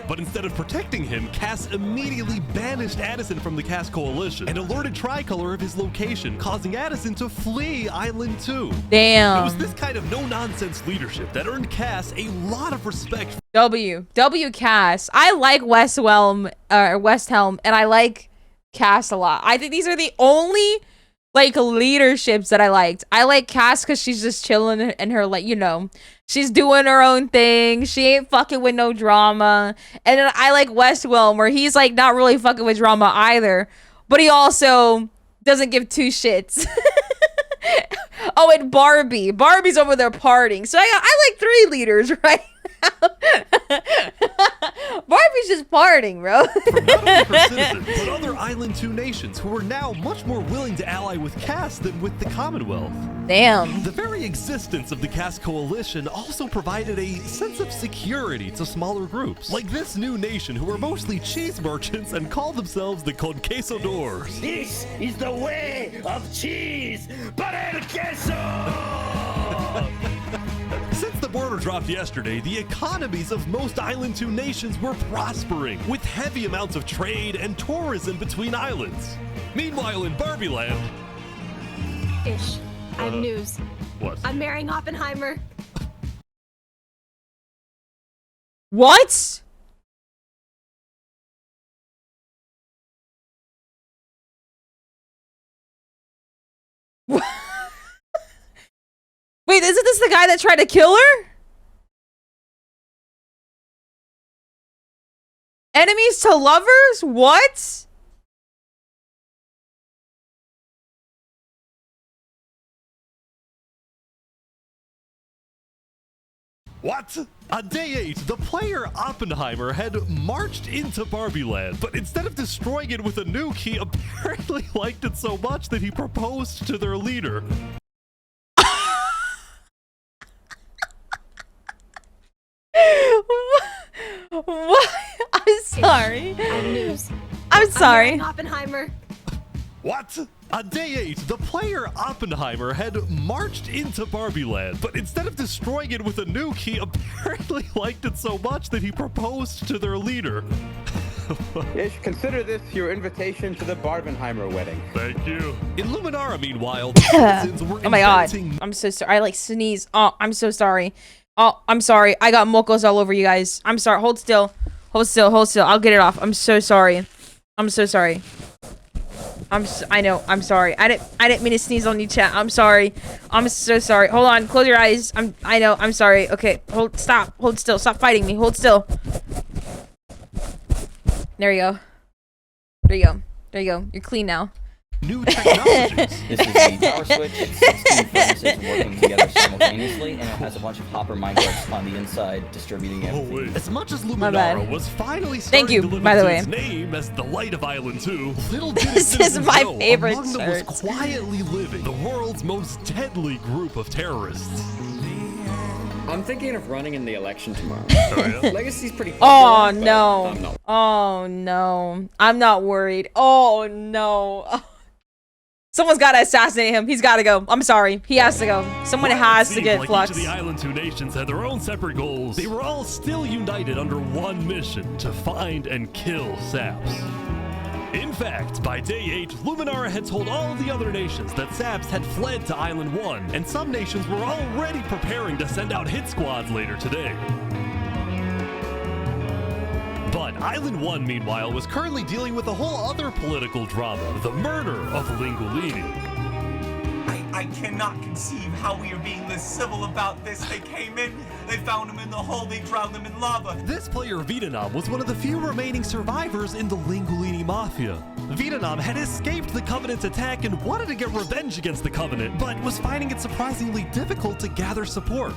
But instead of protecting him, Cass immediately banished Addison from the Cass Coalition and alerted Tricolor of his location, causing Addison to flee Island 2. Damn. It was this kind of no-nonsense leadership that earned Cass a lot of respect. W Cass. I like West Helm, and I like Cass a lot. I think these are the only like leaderships that I liked. I like Cass because she's just chilling and her, like, you know, she's doing her own thing. She ain't fucking with no drama. And then I like West Helm, where he's like not really fucking with drama either, but he also doesn't give two shits. Oh, and Barbie's over there partying. So I like 3 leaders right now. Barbie's just partying, bro. From not only her citizens, but other Island 2 nations who are now much more willing to ally with Cass than with the Commonwealth. Damn. The very existence of the Cass Coalition also provided a sense of security to smaller groups, like this new nation who are mostly cheese merchants and call themselves the Conquistadors. This is the way of cheese, but el queso! Since the border dropped yesterday, the economies of most Island 2 nations were prospering, with heavy amounts of trade and tourism between islands. Meanwhile, in Barbie Land... Ish. I have news. What? I'm marrying Oppenheimer. What? Wait, isn't this the guy that tried to kill her? Enemies to lovers? What? What? On day 8, the player Oppenheimer had marched into Barbie Land, but instead of destroying it with a nuke, he apparently liked it so much that he proposed to their leader. What? I'm sorry. I have news. I'm sorry. marrying Oppenheimer. What? On day 8, the player Oppenheimer had marched into Barbie Land, but instead of destroying it with a nuke, he apparently liked it so much that he proposed to their leader. Ish, consider this your invitation to the Barbenheimer wedding. Thank you. In Luminara, meanwhile, the citizens were Oh my god. inventing... I'm so sorry. I like sneeze. Oh, I'm so sorry. Oh, I'm sorry. I got mocos all over you guys. I'm sorry. Hold still. Hold still. Hold still. I'll get it off. I'm so sorry. I'm so sorry. I know. I'm sorry. I didn't mean to sneeze on you, chat. I'm sorry. I'm so sorry. Hold on. Close your eyes. I know. I'm sorry. Okay. Stop. Hold still. Stop fighting me. Hold still. There you go. There you go. There you go. You're clean now. New technologies. This is the power switch. It's 16 furnaces working together simultaneously, and it has a bunch of hopper minecarts on the inside distributing everything. As much as My bad. Luminara was finally Thank starting you, to live by up the to way. its name as the light of Island 2, little did This is citizens my know favorite among them shirt. was quietly living the world's most deadly group of terrorists. I'm thinking of running in the election tomorrow. Legacy's pretty Oh popular, but no. I'm not. Oh no. I'm not worried. Oh no. Someone's got to assassinate him. He's got to go. I'm sorry. He has to go. Someone has to Seemed get like Flux. each of the Island 2 nations had their own separate goals. They were all still united under one mission: to find and kill Saps. In fact, by day 8, Luminara had told all of the other nations that Saps had fled to Island 1, and some nations were already preparing to send out hit squads later today. But Island 1, meanwhile, was currently dealing with a whole other political drama: the murder of Linguini. I cannot conceive how we are being this civil about this. They came in, they found him in the hole, they drowned him in lava. This player, Vietnam, was one of the few remaining survivors in the Linguini Mafia. Vietnam had escaped the Covenant's attack and wanted to get revenge against the Covenant, but was finding it surprisingly difficult to gather support.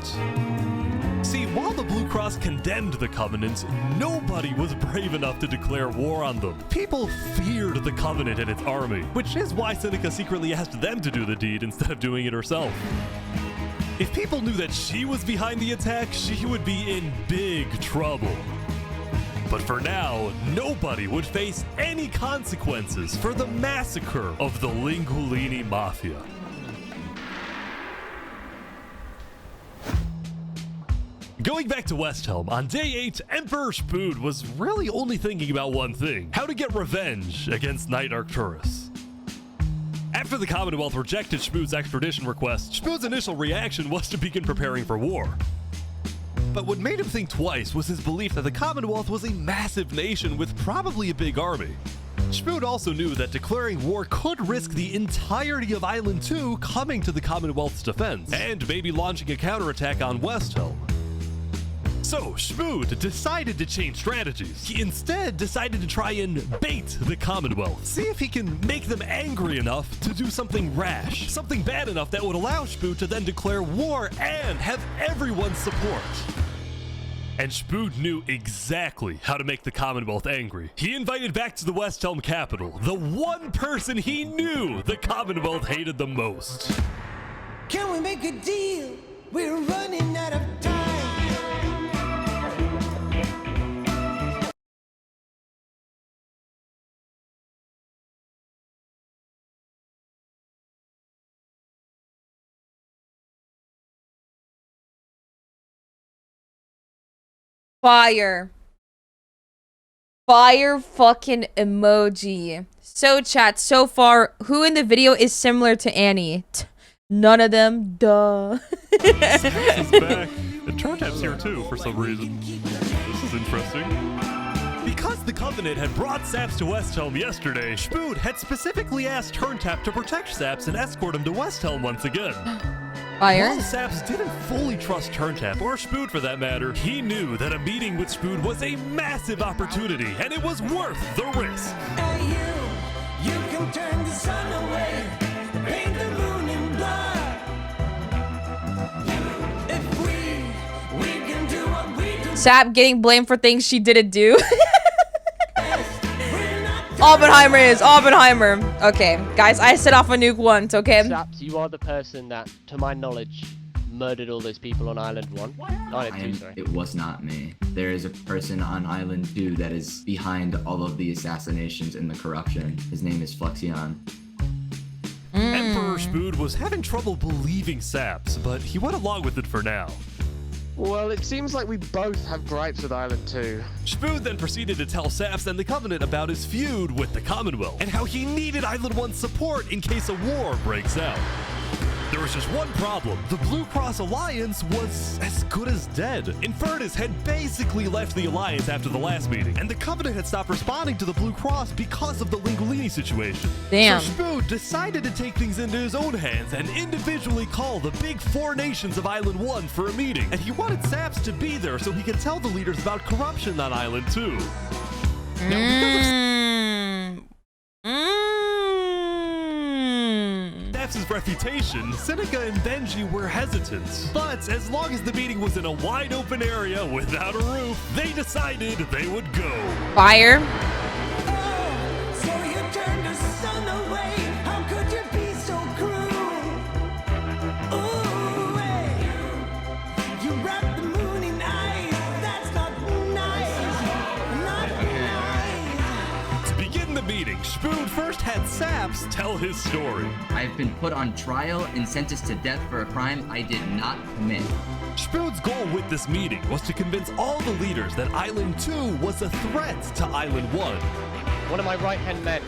See, while the Blue Cross condemned the Covenant, nobody was brave enough to declare war on them. People feared the Covenant and its army, which is why Seneca secretly asked them to do the deed instead of doing it herself. If people knew that she was behind the attack, she would be in big trouble. But for now, nobody would face any consequences for the massacre of the Lingulini Mafia. Going back to Westhelm, on day 8, Emperor Spood was really only thinking about one thing: how to get revenge against Knight Arcturus. After the Commonwealth rejected Spood's extradition request, Spood's initial reaction was to begin preparing for war. But what made him think twice was his belief that the Commonwealth was a massive nation with probably a big army. Spood also knew that declaring war could risk the entirety of Island 2 coming to the Commonwealth's defense, and maybe launching a counterattack on Westhelm. So, Spood decided to change strategies. He instead decided to try and bait the Commonwealth. See if he can make them angry enough to do something rash. Something bad enough that would allow Spood to then declare war and have everyone's support. And Spood knew exactly how to make the Commonwealth angry. He invited back to the Westhelm capital the one person he knew the Commonwealth hated the most. Can we make a deal? We're running out of time. Fire. Fire fucking emoji. So chat, so far, who in the video is similar to Annie? None of them, duh. Saps is back. And Turntap's here too, for some reason. This is interesting. Because the Covenant had brought Saps to Westhelm yesterday, Spood had specifically asked Turntap to protect Saps and escort him to Westhelm once again. Fire. While Saps didn't fully trust Turntap, or Spood for that matter, he knew that a meeting with Spood was a massive opportunity, and it was worth the risk. Hey, you can turn the sun away, paint the moon in blood. If we can do what we do. Sap getting blamed for things she didn't do. Oppenheimer is Oppenheimer. Okay, guys, I set off a nuke once, okay? Saps, you are the person that, to my knowledge, murdered all those people on Island 1. Island 2, sorry. It was not me. There is a person on Island 2 that is behind all of the assassinations and the corruption. His name is Flexion. Emperor Spood was having trouble believing Saps, but he went along with it for now. Well, it seems like we both have gripes with Island 2. Spood then proceeded to tell Saps and the Covenant about his feud with the Commonwealth, and how he needed Island 1's support in case a war breaks out. There was just one problem. The Blue Cross Alliance was as good as dead. Infernus had basically left the Alliance after the last meeting, and the Covenant had stopped responding to the Blue Cross because of the Lingulini situation. Damn. So Spood decided to take things into his own hands and individually call the big 4 nations of Island 1 for a meeting. And he wanted Saps to be there so he could tell the leaders about corruption on Island 2. Now, because of Saps' reputation, Seneca and Benji were hesitant. But as long as the meeting was in a wide open area without a roof, they decided they would go. Fire. So you turned the sun away. How could you be so cruel? Ooh, hey. You wrapped the moon in ice. That's not nice. Not nice. To begin the meeting, Spood first had Saps tell his story. I've been put on trial and sentenced to death for a crime I did not commit. Spood's goal with this meeting was to convince all the leaders that Island 2 was a threat to Island 1. One of my right-hand men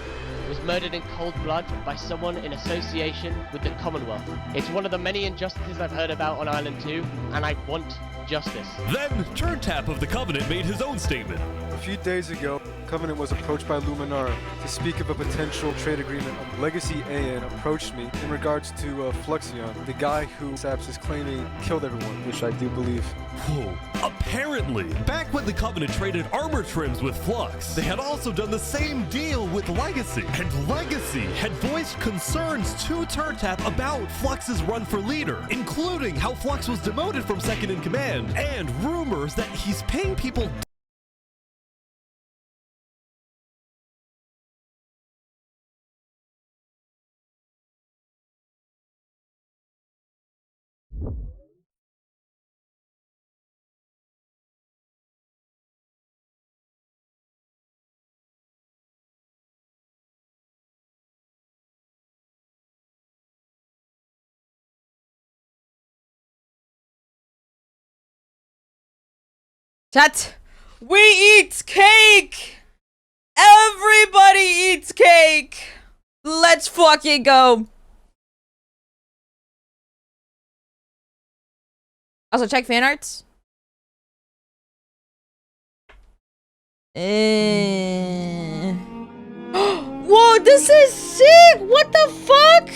was murdered in cold blood by someone in association with the Commonwealth. It's one of the many injustices I've heard about on Island 2, and I want justice. Then, Turntap of the Covenant made his own statement. A few days ago, Covenant was approached by Luminara to speak of a potential trade agreement. Legacy AN approached me in regards to Flexion, the guy who Saps is claiming killed everyone, which I do believe. Whoa. Apparently, back when the Covenant traded armor trims with Flux, they had also done the same deal with Legacy. And Legacy had voiced concerns to Turntap about Flux's run for leader, including how Flux was demoted from second in command command, and rumors that he's paying people Chat, we eat cake! Everybody eats cake! Let's fucking go! Also, check fan arts. Whoa, this is sick! What the fuck?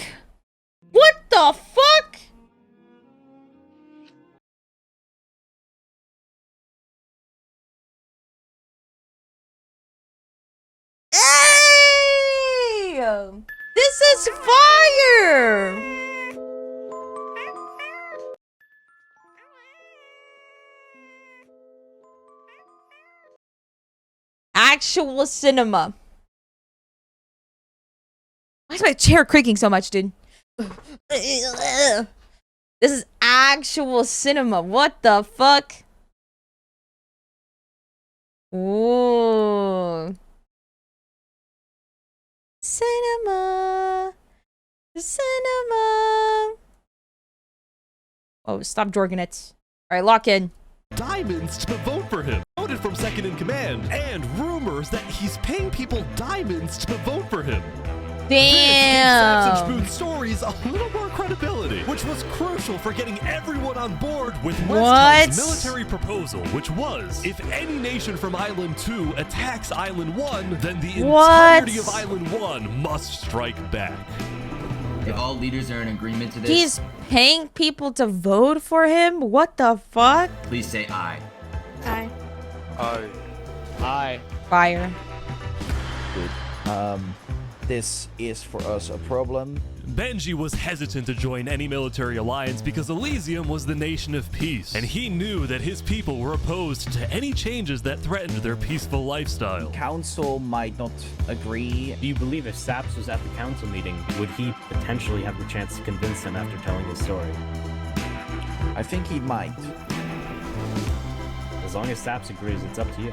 What the fuck? Hey! This is fire! Actual cinema. Why is my chair creaking so much, dude? This is actual cinema. What the fuck? Ooh. Cinema. Cinema. Oh, stop jorging it. Alright, lock in. diamonds to vote for him. Voted from second in command, and rumors that he's paying people diamonds to vote for him. Damn. This gave Saps and Spoon's stories a little more credibility, which was crucial for getting everyone on board with West Helm's military proposal, which was, if any nation from Island 2 attacks Island 1, then the entirety of Island 1 must strike back. If all leaders are in agreement to this, He's paying people to vote for him? What the fuck? please say aye. Aye. Aye. Aye. Fire. This is for us a problem. Benji was hesitant to join any military alliance because Elysium was the nation of peace, and he knew that his people were opposed to any changes that threatened their peaceful lifestyle. Council might not agree. Do you believe if Saps was at the council meeting, would he potentially have the chance to convince them after telling his story? I think he might. As long as Saps agrees, it's up to you.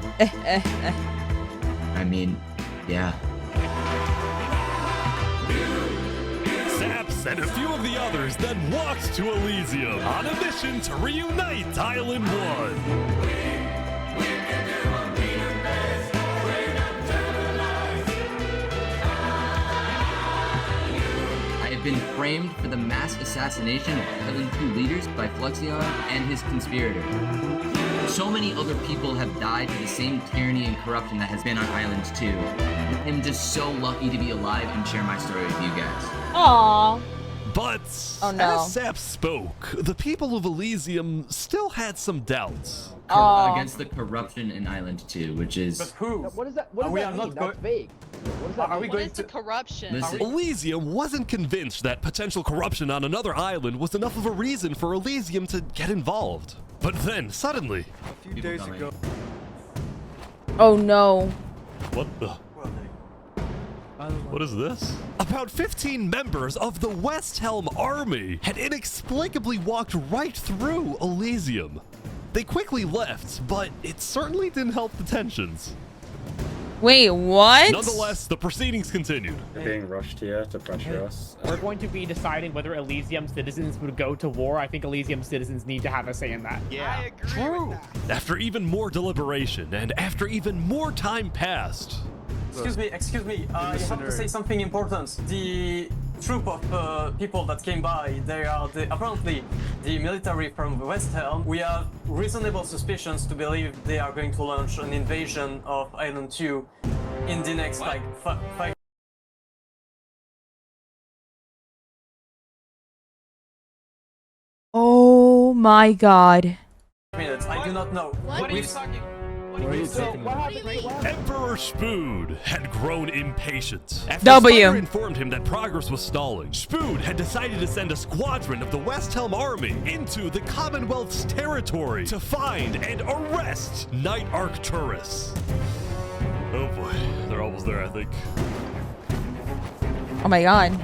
I mean, yeah. Saps and a few of the others then walked to Elysium on a mission to reunite Island 1. I have been framed for the mass assassination of Island 2 leaders by Fluxion and his conspirator. So many other people have died to the same tyranny and corruption that has been on Island 2. I'm just so lucky to be alive and share my story with you guys. Aww. But Oh, no. as Saps spoke, the people of Elysium still had some doubts. Against the corruption in Island 2, which is... But who? What is that? What does we that are mean? not That's vague. What does that Are mean? we going to corruption? Listen, Elysium wasn't convinced that potential corruption on another island was enough of a reason for Elysium to get involved. But then, suddenly... A few days ago. Oh no. What the... What is this? About 15 members of the West Helm army had inexplicably walked right through Elysium. They quickly left, but it certainly didn't help the tensions. Wait, what? Nonetheless, the proceedings continued. They're being rushed here to pressure us. We're going to be deciding whether Elysium citizens would go to war. I think Elysium citizens need to have a say in that. Yeah. I agree with that. After even more deliberation and after even more time passed... Excuse me, you have to say something important. The troop of people that came by, they are apparently the military from West Helm. We have reasonable suspicions to believe they are going to launch an invasion of Island 2 in the next, like, 5 Oh my god. minutes. I do not know. What are you talking? Emperor Spood had grown impatient. After W. Spider informed him that progress was stalling, Spood had decided to send a squadron of the West Helm army into the Commonwealth's territory to find and arrest Knight Arcturus. Oh boy, they're almost there, I think. Oh my god.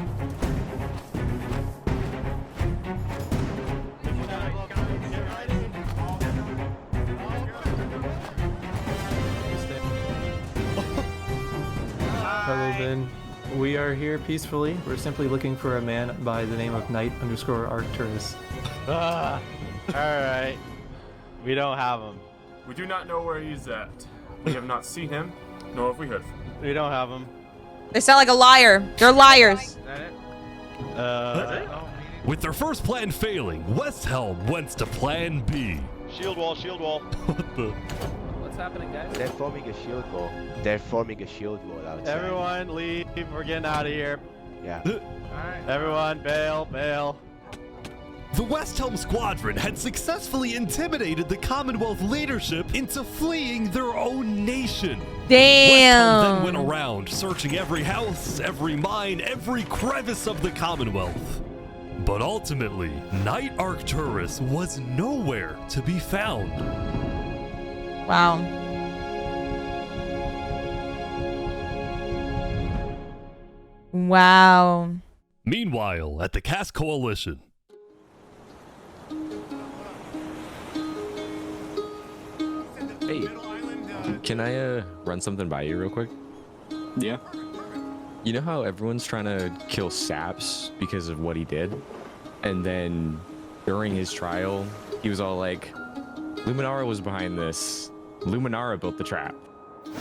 Hello, Ben. We are here peacefully. We're simply looking for a man by the name of Knight_Arcturus. Alright. We don't have him. We do not know where he's at. We have not seen him, nor have we heard from him. We don't have him. They sound like a liar. They're liars. With their first plan failing, West Helm went to plan B. Shield wall, shield wall. What the? What's happening, guys? They're forming a shield wall. They're forming a shield wall outside. Everyone leave. We're getting out of here. Yeah. Everyone bail, bail. The West Helm squadron had successfully intimidated the Commonwealth leadership into fleeing their own nation. West Helm then went around searching every house, every mine, every crevice of the Commonwealth. But ultimately, Knight Arcturus was nowhere to be found. Wow. Wow. Meanwhile, at the Cask Coalition. Hey, can I run something by you real quick? Yeah. You know how everyone's trying to kill Saps because of what he did? And then during his trial, he was all like, Luminara was behind this. Luminara built the trap.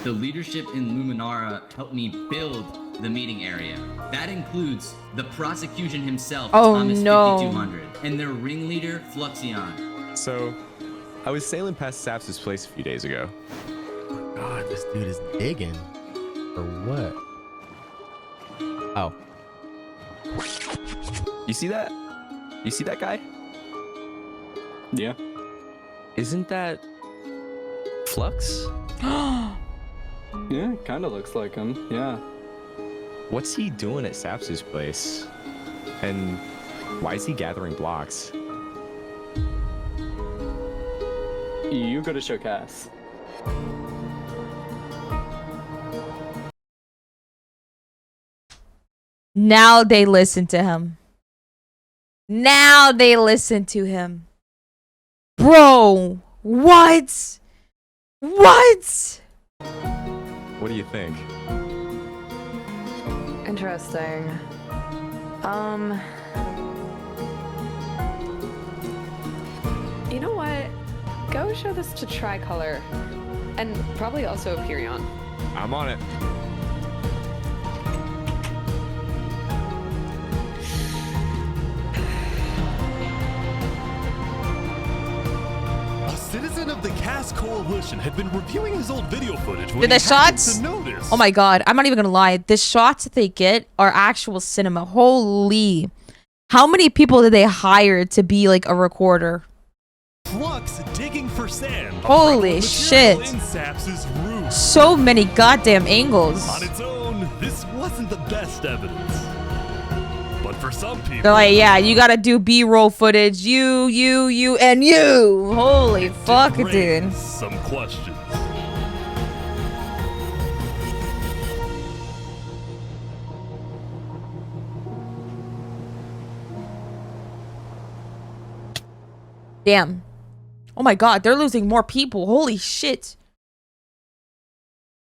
The leadership in Luminara helped me build the meeting area. That includes the prosecution himself, Oh, Thomas no. 5200, and their ringleader, Fluxion. So, I was sailing past Saps' place a few days ago. God, this dude is digging. Or what? Oh. You see that? You see that guy? Yeah. Isn't that Flux? Yeah, kind of looks like him. Yeah. What's he doing at Saps' place? And why is he gathering blocks? You go to show Cass. Now they listen to him. Now they listen to him. Bro, what? What? What do you think? Interesting. You know what? Go show this to Tricolor. And probably also Hyperion. I'm on it. A citizen of the Cask Coalition had been reviewing his old video footage when Did he the happened shots? to notice. Oh my god, I'm not even gonna lie. The shots that they get are actual cinema. Holy. How many people did they hire to be like a recorder? Flux digging for sand. Holy shit. In Saps' roof. So many goddamn angles. On its own, this wasn't the best evidence. But for some people, They're like, yeah, you gotta do B-roll footage. You, and you. Holy fuck, dude. raise some questions. Damn. Oh my god, they're losing more people. Holy shit.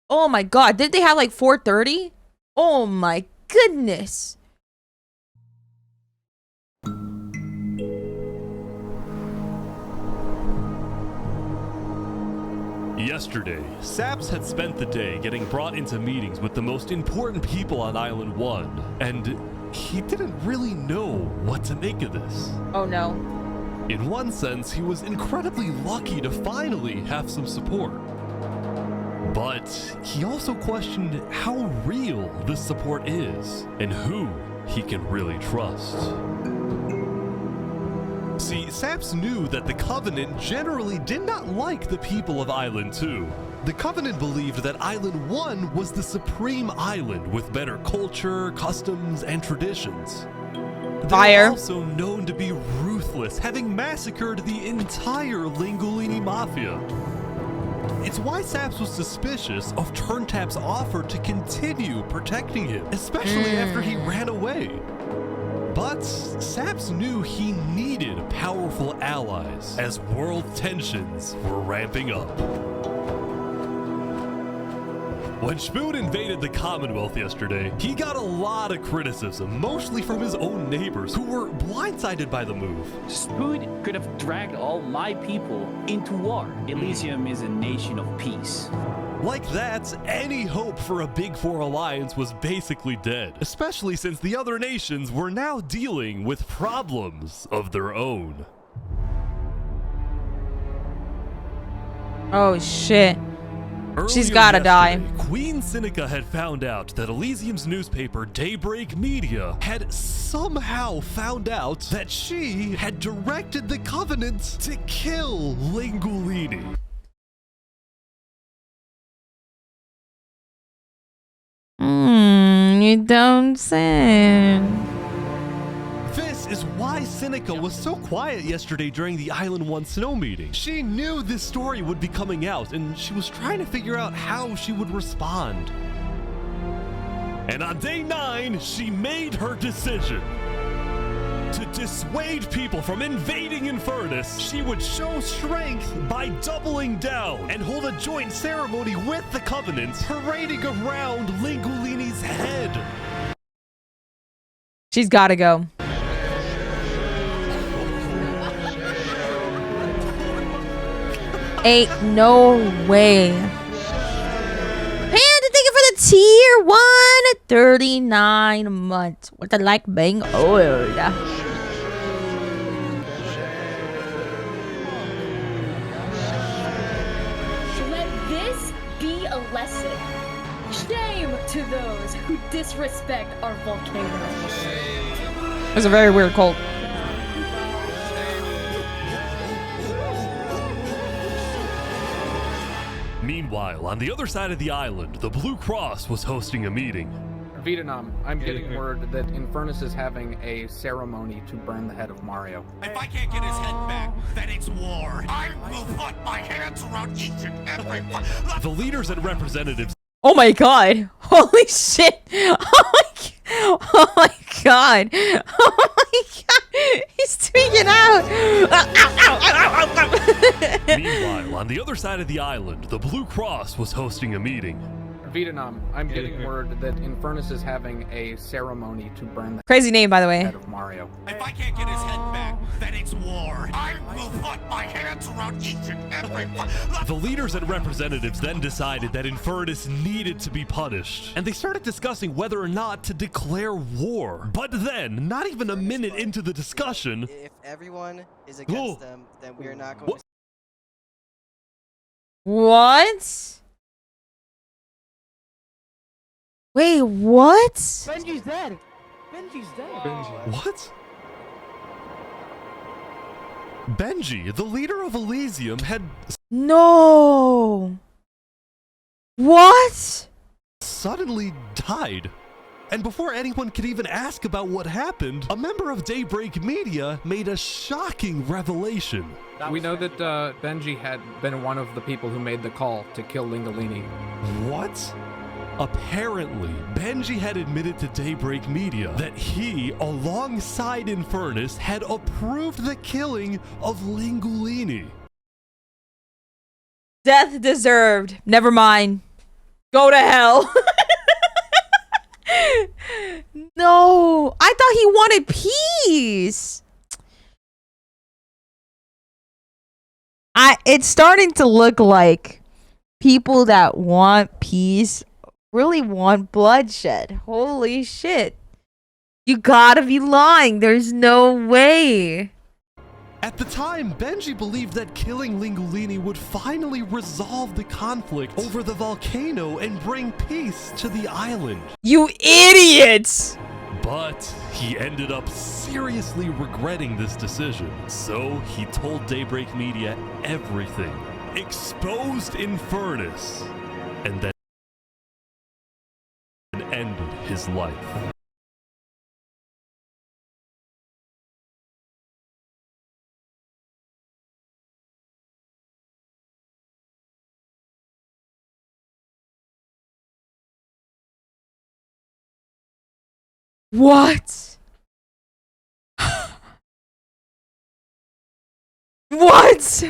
Oh my god, did they have like 430? Oh my goodness. Yesterday, Saps had spent the day getting brought into meetings with the most important people on Island 1, and he didn't really know what to make of this. Oh no. In one sense, he was incredibly lucky to finally have some support. But he also questioned how real this support is and who he can really trust. See, Saps knew that the Covenant generally did not like the people of Island 2, The Covenant believed that Island 1 was the supreme island with better culture, customs, and traditions. They were also known to be ruthless, having massacred the entire Lingolini Mafia. It's why Saps was suspicious of Turntap's offer to continue protecting him, especially after he ran away. But Saps knew he needed powerful allies as world tensions were ramping up. When Spoon invaded the Commonwealth yesterday, he got a lot of criticism, mostly from his own neighbors who were blindsided by the move. Spoon could have dragged all my people into war. Elysium is a nation of peace. Like that, any hope for a Big Four alliance was basically dead, especially since the other nations were now dealing with problems of their own. Oh shit. She's Earlier gotta die. yesterday, Queen Seneca had found out that Elysium's newspaper, Daybreak Media, had somehow found out that she had directed the Covenant to kill Lingolini. You don't say. This is why Seneca was so quiet yesterday during the Island 1 snow meeting. She knew this story would be coming out, and she was trying to figure out how she would respond. And on day 9, she made her decision. To dissuade people from invading Infernus, she would show strength by doubling down and hold a joint ceremony with the Covenant, parading around Lingolini's head. She's gotta go. Ain't no way. Panda, thank you for the tier 1. 39 months. What the like being old. Let this be a lesson. Shame to those who disrespect our volcano. It's a very weird cult. Meanwhile, on the other side of the island, the Blue Cross was hosting a meeting. Vietnam, I'm getting word that Infernus is having a ceremony to burn the head of Mario. If I can't get his head back, then it's war. I will put my hands around each and every one. The leaders and representatives. Oh my god. Holy shit. Oh my god. Oh my god. He's tweaking out. Meanwhile, on the other side of the island, the Blue Cross was hosting a meeting. Vietnam, I'm getting word that Infernus is having a ceremony to burn the Crazy name, by the way. head of Mario. If I can't get his head back, then it's war. I will put my hands around each and every one. The leaders and representatives then decided that Infernus needed to be punished, and they started discussing whether or not to declare war. But then, not even a minute into the discussion, If everyone is against them, then we are not going to. What? Wait, what? Benji's dead. Benji's dead. What? Benji, the leader of Elysium, had No. What? suddenly died. And before anyone could even ask about what happened, a member of Daybreak Media made a shocking revelation. We know that Benji had been one of the people who made the call to kill Lingolini. What? Apparently, Benji had admitted to Daybreak Media that he, alongside Infernus, had approved the killing of Lingolini. Death deserved. Never mind. Go to hell. No, I thought he wanted peace. It's starting to look like people that want peace really want bloodshed. Holy shit. You gotta be lying. There's no way. At the time, Benji believed that killing Lingolini would finally resolve the conflict over the volcano and bring peace to the island. You idiots! But he ended up seriously regretting this decision. So he told Daybreak Media everything, exposed Infernus, and then ended his life. What? What?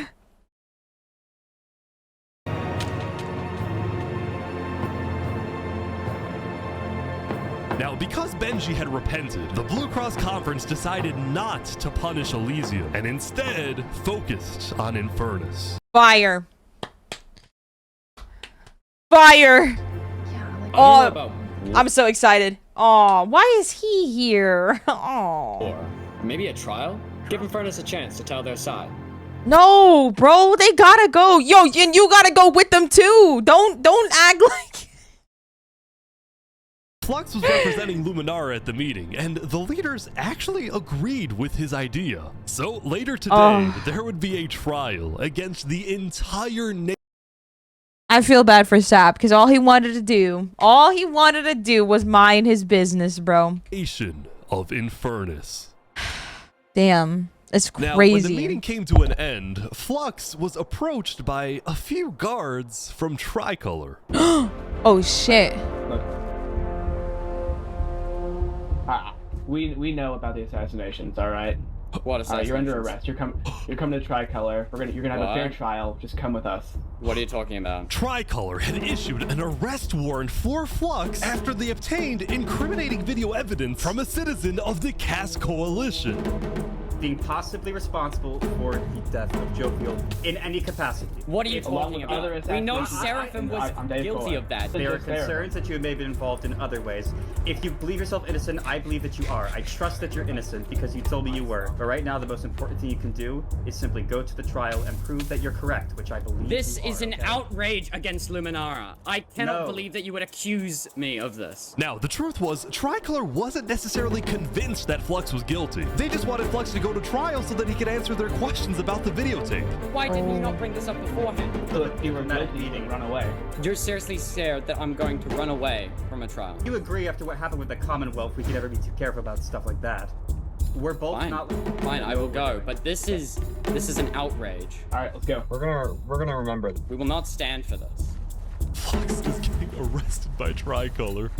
Now, because Benji had repented, the Blue Cross Conference decided not to punish Elysium and instead focused on Infernus. Fire. Fire. Oh, I'm so excited. Oh, why is he here? Oh. Or maybe a trial? Give Infernus a chance to tell their side. No, bro, they gotta go. Yo, and you gotta go with them too. Don't act like. Flux was representing Luminara at the meeting, and the leaders actually agreed with his idea. So later today, there would be a trial against the entire nation. I feel bad for Sap because all he wanted to do was mind his business, bro. Of Infernus. Damn, it's crazy. Now, when the meeting came to an end, Flux was approached by a few guards from Tricolor. Oh shit. We know about the assassinations, all right? What assassinations? You're under arrest. You're coming to Tricolor. You're gonna have a fair trial. Just come with us. What are you talking about? Tricolor had issued an arrest warrant for Flux after they obtained incriminating video evidence from a citizen of the Cass Coalition. Being possibly responsible for the death of Jovial in any capacity. What are you talking about? We know Seraphim was guilty of that. There are concerns that you may have been involved in other ways. If you believe yourself innocent, I believe that you are. I trust that you're innocent because you told me you were. But right now, the most important thing you can do is simply go to the trial and prove that you're correct, which I believe This you is are, an okay? outrage against Luminara. I cannot No. believe that you would accuse me of this. Now, the truth was, Tricolor wasn't necessarily convinced that Flux was guilty. They just wanted Flux to go to trial so that he could answer their questions about the videotape. Why didn't you not bring this up beforehand? So you were not meeting, run away. You're seriously scared that I'm going to run away from a trial. You agree after what happened with the Commonwealth, we could never be too careful about stuff like that. We're both not. Fine, I will go. But this is an outrage. All right, let's go. We're gonna remember. We will not stand for this. Flux is getting arrested by Tricolor.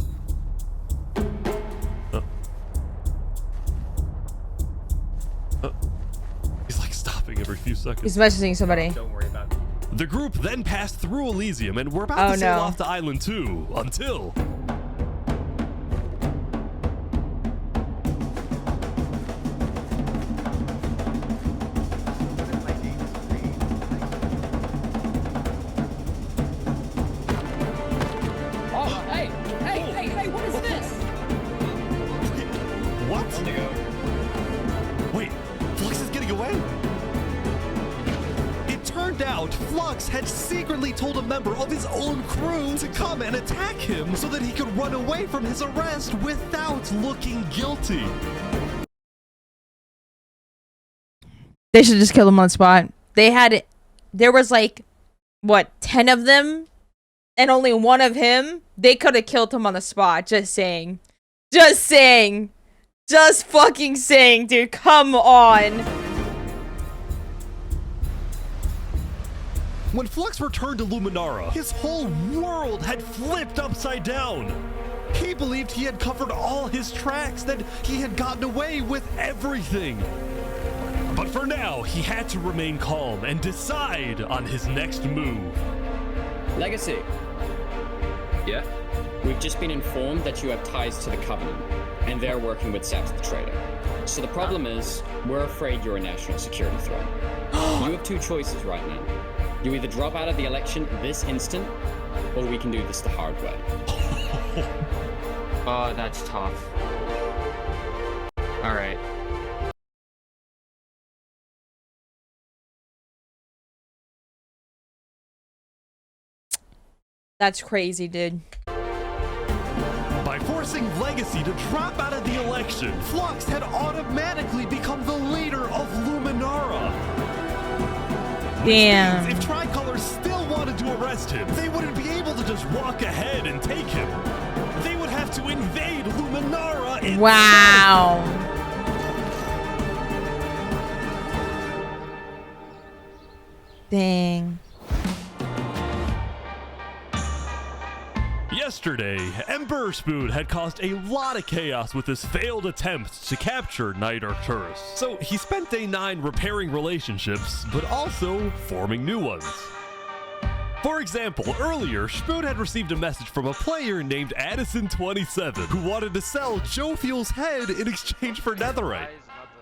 He's like stopping every few seconds. He's messaging somebody. Don't worry about it. The group then passed through Elysium and were about to sail off to Island 2 until... Oh, hey, what is this? What? Wait, Flux is getting away? It turned out Flux had secretly told a member of his own crew to come and attack him so that he could run away from his arrest without looking guilty. They should just kill him on the spot. There was like, what, 10 of them? And only one of him? They could have killed him on the spot. Just saying. Just saying. Just fucking saying, dude. Come on. When Flux returned to Luminara, his whole world had flipped upside down. He believed he had covered all his tracks, that he had gotten away with everything. But for now, he had to remain calm and decide on his next move. Legacy. Yeah? We've just been informed that you have ties to the Covenant, and they're working with Saps the Traitor. So the problem is, we're afraid you're a national security threat. You have two choices right now. You either drop out of the election this instant, or we can do this the hard way. Oh, that's tough. Alright. That's crazy, dude. By forcing Legacy to drop out of the election, Flux had automatically become the leader of Luminara. Damn. Which means if Tricolor arrest him, they wouldn't be able to just walk ahead and take him. They would have to invade Luminara itself. Wow. Dang. Yesterday, Emperor Spoon had caused a lot of chaos with his failed attempt to capture Knight Arcturus. So he spent day 9 repairing relationships, but also forming new ones. For example, earlier, Spoon had received a message from a player named Addison27 who wanted to sell Joe Fuel's head in exchange for netherite.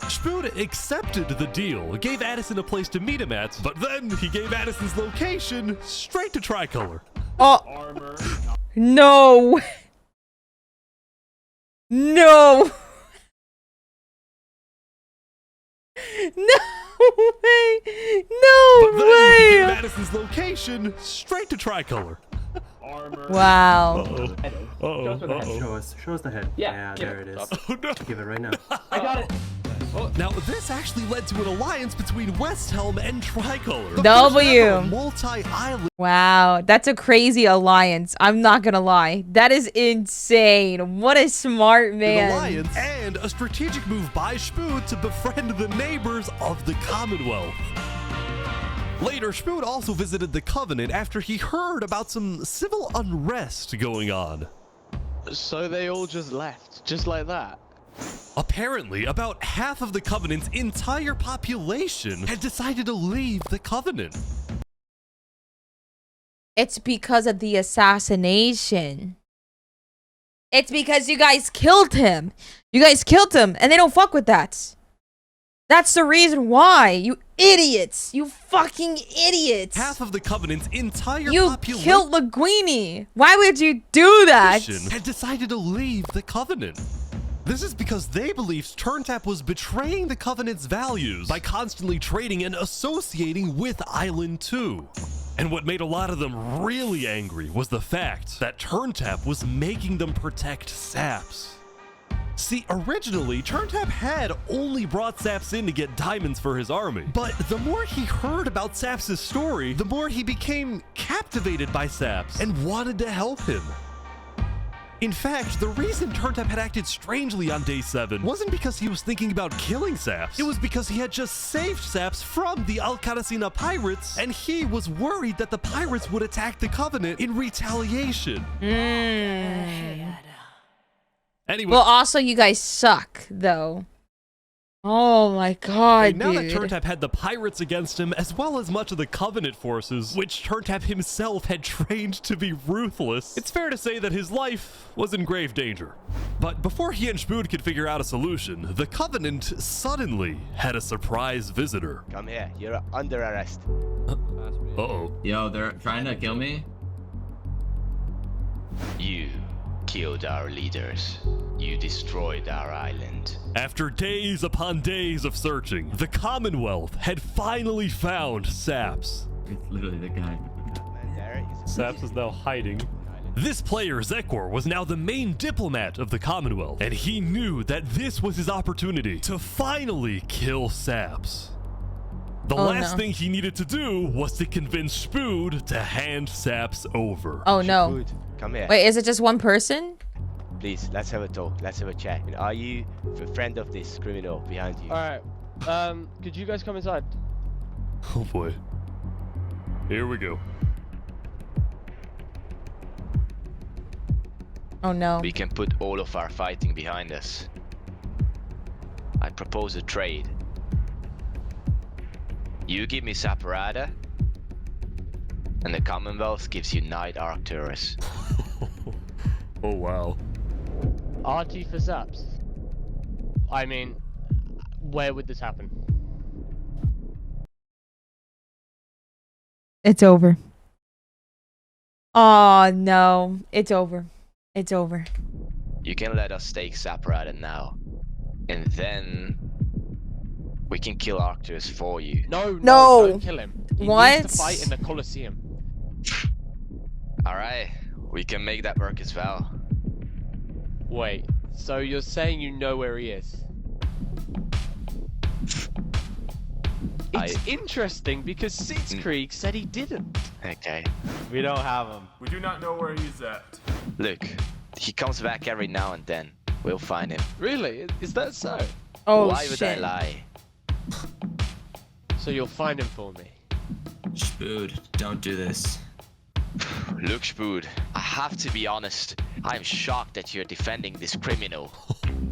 Spoon accepted the deal, gave Addison a place to meet him at, but then he gave Addison's location straight to Tricolor. Oh. No. No. No way. No but then way. He gave Addison's location straight to Tricolor. Wow. Show us the head. Yeah, there it is. Oh, no. Give it right now. I got it. Now, this actually led to an alliance between West Helm and Tricolor. The W. first ever multi-island. Wow, that's a crazy alliance. I'm not gonna lie. That is insane. What a smart man. Alliance and a strategic move by Spoon to befriend the neighbors of the Commonwealth. Later, Spoon also visited the Covenant after he heard about some civil unrest going on. So they all just left, just like that? Apparently, about half of the Covenant's entire population had decided to leave the Covenant. It's because of the assassination. It's because you guys killed him. You guys killed him, and they don't fuck with that. That's the reason why, you idiots. You fucking idiots. Half of the Covenant's entire You population killed Linguini. Why would you do that? had decided to leave the Covenant. This is because they believed Turntap was betraying the Covenant's values by constantly trading and associating with Island 2. And what made a lot of them really angry was the fact that Turntap was making them protect Saps. See, originally, Turntap had only brought Saps in to get diamonds for his army. But the more he heard about Saps' story, the more he became captivated by Saps and wanted to help him. In fact, the reason Turntap had acted strangely on day 7 wasn't because he was thinking about killing Saps. It was because he had just saved Saps from the Alcaracina pirates, and he was worried that the pirates would attack the Covenant in retaliation. Anyway. Well, also, you guys suck, though. Oh my god, now dude. that Turntap had the pirates against him, as well as much of the Covenant forces, which Turntap himself had trained to be ruthless, it's fair to say that his life was in grave danger. But before he and Spoon could figure out a solution, the Covenant suddenly had a surprise visitor. Come here, you're under arrest. Uh-oh. Yo, they're trying to kill me? You killed our leaders. You destroyed our island. After days upon days of searching, the Commonwealth had finally found Saps. It's literally the guy. Saps is now hiding. This player, Zekor, was now the main diplomat of the Commonwealth, and he knew that this was his opportunity to finally kill Saps. The last thing he needed to do was to convince Spood to hand Saps over. Oh no. Come here. Wait, is it just one person? Please, let's have a talk. Let's have a chat. And are you a friend of this criminal behind you? Alright, could you guys come inside? Oh boy. Here we go. Oh no. We can put all of our fighting behind us. I propose a trade. You give me Saparada, and the Commonwealth gives you Knight Arcturus. Oh wow. RT for Saps. I mean, where would this happen? It's over. Oh no. It's over. It's over. You can let us take Saparada now, and then we can kill Arcturus for you. No, don't kill him. He What? needs to fight in the Colosseum. Alright, we can make that work as well. Wait, so you're saying you know where he is? It's interesting because Sitzkrieg said he didn't. Okay. We don't have him. We do not know where he's at. Look, he comes back every now and then. We'll find him. Really? Is that so? Oh, Why would I shit. lie? So you'll find him for me. Spood, don't do this. Look, Spood, I have to be honest. I am shocked that you're defending this criminal.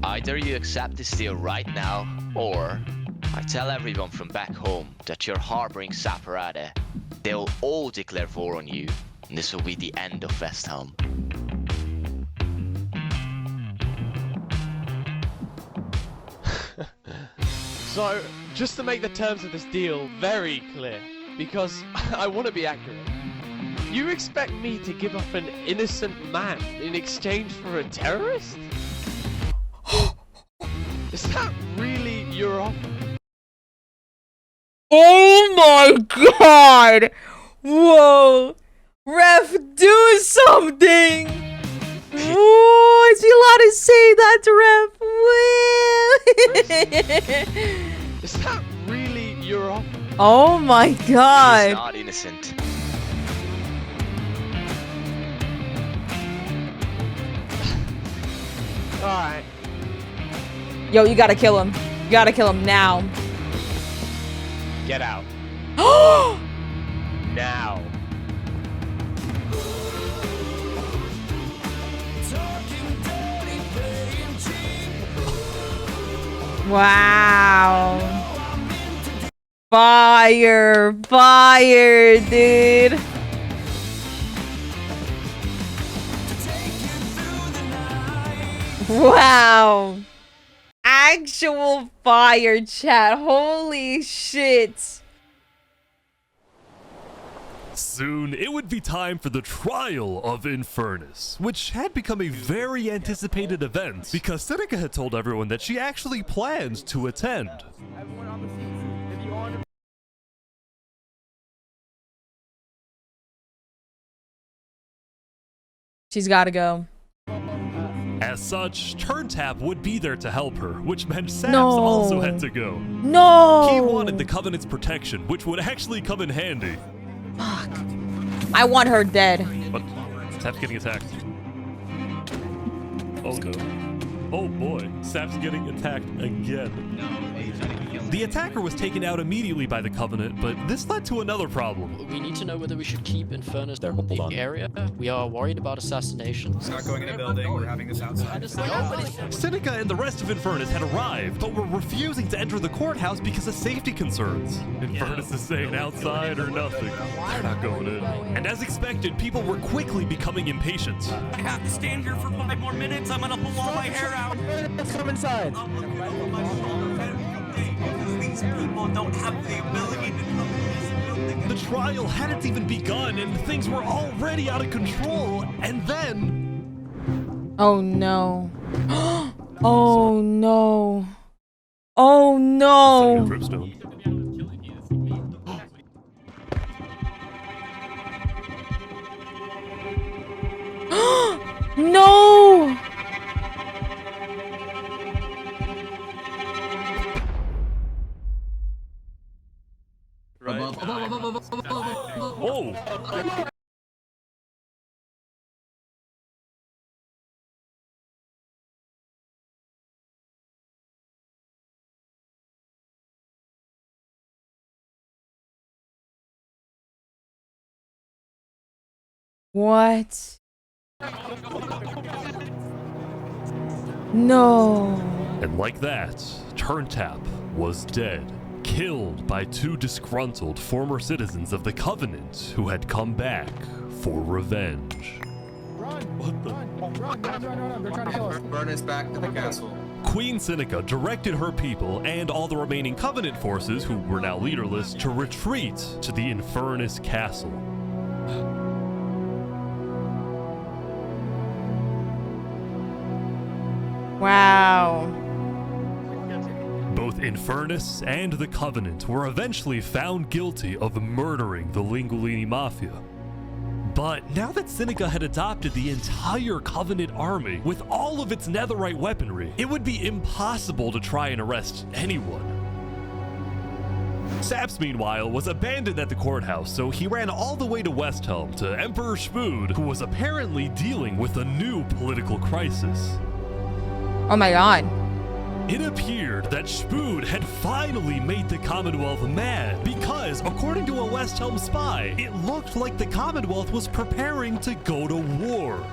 Either you accept this deal right now, or I tell everyone from back home that you're harboring Saparade. They'll all declare war on you, and this will be the end of Westhelm. So, just to make the terms of this deal very clear, because I want to be accurate, you expect me to give up an innocent man in exchange for a terrorist? Is that really your offer? Oh my god! Whoa! Ref, do something! Whoa, is he allowed to say that to Ref? Is that really your offer? Oh my god! He's not innocent. Alright. Yo, you gotta kill him. You gotta kill him now. Get out. Now. Wow. Fire. Fire, dude. Wow. Actual fire, chat. Holy shit. Soon, it would be time for the trial of Infernus, which had become a very anticipated event because Seneca had told everyone that she actually planned to attend. She's gotta go. As such, Turntap would be there to help her, which meant Saps No. also had to go. No! He wanted the Covenant's protection, which would actually come in handy. Fuck. I want her dead. But Sap's getting attacked. Oh no. Oh boy, Sap's getting attacked again. The attacker was taken out immediately by the Covenant, but this led to another problem. We need to know whether we should keep Infernus in the area. We are worried about assassinations. Not going in a building, we're having this outside. Seneca and the rest of Infernus had arrived, but were refusing to enter the courthouse because of safety concerns. Infernus is saying outside or nothing. They're not going in. And as expected, people were quickly becoming impatient. I have to stand here for 5 more minutes. I'm gonna pull all my hair out. Let's come inside. These people don't have the ability to come in this building. The trial hadn't even begun and things were already out of control, and then... Oh no. Oh no. Oh no. No. Oh! What? No. And like that, Turntap was dead, killed by 2 disgruntled former citizens of the Covenant who had come back for revenge. Run! They're trying to kill us. Burn us back to the castle. Queen Seneca directed her people and all the remaining Covenant forces, who were now leaderless, to retreat to the Infernus Castle. Wow. Both Infernus and the Covenant were eventually found guilty of murdering the Lingolini Mafia. But now that Seneca had adopted the entire Covenant army with all of its netherite weaponry, it would be impossible to try and arrest anyone. Saps, meanwhile, was abandoned at the courthouse, so he ran all the way to Westhelm to Emperor Schmood, who was apparently dealing with a new political crisis. Oh my god. It appeared that Schmood had finally made the Commonwealth mad because, according to a Westhelm spy, it looked like the Commonwealth was preparing to go to war.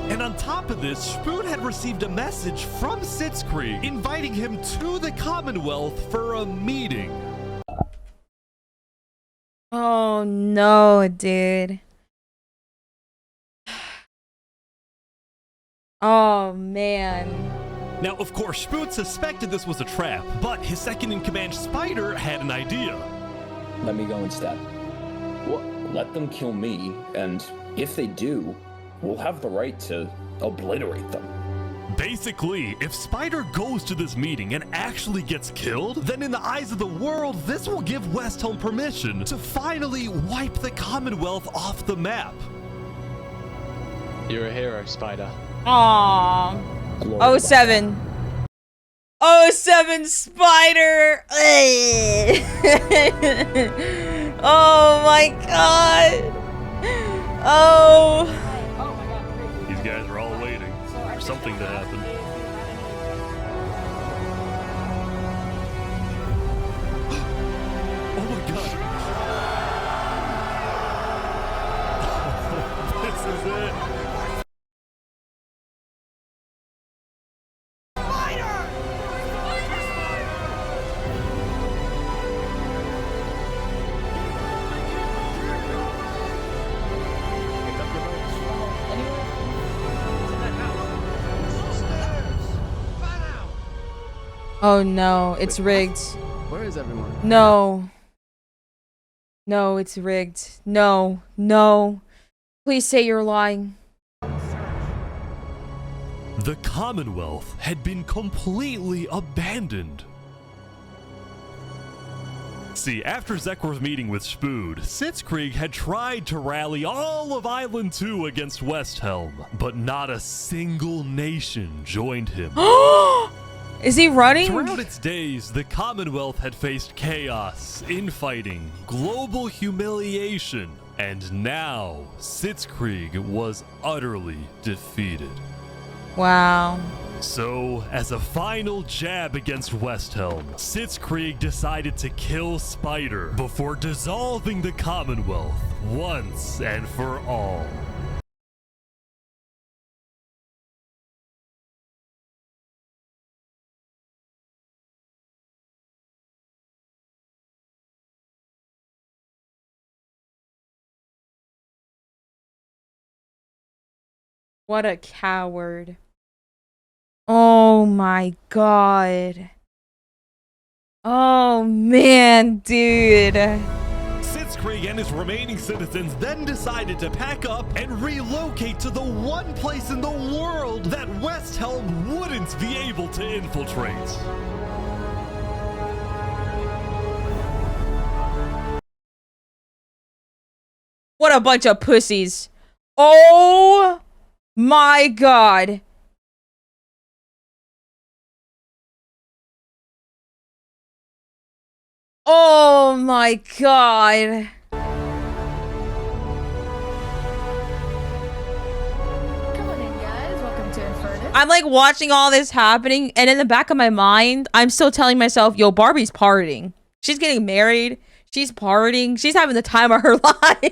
And on top of this, Schmood had received a message from Sitzkrieg inviting him to the Commonwealth for a meeting. Oh no, dude. Oh man. Now, of course, Schmood suspected this was a trap, but his second-in-command Spider had an idea. Let me go instead. Well, let them kill me, and if they do, we'll have the right to obliterate them. Basically, if Spider goes to this meeting and actually gets killed, then in the eyes of the world, this will give Westhelm permission to finally wipe the Commonwealth off the map. You're a hero, Spider. Aww. 07. 07 Spider. Oh my god. Oh. These guys are all waiting for something to happen. Oh my god. This is it. Oh no, it's rigged. Where is everyone? No. No, it's rigged. No, no. Please say you're lying. The Commonwealth had been completely abandoned. See, after Zekor's meeting with Schmood, Sitzkrieg had tried to rally all of Island 2 against Westhelm, but not a single nation joined him. Is he running? Throughout its days, the Commonwealth had faced chaos, infighting, global humiliation, and now Sitzkrieg was utterly defeated. Wow. So, as a final jab against Westhelm, Sitzkrieg decided to kill Spider before dissolving the Commonwealth once and for all. What a coward. Oh my god. Oh man, dude. Sitzkrieg and his remaining citizens then decided to pack up and relocate to the one place in the world that Westhelm wouldn't be able to infiltrate. What a bunch of pussies. Oh my god. Oh my god. I'm like watching all this happening, and in the back of my mind, I'm still telling myself, yo, Barbie's partying. She's getting married. She's partying. She's having the time of her life. There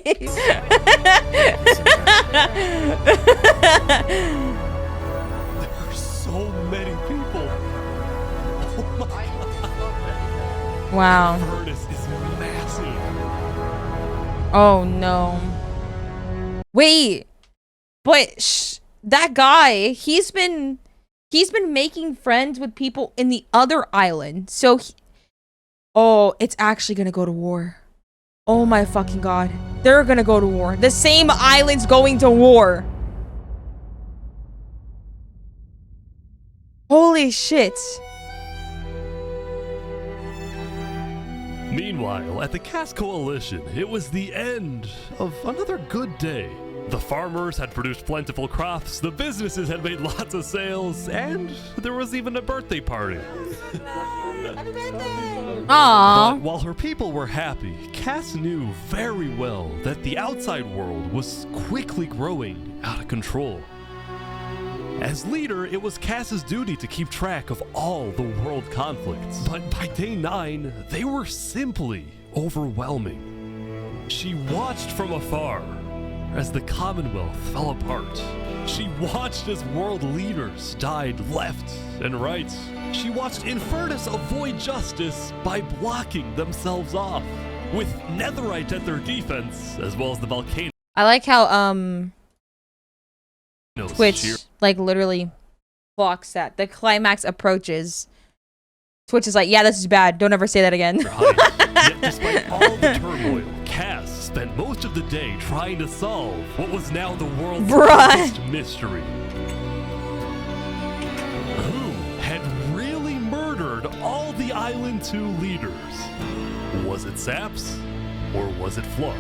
are so many people. Oh my god. Wow. Furnace is massive. Oh no. Wait. But that guy, he's been making friends with people in the other island. So oh, it's actually gonna go to war. Oh my fucking god. They're gonna go to war. The same island's going to war. Holy shit. Meanwhile, at the Cass Coalition, it was the end of another good day. The farmers had produced plentiful crops, the businesses had made lots of sales, and there was even a birthday party. Aww. But while her people were happy, Cass knew very well that the outside world was quickly growing out of control. As leader, it was Cass's duty to keep track of all the world conflicts. But by day 9, they were simply overwhelming. She watched from afar as the Commonwealth fell apart. She watched as world leaders died left and right. She watched Infernus avoid justice by blocking themselves off, with Netherite at their defense, as well as the volcano. I like how Twitch like literally blocks that. The climax approaches. Twitch is like, yeah, this is bad. Don't ever say that again. Yet despite all the turmoil, Cass spent most of the day trying to solve what was now the world's biggest mystery. Who had really murdered all the Island 2 leaders? Was it Saps or was it Flux?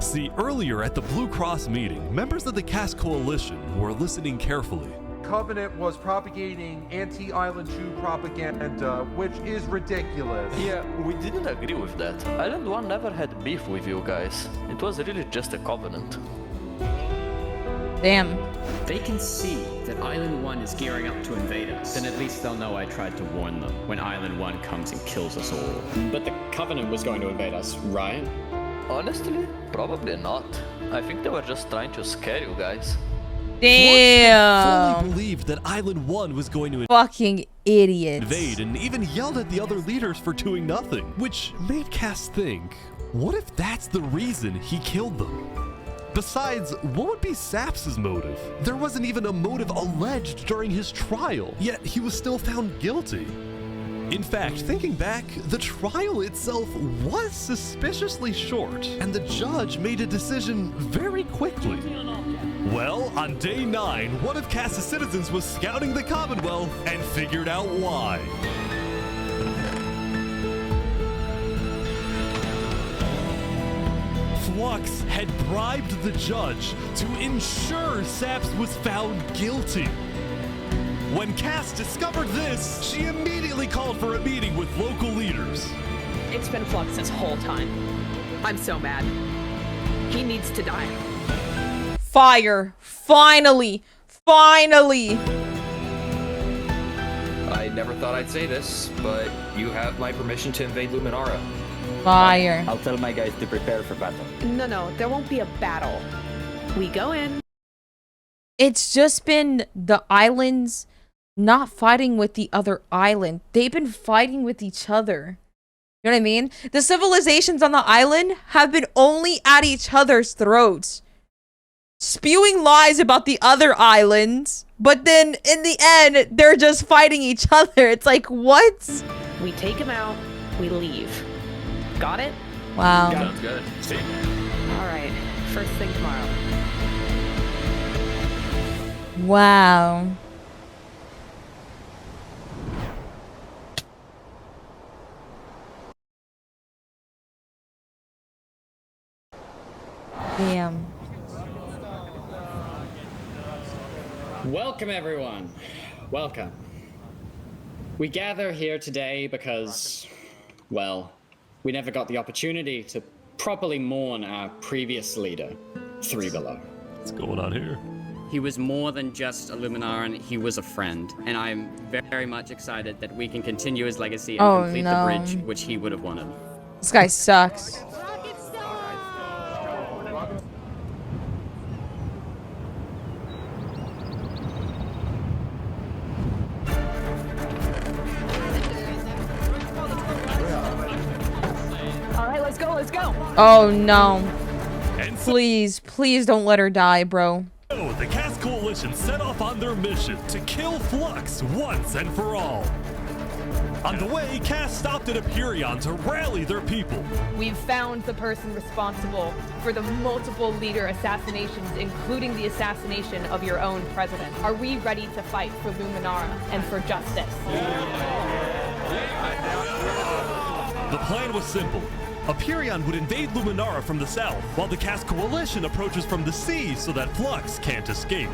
See, earlier at the Blue Cross meeting, members of the Cass Coalition were listening carefully. Covenant was propagating anti-Island 2 propaganda, which is ridiculous. Yeah, we didn't agree with that. Island 1 never had beef with you guys. It was really just a covenant. Damn. They can see that Island 1 is gearing up to invade us. Then at least they'll know I tried to warn them when Island 1 comes and kills us all. But the Covenant was going to invade us, right? Honestly, probably not. I think they were just trying to scare you guys. Damn. Fully believed that Island 1 was going to Fucking idiots. invade and even yelled at the other leaders for doing nothing, which made Cass think, what if that's the reason he killed them? Besides, what would be Saps' motive? There wasn't even a motive alleged during his trial, yet he was still found guilty. In fact, thinking back, the trial itself was suspiciously short, and the judge made a decision very quickly. Well, on day 9, one of Cass's citizens was scouting the Commonwealth and figured out why. Flux had bribed the judge to ensure Saps was found guilty. When Cass discovered this, she immediately called for a meeting with local leaders. It's been Flux this whole time. I'm so mad. He needs to die. Fire. Finally. Finally. I never thought I'd say this, but you have my permission to invade Luminara. Fire. I'll tell my guys to prepare for battle. No, there won't be a battle. We go in. It's just been the islands not fighting with the other island. They've been fighting with each other. You know what I mean? The civilizations on the island have been only at each other's throats, spewing lies about the other islands, but then in the end, they're just fighting each other. It's like, what? We take him out. We leave. Got it? Wow. Sounds good. See. All right. First thing tomorrow. Wow. Damn. Welcome, everyone. Welcome. We gather here today because, well, we never got the opportunity to properly mourn our previous leader, 3 Below. What's going on here? He was more than just a Luminaran, he was a friend, and I'm very much excited that we can continue his legacy and complete the bridge which he would have wanted. This guy sucks. Alright, let's go. Oh no. Please, please don't let her die, bro. So, the Cass Coalition set off on their mission to kill Flux once and for all. On the way, Cass stopped at Aperion to rally their people. We've found the person responsible for the multiple leader assassinations, including the assassination of your own president. Are we ready to fight for Luminara and for justice? The plan was simple. Aperion would invade Luminara from the south, while the Cast Coalition approaches from the sea so that Flux can't escape.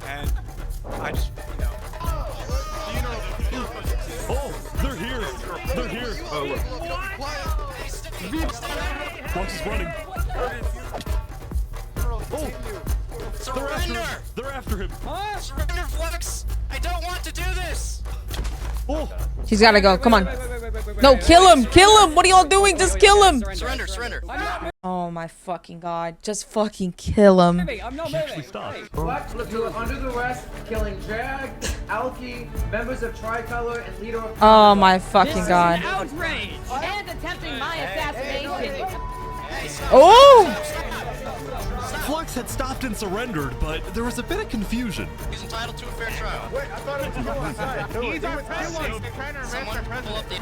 And I just, Oh, they're here! They're here! Oh, look. Flux is running. Oh! They're after him! Surrender, Flux! I don't want to do this! Oh! She's gotta go. Come on. No, kill him! Kill him! What are y'all doing? Just kill him! Surrender, surrender. Oh my fucking god. Just fucking kill him. I'm not moving. Flux, you are under the arrest, killing Jag, Alki, members of Tricolor, and leader of... Oh my fucking god. Outrage! And attempting my assassination. Oh! Flux had stopped and surrendered, but there was a bit of confusion. He's entitled to a fair trial. Wait, I thought it was He's our president.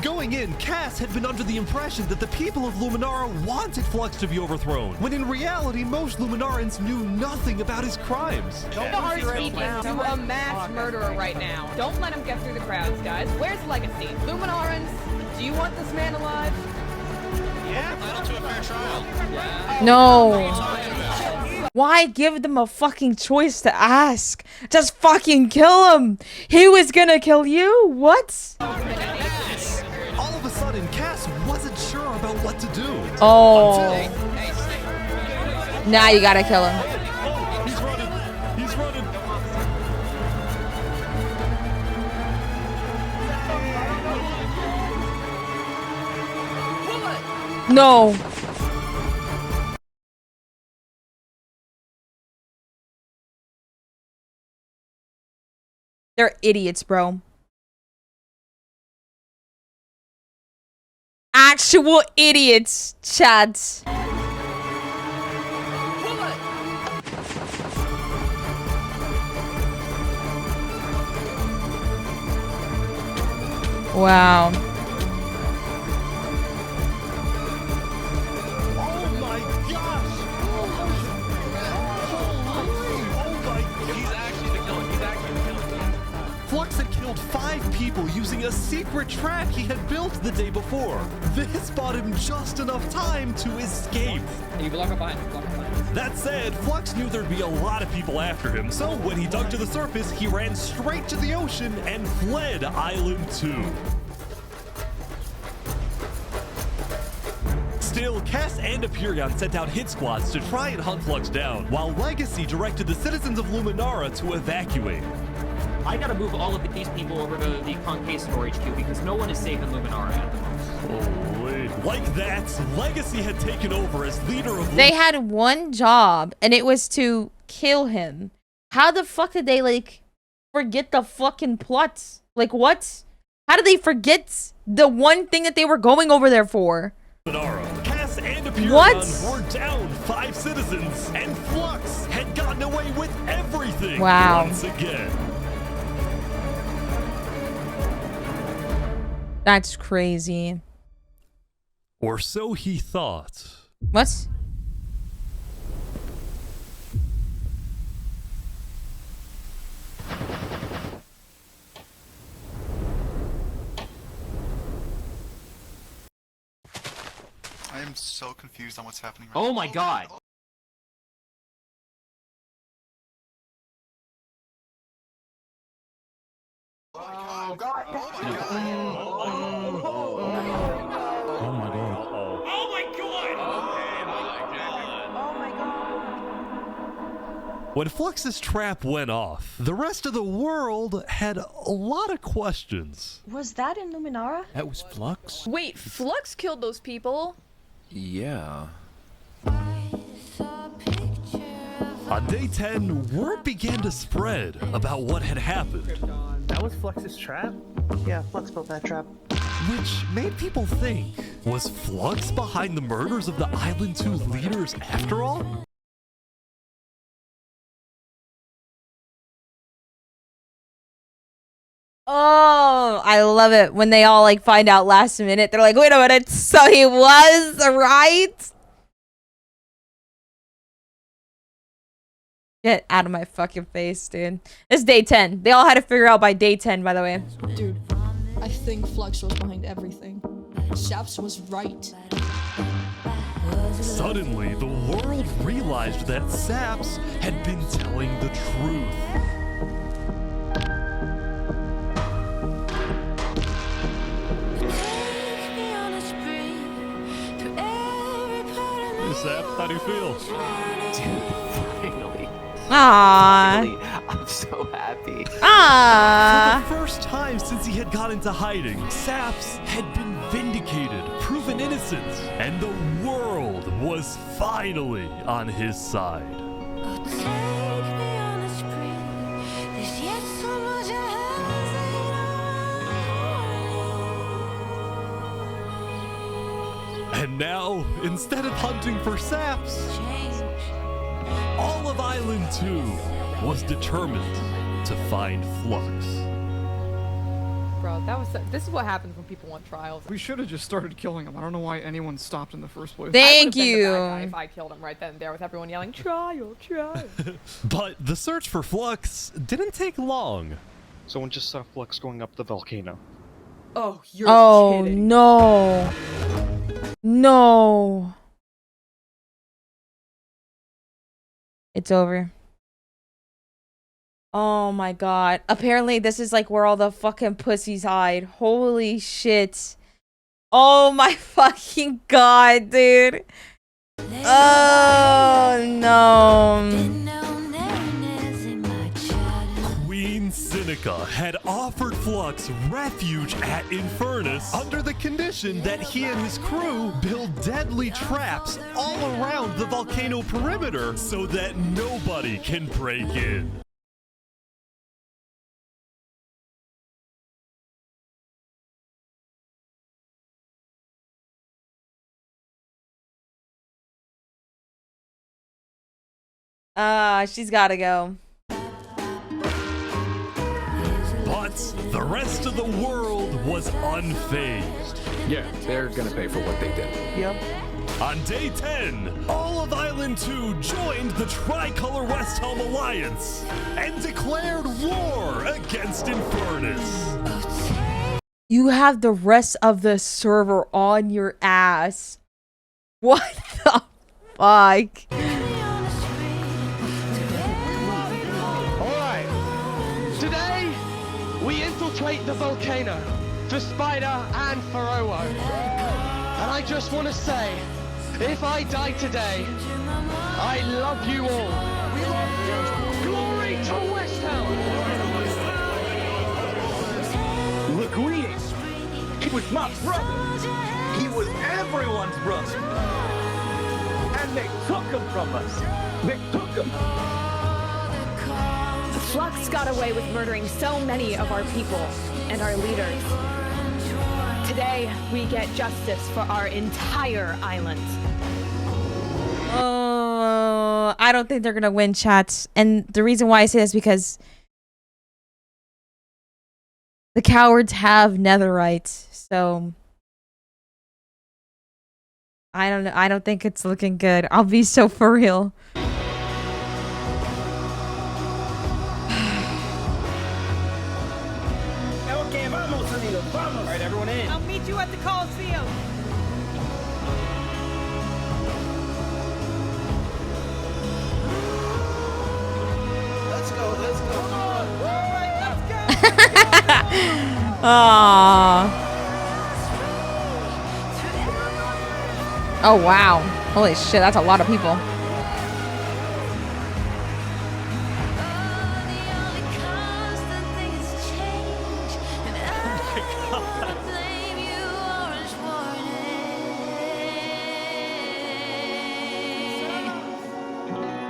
Going in, Cass had been under the impression that the people of Luminara wanted Flux to be overthrown, when in reality, most Luminarans knew nothing about his crimes. Don't be speaking to a mass murderer right now. Don't let him get through the crowds, guys. Where's Legacy? Luminarans, do you want this man alive? Yeah, entitled to a fair trial. Yeah. No. Why give them a fucking choice to ask? Just fucking kill him. He was gonna kill you? What? All of a sudden, Cass wasn't sure about what to do. Oh. Now you gotta kill him. He's running. He's running. No. They're idiots, bro. Actual idiots, chads. Wow. Flux had killed 5 people using a secret track he had built the day before. This bought him just enough time to escape. Can you block up behind? That said, Flux knew there'd be a lot of people after him, so when he dug to the surface, he ran straight to the ocean and fled Island 2. Still, Cass and Aperion sent out hit squads to try and hunt Flux down, while Legacy directed the citizens of Luminara to evacuate. I gotta move all of these people over to the concave storage queue because no one is safe in Luminara at the moment. Holy. Like that, Legacy had taken over as leader of... They had one job, and it was to kill him. How the fuck did they, like, forget the fucking plots? Like, what? How did they forget the one thing that they were going over there for? Cass and Aperion were down 5 citizens, and Flux had gotten away with everything once again. That's crazy. Or so he thought. What? I am so confused on what's happening right Oh now. my god! Oh god! Oh my god! Oh my god. Oh my god! When Flux's trap went off, the rest of the world had a lot of questions. Was that in Luminara? That was Flux? Wait, Flux killed those people? Yeah. On day 10, word began to spread about what had happened. That was Flux's trap? Yeah, Flux built that trap. Which made people think, was Flux behind the murders of the Island 2 leaders after all? Oh, I love it when they all like find out last minute. They're like, wait a minute, so he was right? Get out of my fucking face, dude. It's day 10. They all had to figure out by day 10, by the way. Dude, I think Flux was behind everything. Shaps was right. Suddenly, the world realized that Saps had been telling the truth. Hey, Saps, how do you feel? Dude, finally. Aww. Finally, I'm so happy. Aww. For the first time since he had got into hiding, Saps had been vindicated, proven innocent, and the world was finally on his side. And now, instead of hunting for Saps, all of Island 2 was determined to find Flux. Bro, this is what happens when people want trials. We should have just started killing him. I don't know why anyone stopped in the first place. Thank I would've been the bad you. guy if I killed him right then and there with everyone yelling, trial, trial. But the search for Flux didn't take long. Someone just saw Flux going up the volcano. Oh, you're Oh, kidding. no. No. It's over. Oh my god. Apparently this is like where all the fucking pussies hide. Holy shit. Oh my fucking god, dude. Oh no. Queen Seneca had offered Flux refuge at Infernus under the condition that he and his crew build deadly traps all around the volcano perimeter so that nobody can break in. She's gotta go. But the rest of the world was unfazed. Yeah, they're gonna pay for what they did. Yep. On day 10, all of Island 2 joined the Tricolor West Helm Alliance and declared war against Infernus. You have the rest of the server on your ass. What the fuck? Today, we infiltrate the volcano for Spider and for Owo. And I just want to say, if I die today, I love you all. We love you. Glory to West Helm. Look who he is. He was my brother. He was everyone's brother. And they took him from us. They took him. Flux got away with murdering so many of our people and our leaders. Today, we get justice for our entire island. I don't think they're gonna win, chats. And the reason why I say this is because the cowards have netherite, so I don't know. I don't think it's looking good. I'll be so for real. Alright, everyone in. I'll meet you at the Coliseum. Let's go. Aww. Oh wow. Holy shit, that's a lot of people.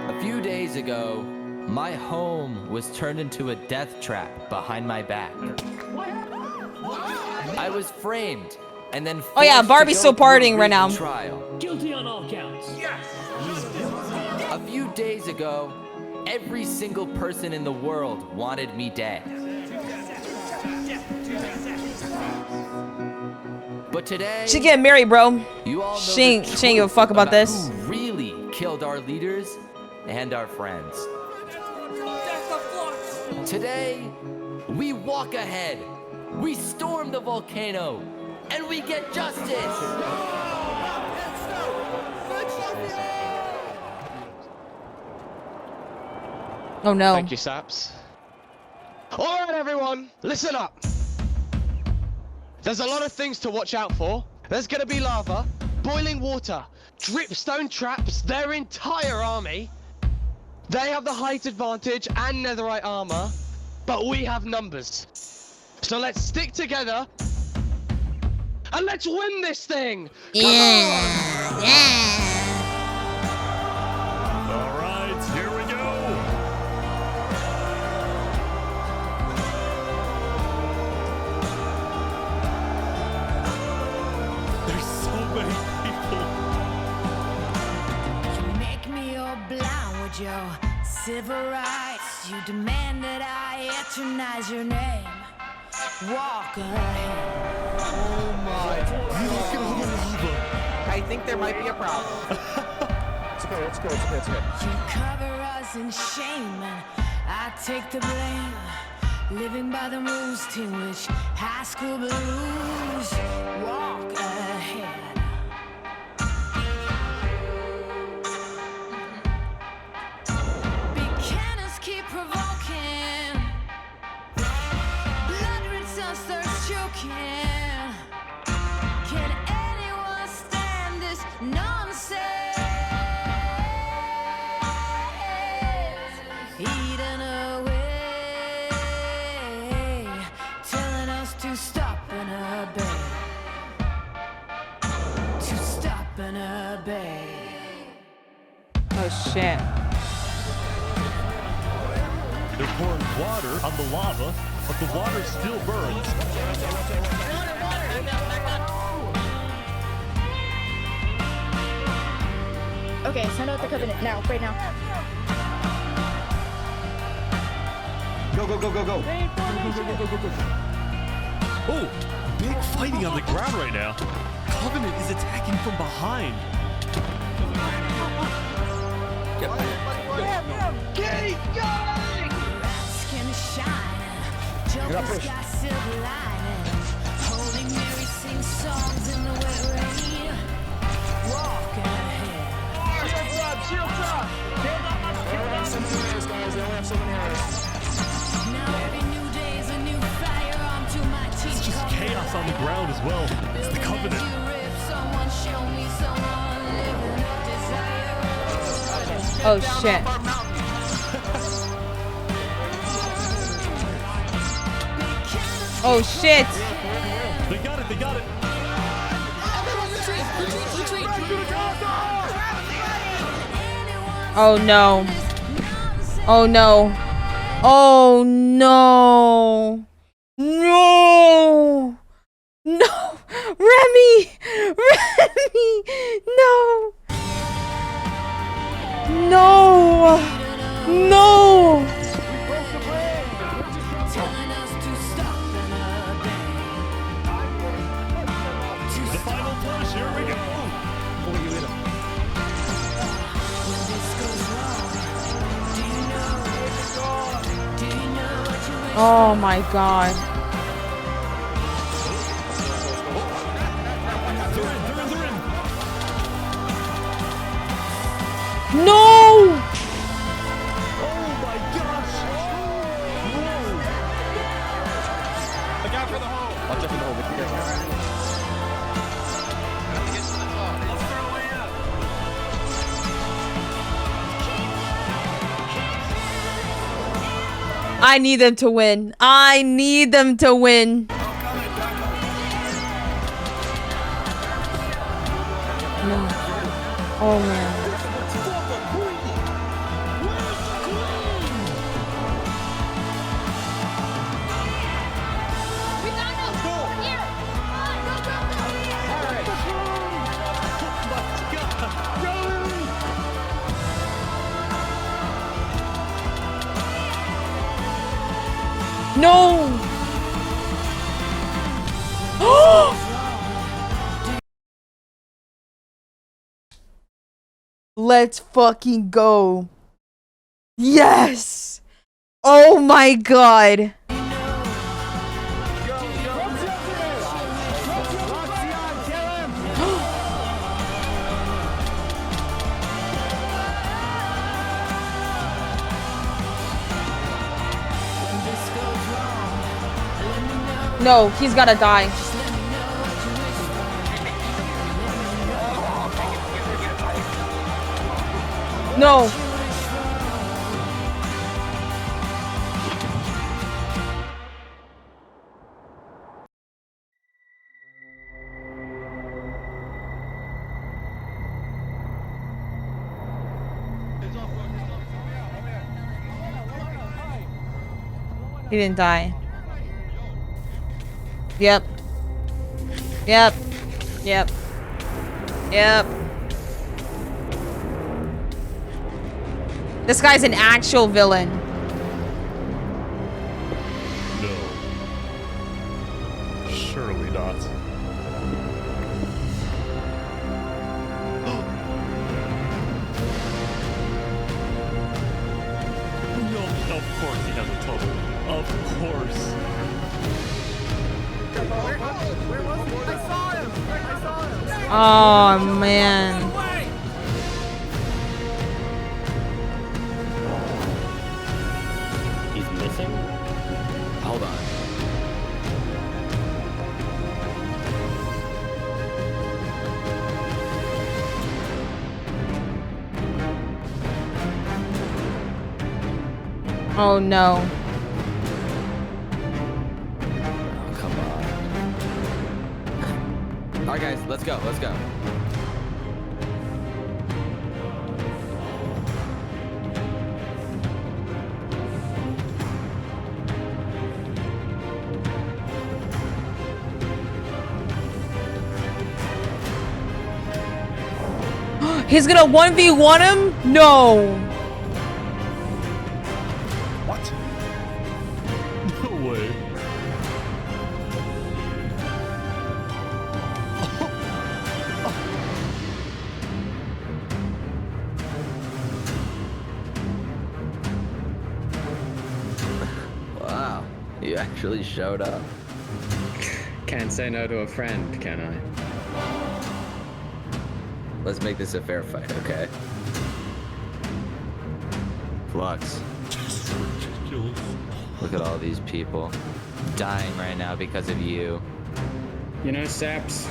A few days ago, my home was turned into a death trap behind my back. I was framed and then Oh yeah, forced Barbie's to still go through a partying right now. written Trial. Guilty on all counts. Yes. A few days ago, every single person in the world wanted me dead. But today, She getting married, bro. you all know She ain't the give a truth fuck about this. Who really killed our leaders and our friends. Today, we walk ahead, we storm the volcano, and we get justice! Oh no. Thank you, Saps. Alright, everyone, listen up. There's a lot of things to watch out for. There's gonna be lava, boiling water, dripstone traps, their entire army. They have the height advantage and netherite armor, but we have numbers. So let's stick together and let's win this thing! Yeah. Yeah. Alright, here we go! There's so many people. You make me all blind with your civil rights. You demand that I eternize your name. Walk ahead. Oh my. I think there might be a problem. It's okay, it's good, it's good, it's good. You cover us in shame and I take the blame. Living by the rules, Teen Witch, high school blues. Walk ahead. Big cannons keep provoking. Blood returns, thirst choking. Can anyone stand this nonsense? Eating away, telling us to stop and obey. To stop and obey. Oh shit. They're pouring water on the lava, but the water still burns. Okay, send out the covenant now, right now. Go, go, go, go, go. Oh, big fighting on the ground right now. Covenant is attacking from behind. Keep going! Skin shining, Joker's got silver linings. Holy Mary sings songs in the wet rain. Walk ahead. Shields up, shields up! Some heroes, guys, they only have 7 heroes. Now every new day is a new firearm to my teeth. It's just chaos on the ground as well. It's the Covenant. Someone show me someone living up desire. Oh shit. Oh shit. They got it, they got it. Oh no. Oh no. Oh no. No. No. Remy. Remy. No. No. No. The final push, here we go. Oh my god. No! Oh my gosh! Look out for the hole! Watch out for the hole, be careful. I need them to win. I need them to win. No. Oh man. No! Let's fucking go. Yes! Oh my god. No, he's gotta die. No. He didn't die. Yep. Yep. Yep. Yep. This guy's an actual villain. No. Surely not. No, of course he has a tunnel. Of course. Where was he? I saw him! I saw him! Oh man. He's missing? Hold on. Oh no. Oh, come on. Alright guys, let's go, let's go. He's gonna 1v1 him? No. What? No way. Wow, you actually showed up. Can't say no to a friend, can I? Let's make this a fair fight, okay? Flux. Ridiculous. Look at all these people dying right now because of you. You know, Saps,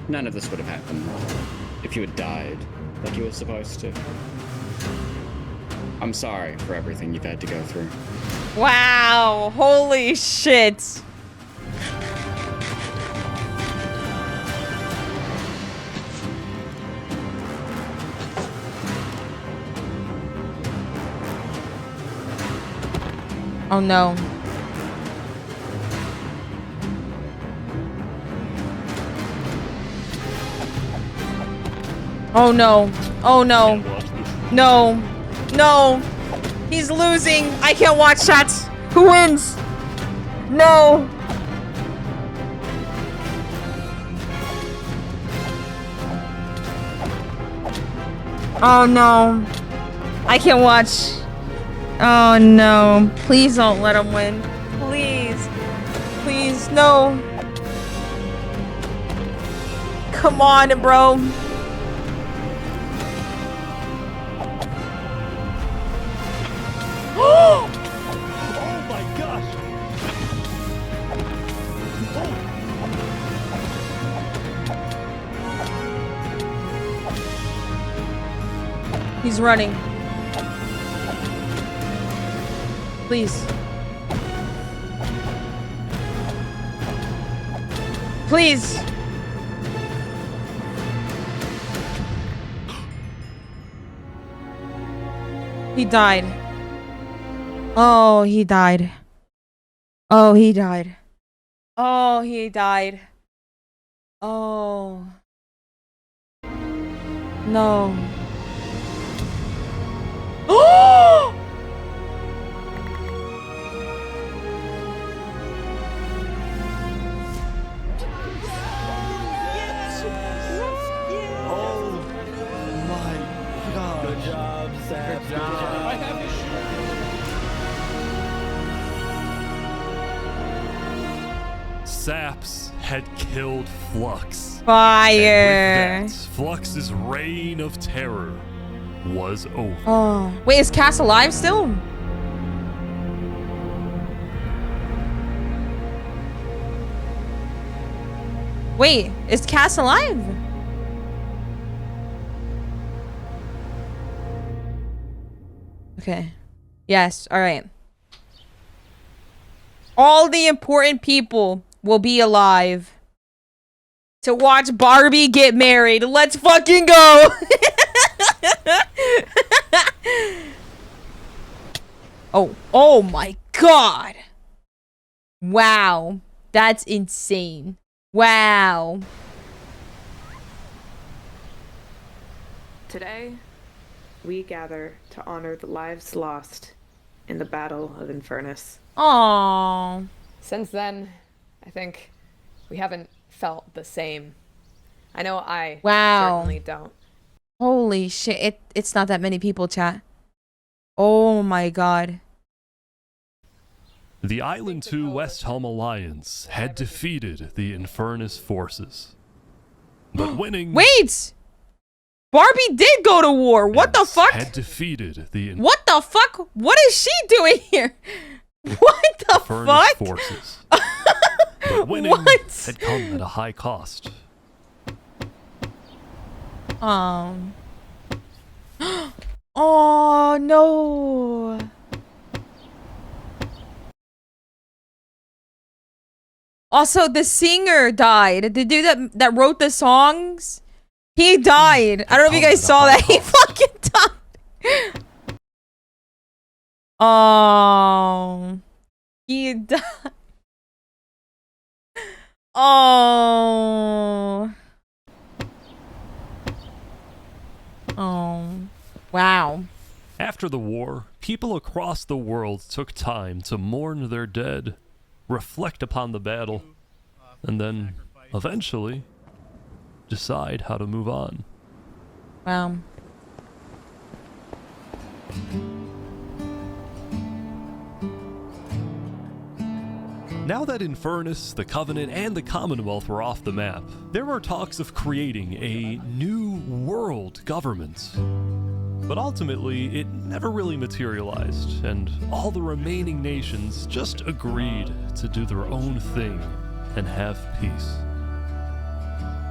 none of this would have happened if you had died like you were supposed to. I'm sorry for everything you've had to go through. Wow. Holy shit. Oh no. Oh no. Oh no. No. No. He's losing. I can't watch that. Who wins? No. Oh no. I can't watch. Oh no. Please don't let him win. Please. Please, no. Come on, bro. Oh my gosh. He's running. Please. Please. He died. Oh, he died. Oh, he died. Oh, he died. Oh. No. Oh! Oh my god. Good job, Sam. Good job. I have issues. saps had killed Flux. Fire. And with that, Flux's reign of terror was over. Oh, wait, is Cass alive still? Wait, is Cass alive? Okay. Yes, all right. All the important people will be alive to watch Barbie get married. Let's fucking go. Oh my god. Wow. That's insane. Wow. Today, we gather to honor the lives lost in the Battle of Infernus. Aww. Since then, I think we haven't felt the same. I know I certainly don't. Holy shit. It's not that many people, chat. Oh my god. The Island 2 West Helm Alliance had defeated the Infernus forces. But winning... Wait! Barbie did go to war. What the fuck? Had defeated the What the fuck? What is she doing here? What the Infernus fuck? forces. But winning had come at a high cost. Oh no. Also, the singer died. The dude that wrote the songs, he died. I don't know if you guys saw that. He fucking died. Oh, he died. Oh. Oh. Wow. After the war, people across the world took time to mourn their dead, reflect upon the battle, and then, eventually, decide how to move on. Wow. Now that Infernus, the Covenant, and the Commonwealth were off the map, there were talks of creating a new world government. But ultimately, it never really materialized, and all the remaining nations just agreed to do their own thing and have peace.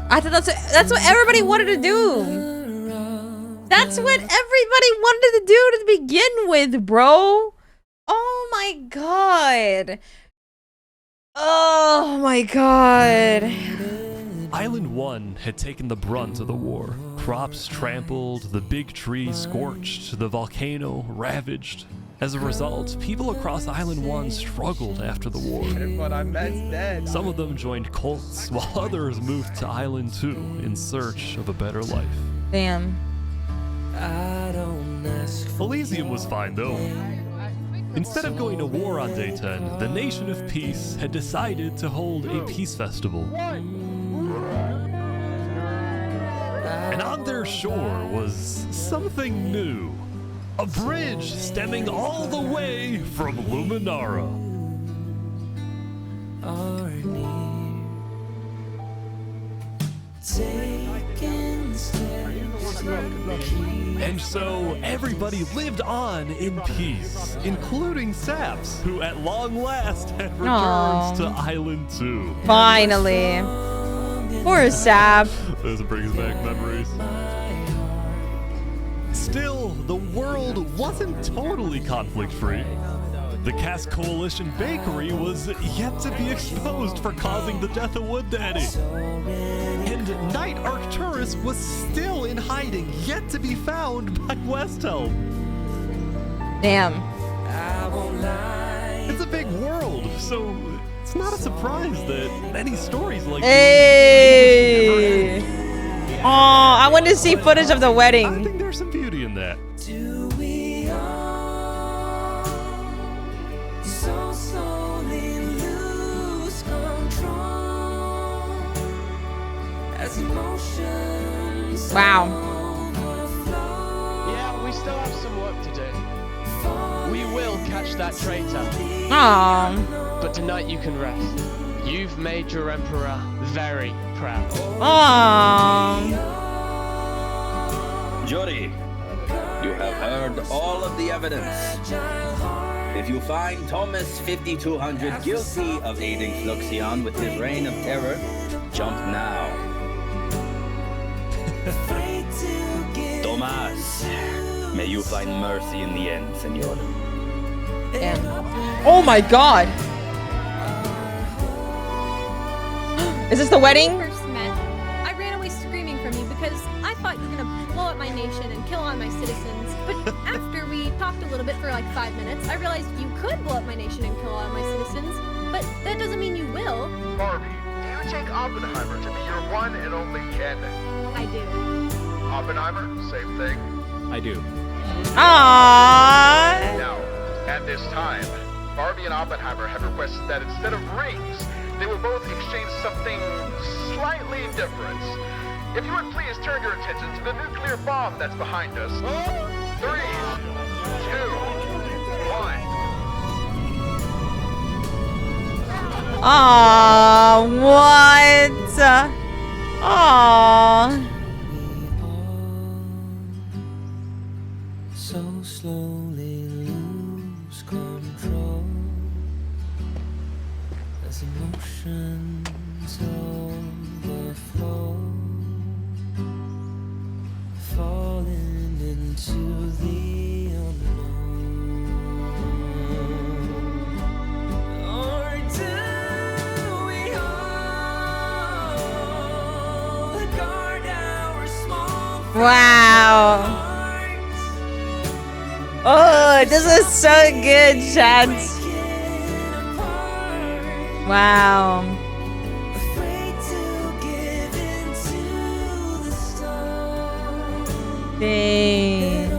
I thought that's what everybody wanted to do. That's what everybody wanted to do to begin with, bro. Oh my god. Oh my god. Island 1 had taken the brunt of the war. Crops trampled, the big tree scorched, the volcano ravaged. As a result, people across Island 1 struggled after the war. Some of them joined cults, while others moved to Island 2 in search of a better life. Damn. Elysium was fine though. Instead of going to war on day 10, the Nation of Peace had decided to hold a peace festival. And on their shore was something new. A bridge stemming all the way from Luminara. And so everybody lived on in peace, including Saps, who at long last had returned to Island 2. Finally. Poor Sap. This brings back memories. Still, the world wasn't totally conflict-free. The Cass Coalition Bakery was yet to be exposed for causing the death of Wood Daddy. And Knight Arcturus was still in hiding, yet to be found by Westhelm. Damn. It's a big world, so it's not a surprise that many stories like Hey! Oh, I want to see footage of the wedding. I think there's some beauty in that. Wow. Yeah, we still have some work to do. We will catch that traitor. Aww. But tonight you can rest. You've made your emperor very proud. Jury, you have heard all of the evidence. If you find Thomas 5200 guilty of aiding Fluxion with his reign of terror, jump now. Thomas, may you find mercy in the end, senor. Oh my god! Is this the wedding? When we first met, I ran away screaming from you because I thought you were gonna blow up my nation and kill all my citizens. But after we talked a little bit for like 5 minutes, I realized you could blow up my nation and kill all my citizens. But that doesn't mean you will. Barbie, do you take Oppenheimer to be your one and only Ken? I do. Oppenheimer, same thing. I do. Aww. Now, at this time, Barbie and Oppenheimer have requested that instead of rings, they will both exchange something slightly different. If you would please turn your attention to the nuclear bomb that's behind us. 3, 2, 1. Aww, what? Aww. So slowly lose control as emotions overflow, falling into the unknown. Or do we all guard our small Wow. Oh, this is so good, chat. Wow. Dang.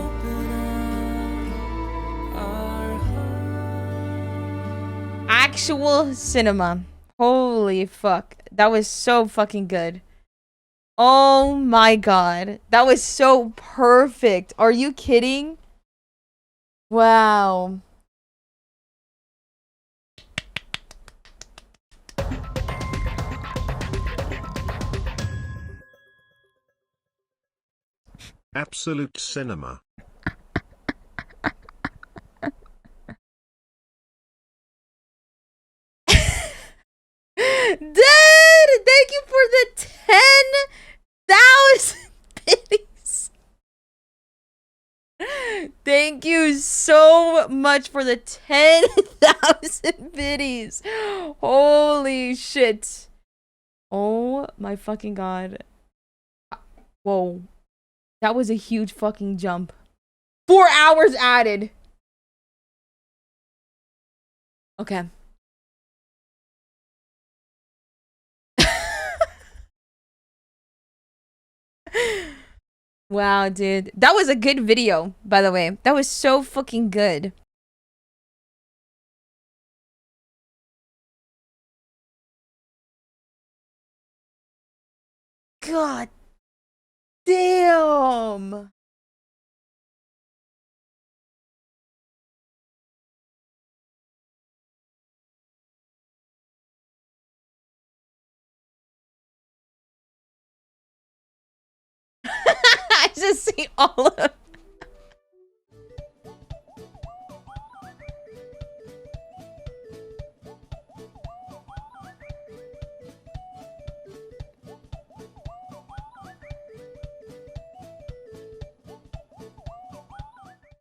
Actual cinema. Holy fuck. That was so fucking good. Oh my god. That was so perfect. Are you kidding? Wow. Absolute cinema. Dad, thank you for the 10,000 biddies. Thank you so much for the 10,000 biddies. Holy shit. Oh my fucking god. Whoa. That was a huge fucking jump. 4 hours added. Okay. Wow, dude. That was a good video, by the way. That was so fucking good. God damn. I just see all of